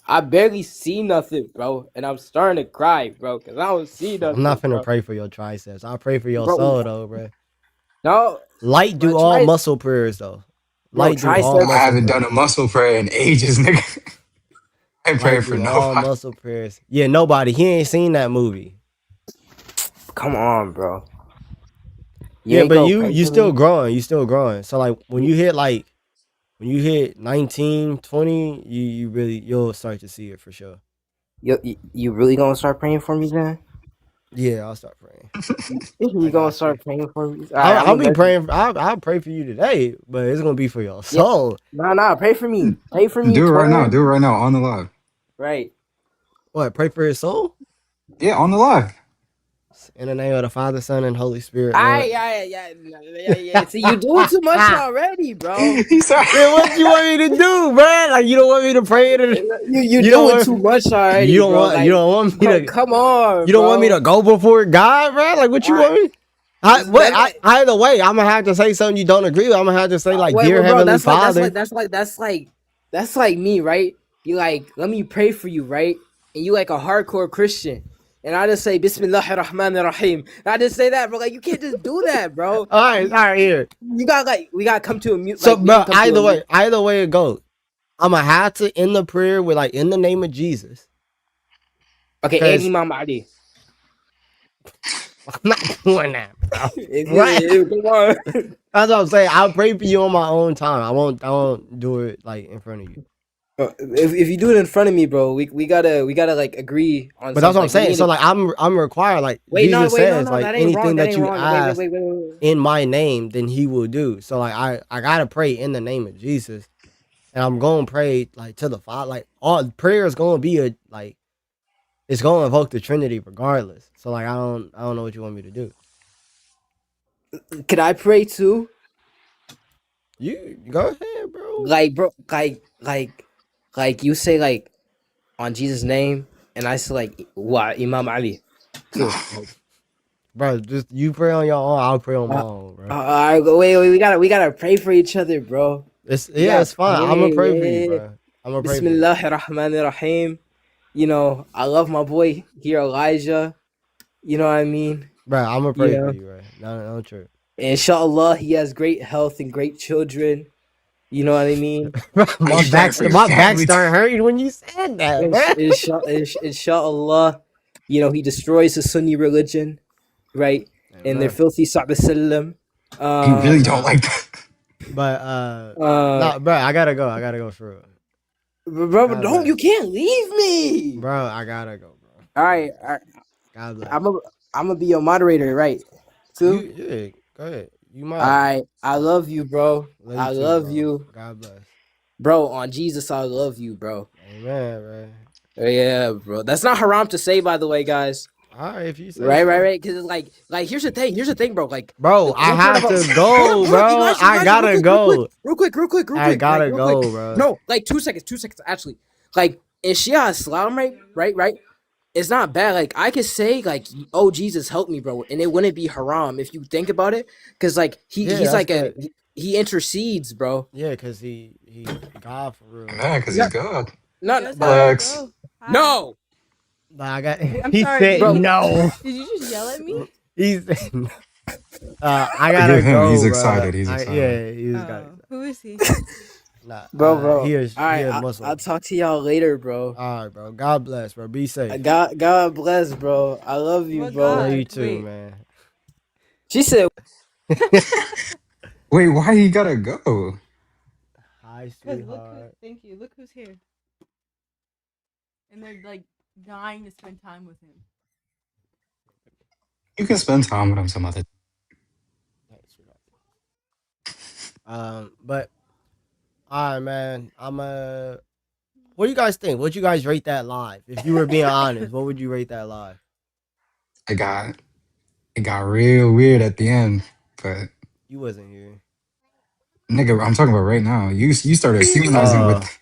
I barely see nothing, bro, and I'm starting to cry, bro, cause I don't see I'm not nothing, finna bro. pray for your triceps. I'll pray for your Bro, soul though, bro. no, Light do but all muscle prayers though. bro, Light do all I triceps. muscle haven't done a prayers. muscle prayer in ages, nigga. I ain't praying Light for do all nobody. muscle prayers. Yeah, nobody. He ain't seen that movie. Come on, bro. You Yeah, ain't but gonna you pray you for still me? growing. You still growing. So like when you hit 19, 20, you'll start to see it for sure. You really gonna start praying for me then? Yeah, I'll start praying. You gonna start praying for me? I'll be praying. I'll pray for you today, but it's gonna be for your soul. Nah. Pray for me. Pray for me. Do it right now. Twin. Do it right now on the live. Right. What? Pray for his soul? Yeah, on the live. In the name of the Father, Son, and Holy Spirit. Yeah. See, you doing too much already, bro. He's sorry. Man, what you want me to do, man? Like you don't want me to pray it? You doing too much already. You don't bro. want. Like, you don't want me to. Come on. You don't want me to go before God, bro? Like what you want me? Either way, I'm gonna have to say something you don't agree with. I'm gonna have to say like, dear Heavenly Father. That's like me, right? You like, let me pray for you, right? And you like a hardcore Christian. And I just say Bismillahir Rahmanir Rahim. I just say that, bro. Like you can't just do that, bro. All right, here. You got we gotta come to a mute. So, bro, either way it goes, I'm gonna have to end the prayer with like in the name of Jesus. Okay, and Imam Ali. I'm not doing that, bro. Come on. That's what I'm saying. I'll pray for you on my own time. I won't do it like in front of you. If you do it in front of me, bro, we gotta like agree on. But that's what I'm saying. So like I'm required, like Jesus says, like anything that you ask in my name, then He will do. So like I gotta pray in the name of Jesus, and I'm gonna pray like to the Father. Like all prayer is gonna be it's gonna invoke the Trinity regardless. So like I don't know what you want me to do. Could I pray too? You go ahead, bro. Like, bro, like you say like on Jesus' name, and I say like what Imam Ali. Too. Bro, just you pray on your own. I'll pray on my own, bro. All right, wait. We gotta pray for each other, bro. It's fine. I'm gonna pray for you, bro. I'm gonna pray for you. Bismillahir Rahmanir Rahim. You know, I love my boy here, Elijah. You know what I mean? Bro, I'm gonna pray for you, bro. No, true. Inshallah, he has great health and great children. You know what I mean? my back started hurting when you said that, man. Inshallah, you know, he destroys the Sunni religion, right? And their filthy Sallam. You really don't like that. But no, bro, I gotta go through it. Bro, you can't leave me. Bro, I gotta go, bro. All right. God bless. I'm gonna be your moderator, right? Too? Yeah, go ahead. You might. All right. I love you, bro. I love you. God bless. Bro, on Jesus, I love you, bro. Amen, bro. Yeah, bro. That's not haram to say, by the way, guys. All right, if you say right. Because like here's the thing, bro. Like, bro, I have to go, bro. I gotta go. Real quick. I gotta go, bro. No, like 2 seconds. Actually, like in Shia Islam, right. It's not bad. Like I could say, like, oh Jesus, help me, bro, and it wouldn't be haram if you think about it, because like he's like he intercedes, bro. Yeah, because he God for real. Yeah, because he's God. No. I got. I'm He sorry, said bro. no. Did you just yell at me? He said no. I gotta Forgive him. go. He's bro. excited. He's excited. Yeah, he's got. Who is he? Nah, bro. He is. All right, Muslim. I'll talk to y'all later, bro. All right, bro. God bless, bro. Be safe. God bless, bro. I love you, bro. Love you too, man. She said. Wait, why you gotta go? Hi, Because sweetheart. thank you. Look who's here. And they're like dying to spend time with him. You can spend time with him some other. But all right, man. What do you guys think? What you guys rate that live? If you were being honest, what would you rate that live? It got real weird at the end, but You wasn't here. nigga, I'm talking about right now. You started humanizing with.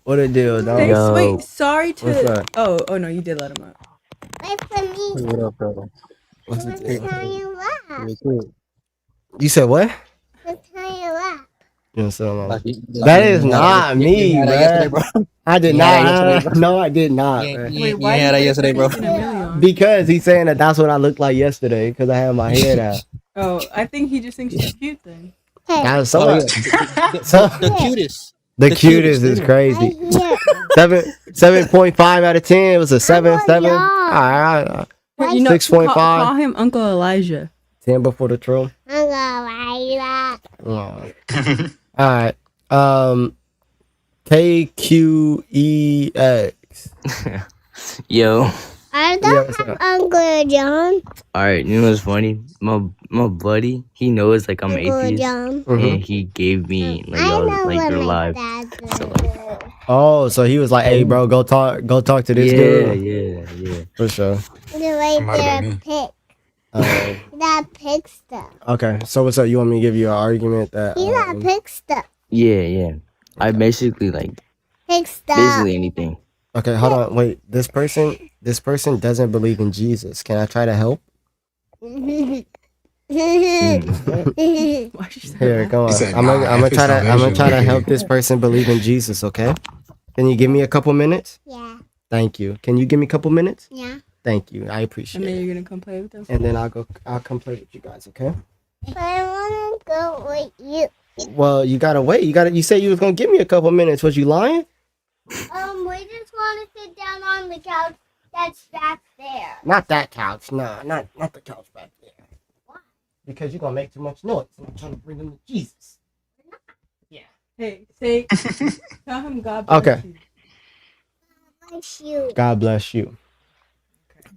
What a deal, dog. Wait, sorry to. What's up? Oh no, you did let him up. Wait for me. What up, brother? What's the deal? Turn you up. You said what? Turn you up. You know, so that is not me, bro. I did not. No, I did not. Wait, why had that yesterday, bro? Because he's saying that's what I looked like yesterday because I had my hair out. Oh, I think he just thinks she's cute then. The cutest. The cutest is crazy. 7.5 out of 10. It was a 7. All right. You know, 6.5. Call him Uncle Elijah. 10 before the troll. All right. KQEX. Yo. I Yeah, don't what's have up? Uncle John. All right, you know what's funny? My buddy, he knows like I'm Uncle atheist, John. and he gave me like I y'all know like what you're my live. dad So did. like, Oh, so he was like, "Hey, bro, go talk to this yeah, dude." yeah. For sure. The right It might have there, been me. pig. Um, That pig stuff. okay, so what's up? You want me to give you an argument that? He's that pig stuff. Yeah. I basically like Pig stuff. basically anything. Okay, hold on, wait. This person doesn't believe in Jesus. Can I try to help? Mm. Here, come He on. said, I'm nah, gonna ethics try to salvation. help this person believe in Jesus. Okay? Can you give me a couple minutes? Yeah. Thank you. Can you give me a couple minutes? Yeah. Thank you. I And appreciate then it. you're gonna come play with them. And then I'll come play with you guys. Okay? But I wanna go with you. Well, you gotta wait. You said you was gonna give me a couple minutes. Was you lying? We just wanna sit down on the couch that's back there. Not that couch. Nah, not the couch back there. Why? Because you're gonna make too much noise. I'm trying to bring them to Jesus. Hey, say, tell him God bless Okay. you. Bless you. God bless you.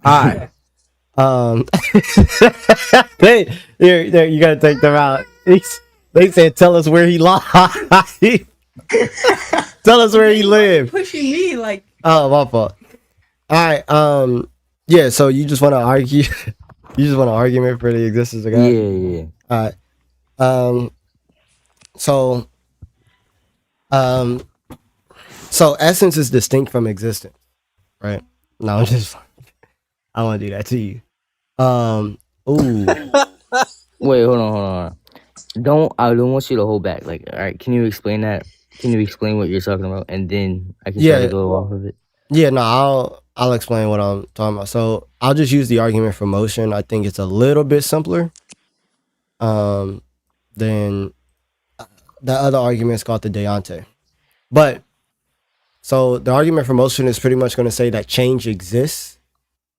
All right. There, you gotta take them out. They said, "Tell us where he lied." Tell us where he lived. Pushing me like. Oh, my fault. All right. Yeah. So you just want to argue? You just want an argument for the existence of God? Yeah. All right. So essence is distinct from existence, right? No, I'm just. I want to do that to you. Ooh. Wait, hold on. I don't want you to hold back. Like, all right, can you explain that? Can you explain what you're talking about, and then I can try to go off of it. Yeah, no, I'll explain what I'm talking about. So I'll just use the argument for motion. I think it's a little bit simpler. Than the other argument is called the deonte. But so the argument for motion is pretty much going to say that change exists.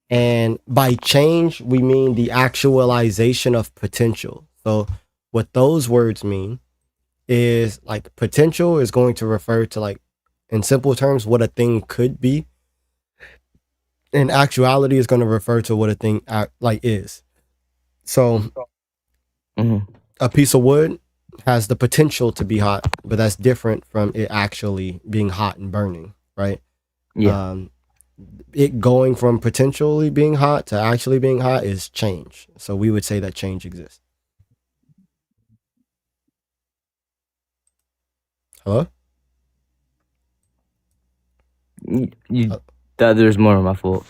And by change, we mean the actualization of potential. So what those words mean is like potential is going to refer to, like, in simple terms, what a thing could be. And actuality is going to refer to what a thing is. So a piece of wood has the potential to be hot, but that's different from it actually being hot and burning, right? Yeah. It going from potentially being hot to actually being hot is change. So we would say that change exists. Hello? That there's more of my fault.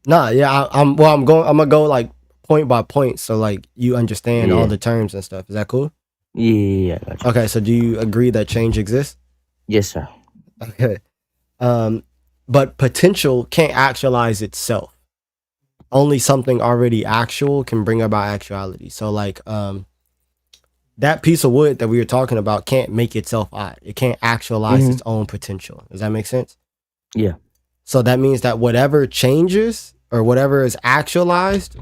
Nah, yeah, I'm gonna go like point by point, so like you understand all the terms and stuff. Is that cool? Yeah, I got you. Okay, so do you agree that change exists? Yes, sir. Okay. But potential can't actualize itself. Only something already actual can bring about actuality. So like that piece of wood that we were talking about can't make itself hot. It can't actualize its own potential. Does that make sense? Yeah. So that means that whatever changes or whatever is actualized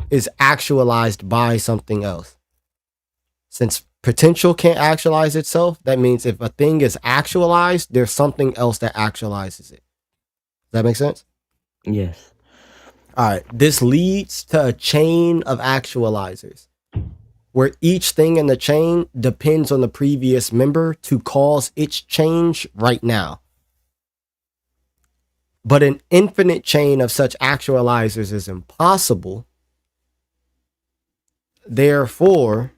by something else. Since potential can't actualize itself, that means if a thing is actualized, there's something else that actualizes it. Does that make sense? Yes. All right. This leads to a chain of actualizers where each thing in the chain depends on the previous member to cause its change right now. But an infinite chain of such actualizers is impossible. Therefore,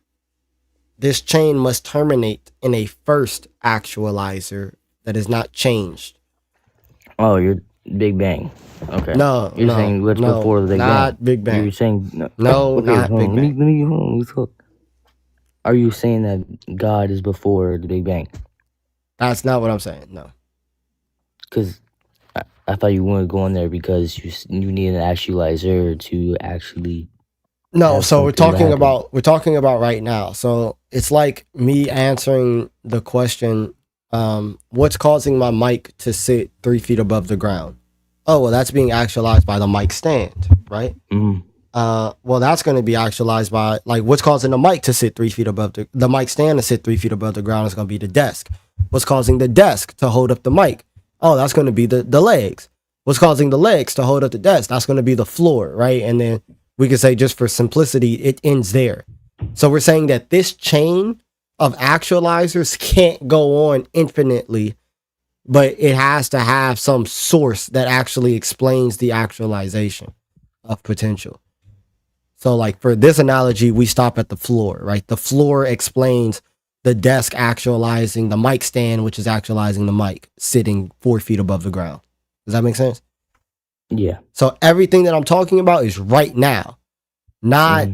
this chain must terminate in a first actualizer that is not changed. Oh, you're Big Bang. Okay. No, You're saying what's before the Big Bang? not Big Bang. You're saying No, okay, not hold Big on. Bang. Let me talk. Are you saying that God is before the Big Bang? That's not what I'm saying. No. Because I thought you wanted to go in there because you need an actualizer to actually. No, have so we're something talking happen. about right now. So it's like me answering the question, what's causing my mic to sit 3 feet above the ground? Oh, well, that's being actualized by the mic stand, right? Well, that's going to be actualized by, like, what's causing the mic to sit 3 feet above the mic stand to sit 3 feet above the ground is going to be the desk. What's causing the desk to hold up the mic? Oh, that's going to be the legs. What's causing the legs to hold up the desk? That's going to be the floor, right? And then we could say, just for simplicity, it ends there. So we're saying that this chain of actualizers can't go on infinitely, but it has to have some source that actually explains the actualization of potential. So like for this analogy, we stop at the floor, right? The floor explains the desk actualizing the mic stand, which is actualizing the mic sitting 4 feet above the ground. Does that make sense? Yeah. So everything that I'm talking about is right now, not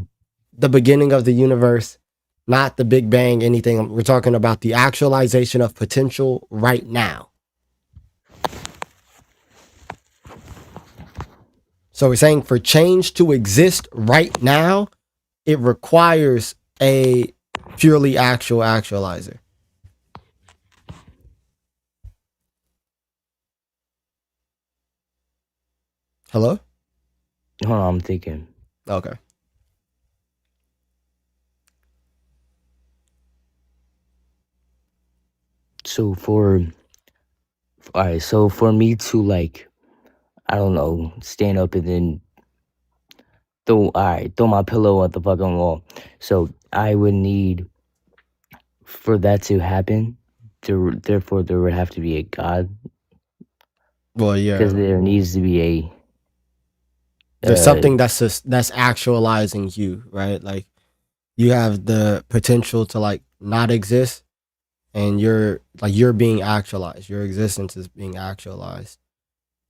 the beginning of the universe, not the Big Bang, anything. We're talking about the actualization of potential right now. So we're saying for change to exist right now, it requires a purely actual actualizer. Hello? Hold on, I'm thinking. Okay. So for me to like, I don't know, stand up and then throw my pillow at the fucking wall. So I would need for that to happen. Therefore, there would have to be a God. Well, yeah. Because there needs to be a. There's something that's actualizing you, right? Like you have the potential to like not exist, and you're being actualized. Your existence is being actualized.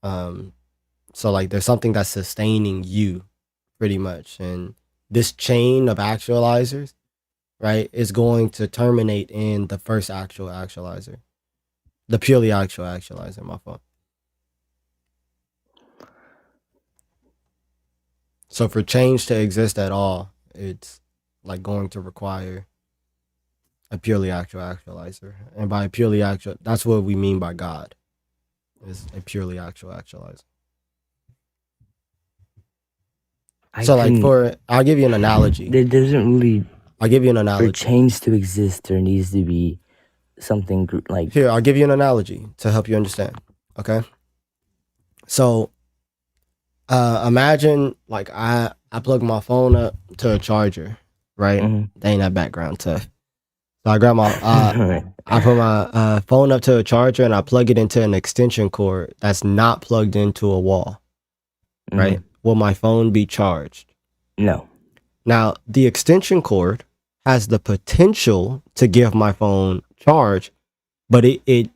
So like there's something that's sustaining you, pretty much, and this chain of actualizers, right, is going to terminate in the first actual actualizer, the purely actual actualizer. My fault. So for change to exist at all, it's like going to require a purely actual actualizer. And by purely actual, that's what we mean by God, is a purely actual actualizer. So like I'll give you an analogy. There doesn't really. I'll give you an analogy. For change to exist, there needs to be something like. Here, I'll give you an analogy to help you understand. Okay. So imagine like I plug my phone up to a charger, right? They ain't that background tough. So I grab my I put my phone up to a charger and I plug it into an extension cord that's not plugged into a wall. Right? Will my phone be charged? No. Now, the extension cord has the potential to give my phone charge, but it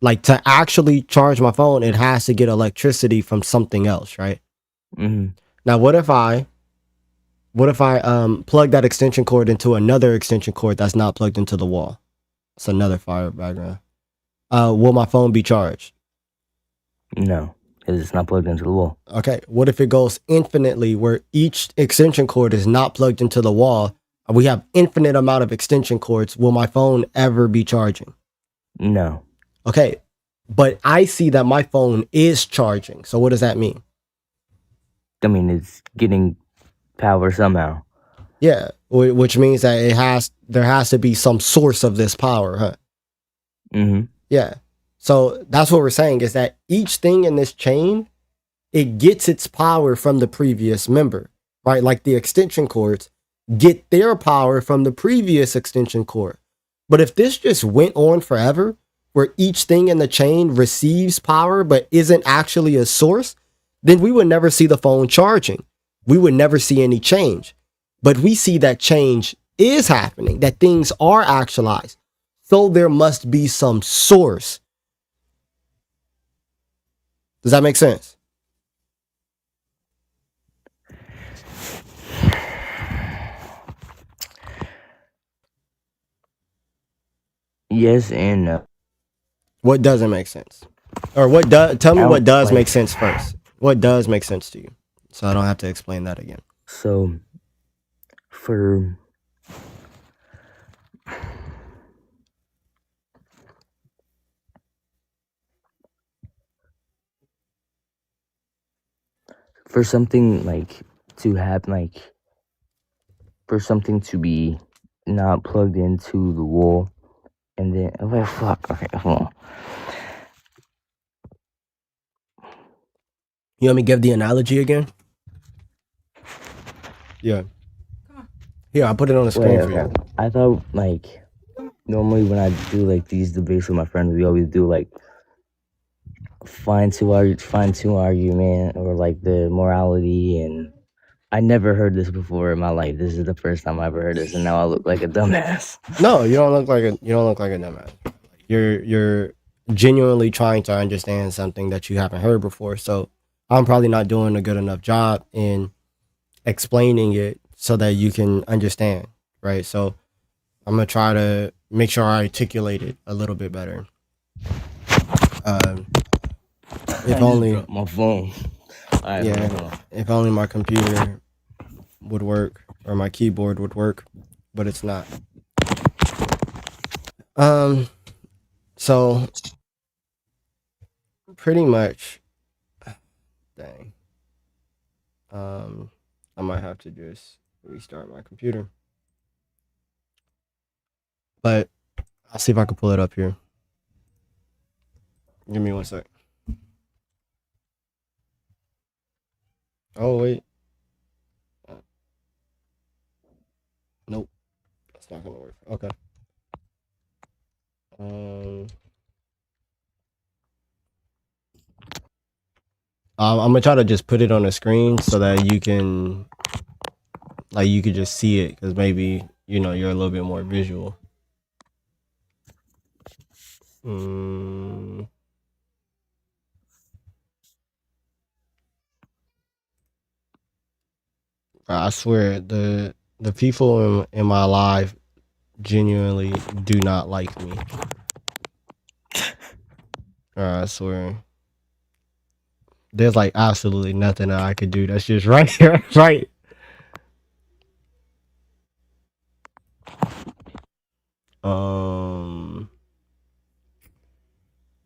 like to actually charge my phone, it has to get electricity from something else, right? Now, what if I plug that extension cord into another extension cord that's not plugged into the wall? It's another fire background. Will my phone be charged? No, because it's not plugged into the wall. Okay. What if it goes infinitely where each extension cord is not plugged into the wall? We have infinite amount of extension cords. Will my phone ever be charging? No. Okay. But I see that my phone is charging. So what does that mean? I mean, it's getting power somehow. Yeah, which means that there has to be some source of this power, huh? Yeah. So that's what we're saying, is that each thing in this chain, it gets its power from the previous member, right? Like the extension cords get their power from the previous extension cord. But if this just went on forever, where each thing in the chain receives power but isn't actually a source, then we would never see the phone charging. We would never see any change. But we see that change is happening, that things are actualized. So there must be some source. Does that make sense? Yes and no. What doesn't make sense? Or what does? Tell me what does make sense first. What does make sense to you? So I don't have to explain that again. So, for something like to happen, like for something to be not plugged into the wall, and then fuck. Okay, hold on. You want me to give the analogy again? Yeah. Here, I'll put it on the screen for you. I thought like normally when I do like these debates with my friends, we always do like fine two argument or like the morality, and I never heard this before in my life. This is the first time I ever heard this, and now I look like a dumbass. No, you don't look like a dumbass. You're genuinely trying to understand something that you haven't heard before. So I'm probably not doing a good enough job in explaining it so that you can understand, right? So I'm gonna try to make sure I articulate it a little bit better. If only my phone. If only my computer would work or my keyboard would work, but it's not. So pretty much, dang. I might have to just restart my computer, but I'll see if I can pull it up here. Give me 1 sec. Oh wait. Nope. That's not gonna work. Okay. I'm gonna try to just put it on the screen so that you can just see it, because maybe you're a little bit more visual. I swear the people in my life genuinely do not like me. I swear. There's like absolutely nothing that I could do. That's just right here, right.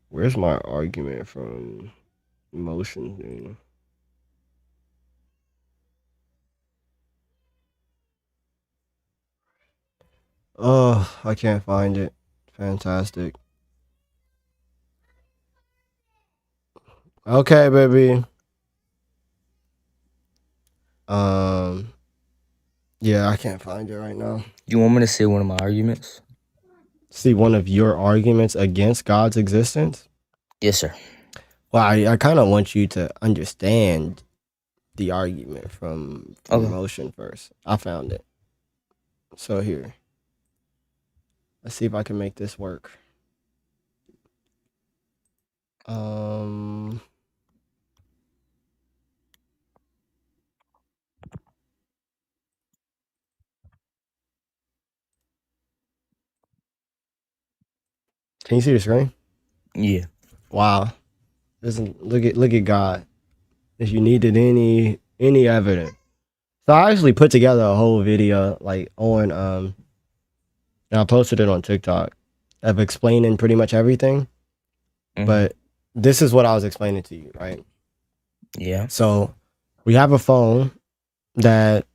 Where's my argument from emotion thing? Oh, I can't find it. Fantastic. Okay, baby. Yeah, I can't find it right now. You want me to say one of my arguments? See one of your arguments against God's existence? Yes, sir. Well, I kind of want you to understand the argument from emotion first. I found it. So here. Let's see if I can make this work. Can you see the screen? Yeah. Wow. Listen, look at God. If you needed any evidence. So I actually put together a whole video like on and I posted it on TikTok of explaining pretty much everything. But this is what I was explaining to you, right? Yeah. So we have a phone that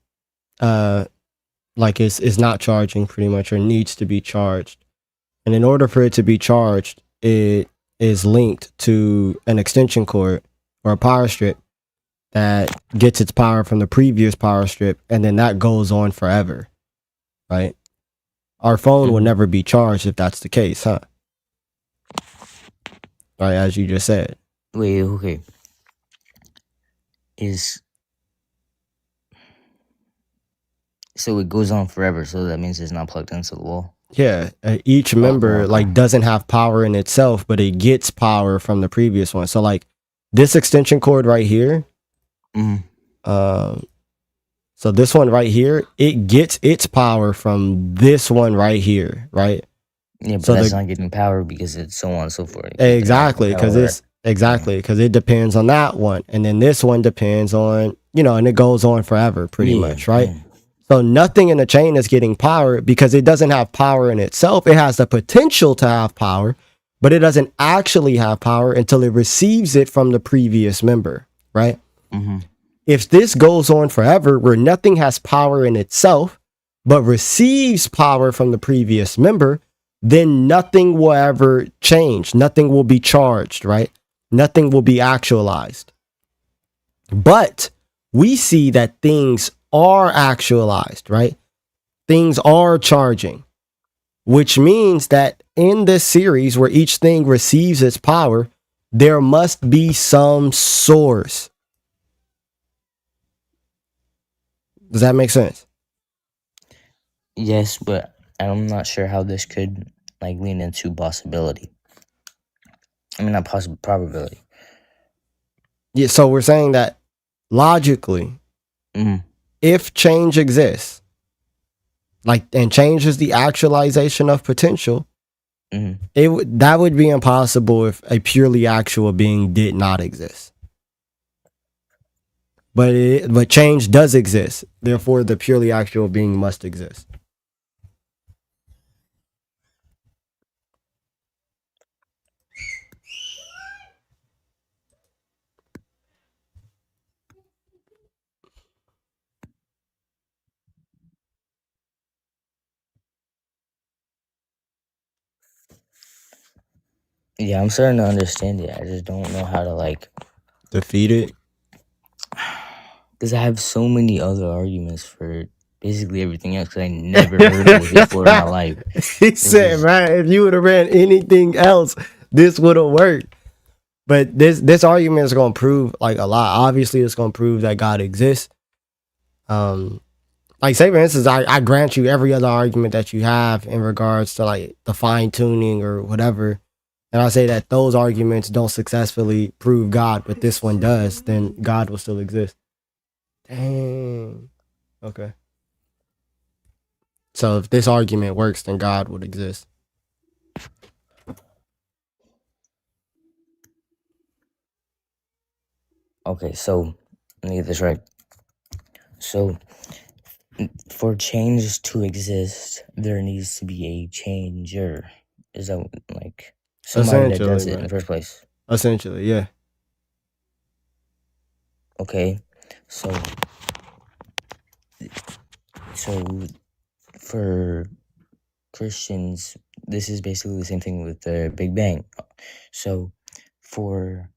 like is not charging pretty much, or needs to be charged. And in order for it to be charged, it is linked to an extension cord or a power strip that gets its power from the previous power strip, and then that goes on forever, right? Our phone will never be charged if that's the case, huh? Right, as you just said. Wait, okay. So it goes on forever, so that means it's not plugged into the wall? Yeah, each member like doesn't have power in itself, but it gets power from the previous one. So like this extension cord right here, so this one right here, it gets its power from this one right here, right? Yeah, but that's not getting power because it's so on and so forth. Exactly, because it depends on that one, and then this one depends on, and it goes on forever, pretty much, right? Yeah. So nothing in the chain is getting power because it doesn't have power in itself. It has the potential to have power, but it doesn't actually have power until it receives it from the previous member, right? If this goes on forever, where nothing has power in itself, but receives power from the previous member, then nothing will ever change. Nothing will be charged, right? Nothing will be actualized. But we see that things are actualized, right? Things are charging, which means that in this series where each thing receives its power, there must be some source. Does that make sense? Yes, but I'm not sure how this could like lean into possibility. I mean, not possible probability. Yeah, so we're saying that logically, if change exists, like, and change is the actualization of potential, that would be impossible if a purely actual being did not exist. But change does exist. Therefore, the purely actual being must exist. Yeah, I'm starting to understand it. I just don't know how to like defeat it. Because I have so many other arguments for basically everything else. Because I never heard of it before in my life. He said, man, if you would have ran anything else, this would have worked. But this argument is going to prove like a lot. Obviously, it's going to prove that God exists. Like, say for instance, I grant you every other argument that you have in regards to like the fine tuning or whatever, and I say that those arguments don't successfully prove God, but this one does, then God will still exist. Dang. Okay. So if this argument works, then God would exist. Okay, so let me get this right. So for change to exist, there needs to be a changer. Is that like somebody that does it in the first place? Essentially, yeah. Okay, so for Christians, this is basically the same thing with the Big Bang. So for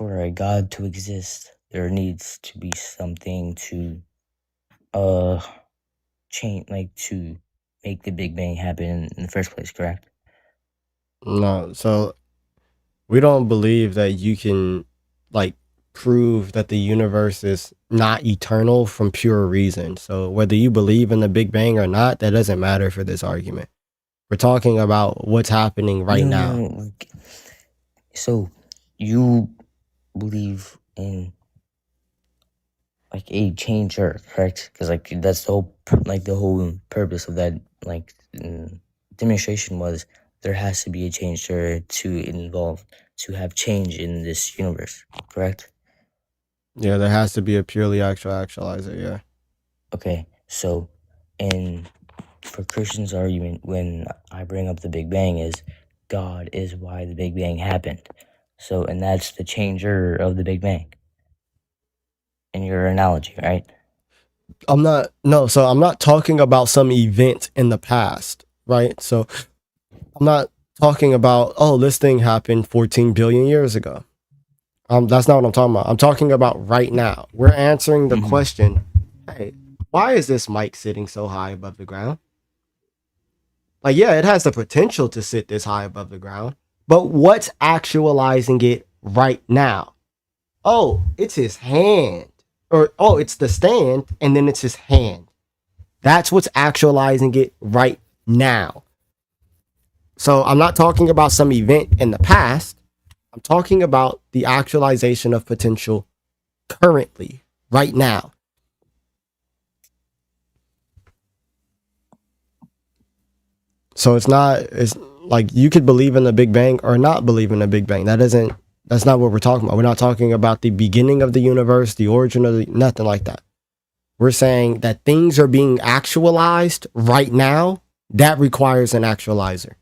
a God to exist, there needs to be something to change, like to make the Big Bang happen in the first place, correct? No, so we don't believe that you can like prove that the universe is not eternal from pure reason. So whether you believe in the Big Bang or not, that doesn't matter for this argument. We're talking about what's happening right now. No. So you believe in like a changer, correct? Because like that's the whole purpose of that like demonstration was there has to be a changer to have change in this universe, correct? Yeah, there has to be a purely actual actualizer, yeah. Okay, so for Christian's argument, when I bring up the Big Bang, is God is why the Big Bang happened. So, and that's the changer of the Big Bang. In your analogy, right? I'm not talking about some event in the past, right? So I'm not talking about, oh, this thing happened 14 billion years ago. That's not what I'm talking about. I'm talking about right now. We're answering the question, hey, why is this mic sitting so high above the ground? Like, yeah, it has the potential to sit this high above the ground, but what's actualizing it right now? Oh, it's his hand. Or, oh, it's the stand, and then it's his hand. That's what's actualizing it right now. So I'm not talking about some event in the past. I'm talking about the actualization of potential currently, right now. So it's like you could believe in the Big Bang or not believe in the Big Bang. That's not what we're talking about. We're not talking about the beginning of the universe, the origin of nothing like that. We're saying that things are being actualized right now. That requires an actualizer.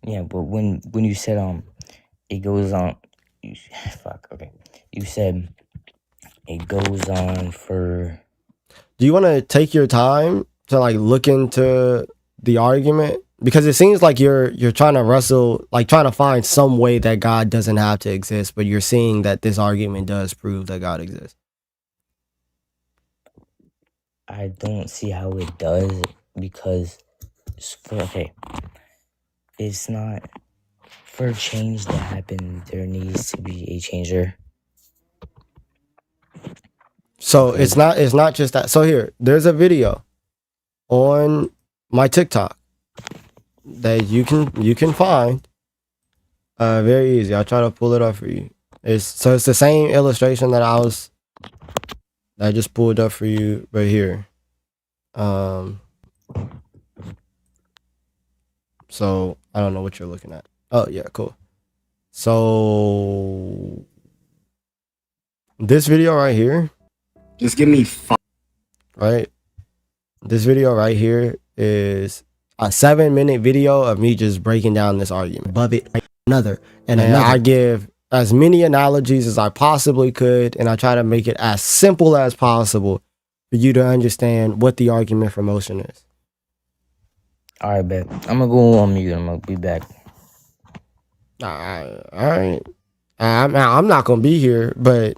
Yeah, but when you said it goes on, you said it goes on for. Do you want to take your time to like look into the argument because it seems like you're trying to wrestle, like trying to find some way that God doesn't have to exist, but you're seeing that this argument does prove that God exists. I don't see how it does because, okay, it's not for change to happen. There needs to be a changer. So it's not just that. So here, there's a video on my TikTok that you can find very easy. I'll try to pull it up for you. It's the same illustration that I just pulled up for you right here. So I don't know what you're looking at. Oh yeah, cool. So this video right here, just give me 5. Right? This video right here is a 7-minute video of me just breaking down this argument. Above it, another. And I give as many analogies as I possibly could, and I try to make it as simple as possible for you to understand what the argument for motion is. All right, bet. I'm gonna go on mute. I'm gonna be back. All right. I'm not gonna be here, but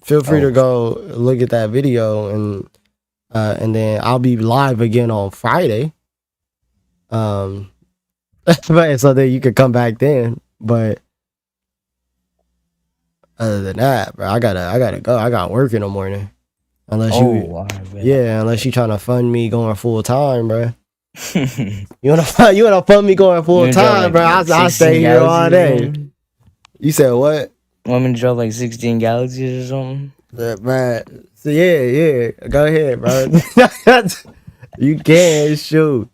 feel free to go look at that video, and then I'll be live again on Friday. But so that you could come back then. But other than that, bro, I gotta go. I got work in the morning. Unless unless you trying to fund me going full time, bro. you wanna fund me going full time, bro? I'll stay here all day. You said what? Want me to drop like 16 galaxies or something? Man. So yeah. Go ahead, bro. You can shoot.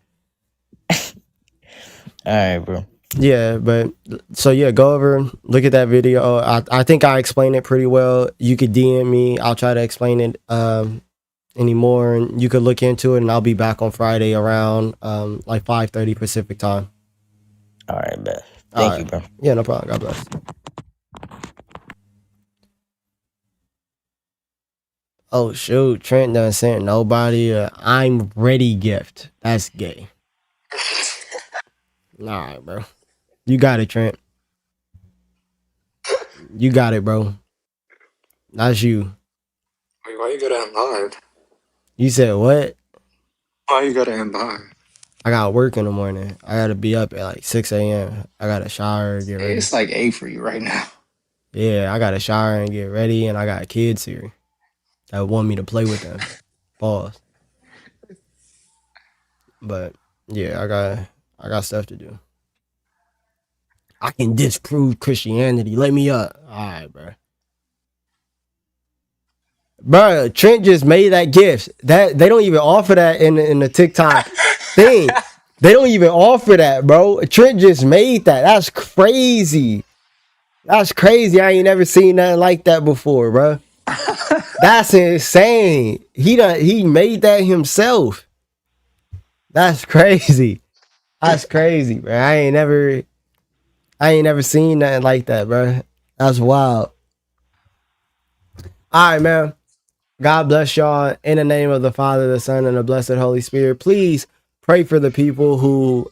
All right, bro. Yeah, but so yeah, go over, look at that video. I think I explained it pretty well. You could DM me. I'll try to explain it anymore, and you could look into it, and I'll be back on Friday around like 5:30 Pacific time. All right, bet. Thank you, bro. Yeah, no problem. God bless. Oh shoot, Trent done sent nobody a I'm ready gift. That's gay. Alright, bro. You got it, Trent. You got it, bro. That's you. Wait, why you gotta end live? You said what? Why you gotta end live? I got work in the morning. I gotta be up at like 6 a.m. I gotta shower, get ready. It's like 8 for you right now. Yeah, I gotta shower and get ready, and I got kids here that want me to play with them. Pause. But yeah, I got stuff to do. I can disprove Christianity. Let me up. Alright, bro. Bro, Trent just made that gift. That they don't even offer that in the TikTok thing. They don't even offer that, bro. Trent just made that. That's crazy. That's crazy. I ain't never seen nothing like that before, bro. That's insane. He made that himself. That's crazy. That's crazy, bro. I ain't never seen nothing like that, bro. That's wild. All right, man. God bless y'all. In the name of the Father, the Son, and the Blessed Holy Spirit, please pray for the people who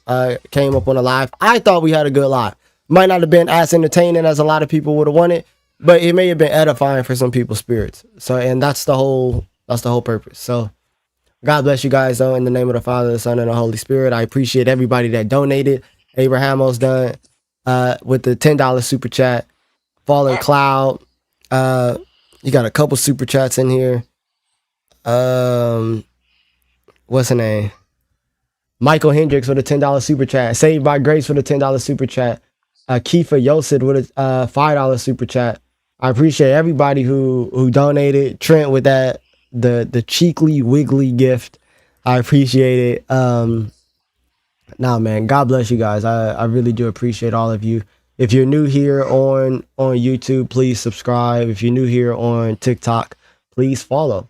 came up on the live. I thought we had a good live. Might not have been as entertaining as a lot of people would have wanted, but it may have been edifying for some people's spirits. So, and that's the whole purpose. So, God bless you guys, though. In the name of the Father, the Son, and the Holy Spirit, I appreciate everybody that donated. Abraham was done with the $10 super chat. Fallen Cloud. You got a couple super chats in here. What's her name? Michael Hendricks with a $10 super chat. Saved by Grace with a $10 super chat. Kiefer Yosid with a $5 super chat. I appreciate everybody who donated. Trent with that the cheekly wiggly gift. I appreciate it. Nah, man, God bless you guys. I really do appreciate all of you. If you're new here on YouTube, please subscribe. If you're new here on TikTok, please follow.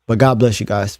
But God bless you guys.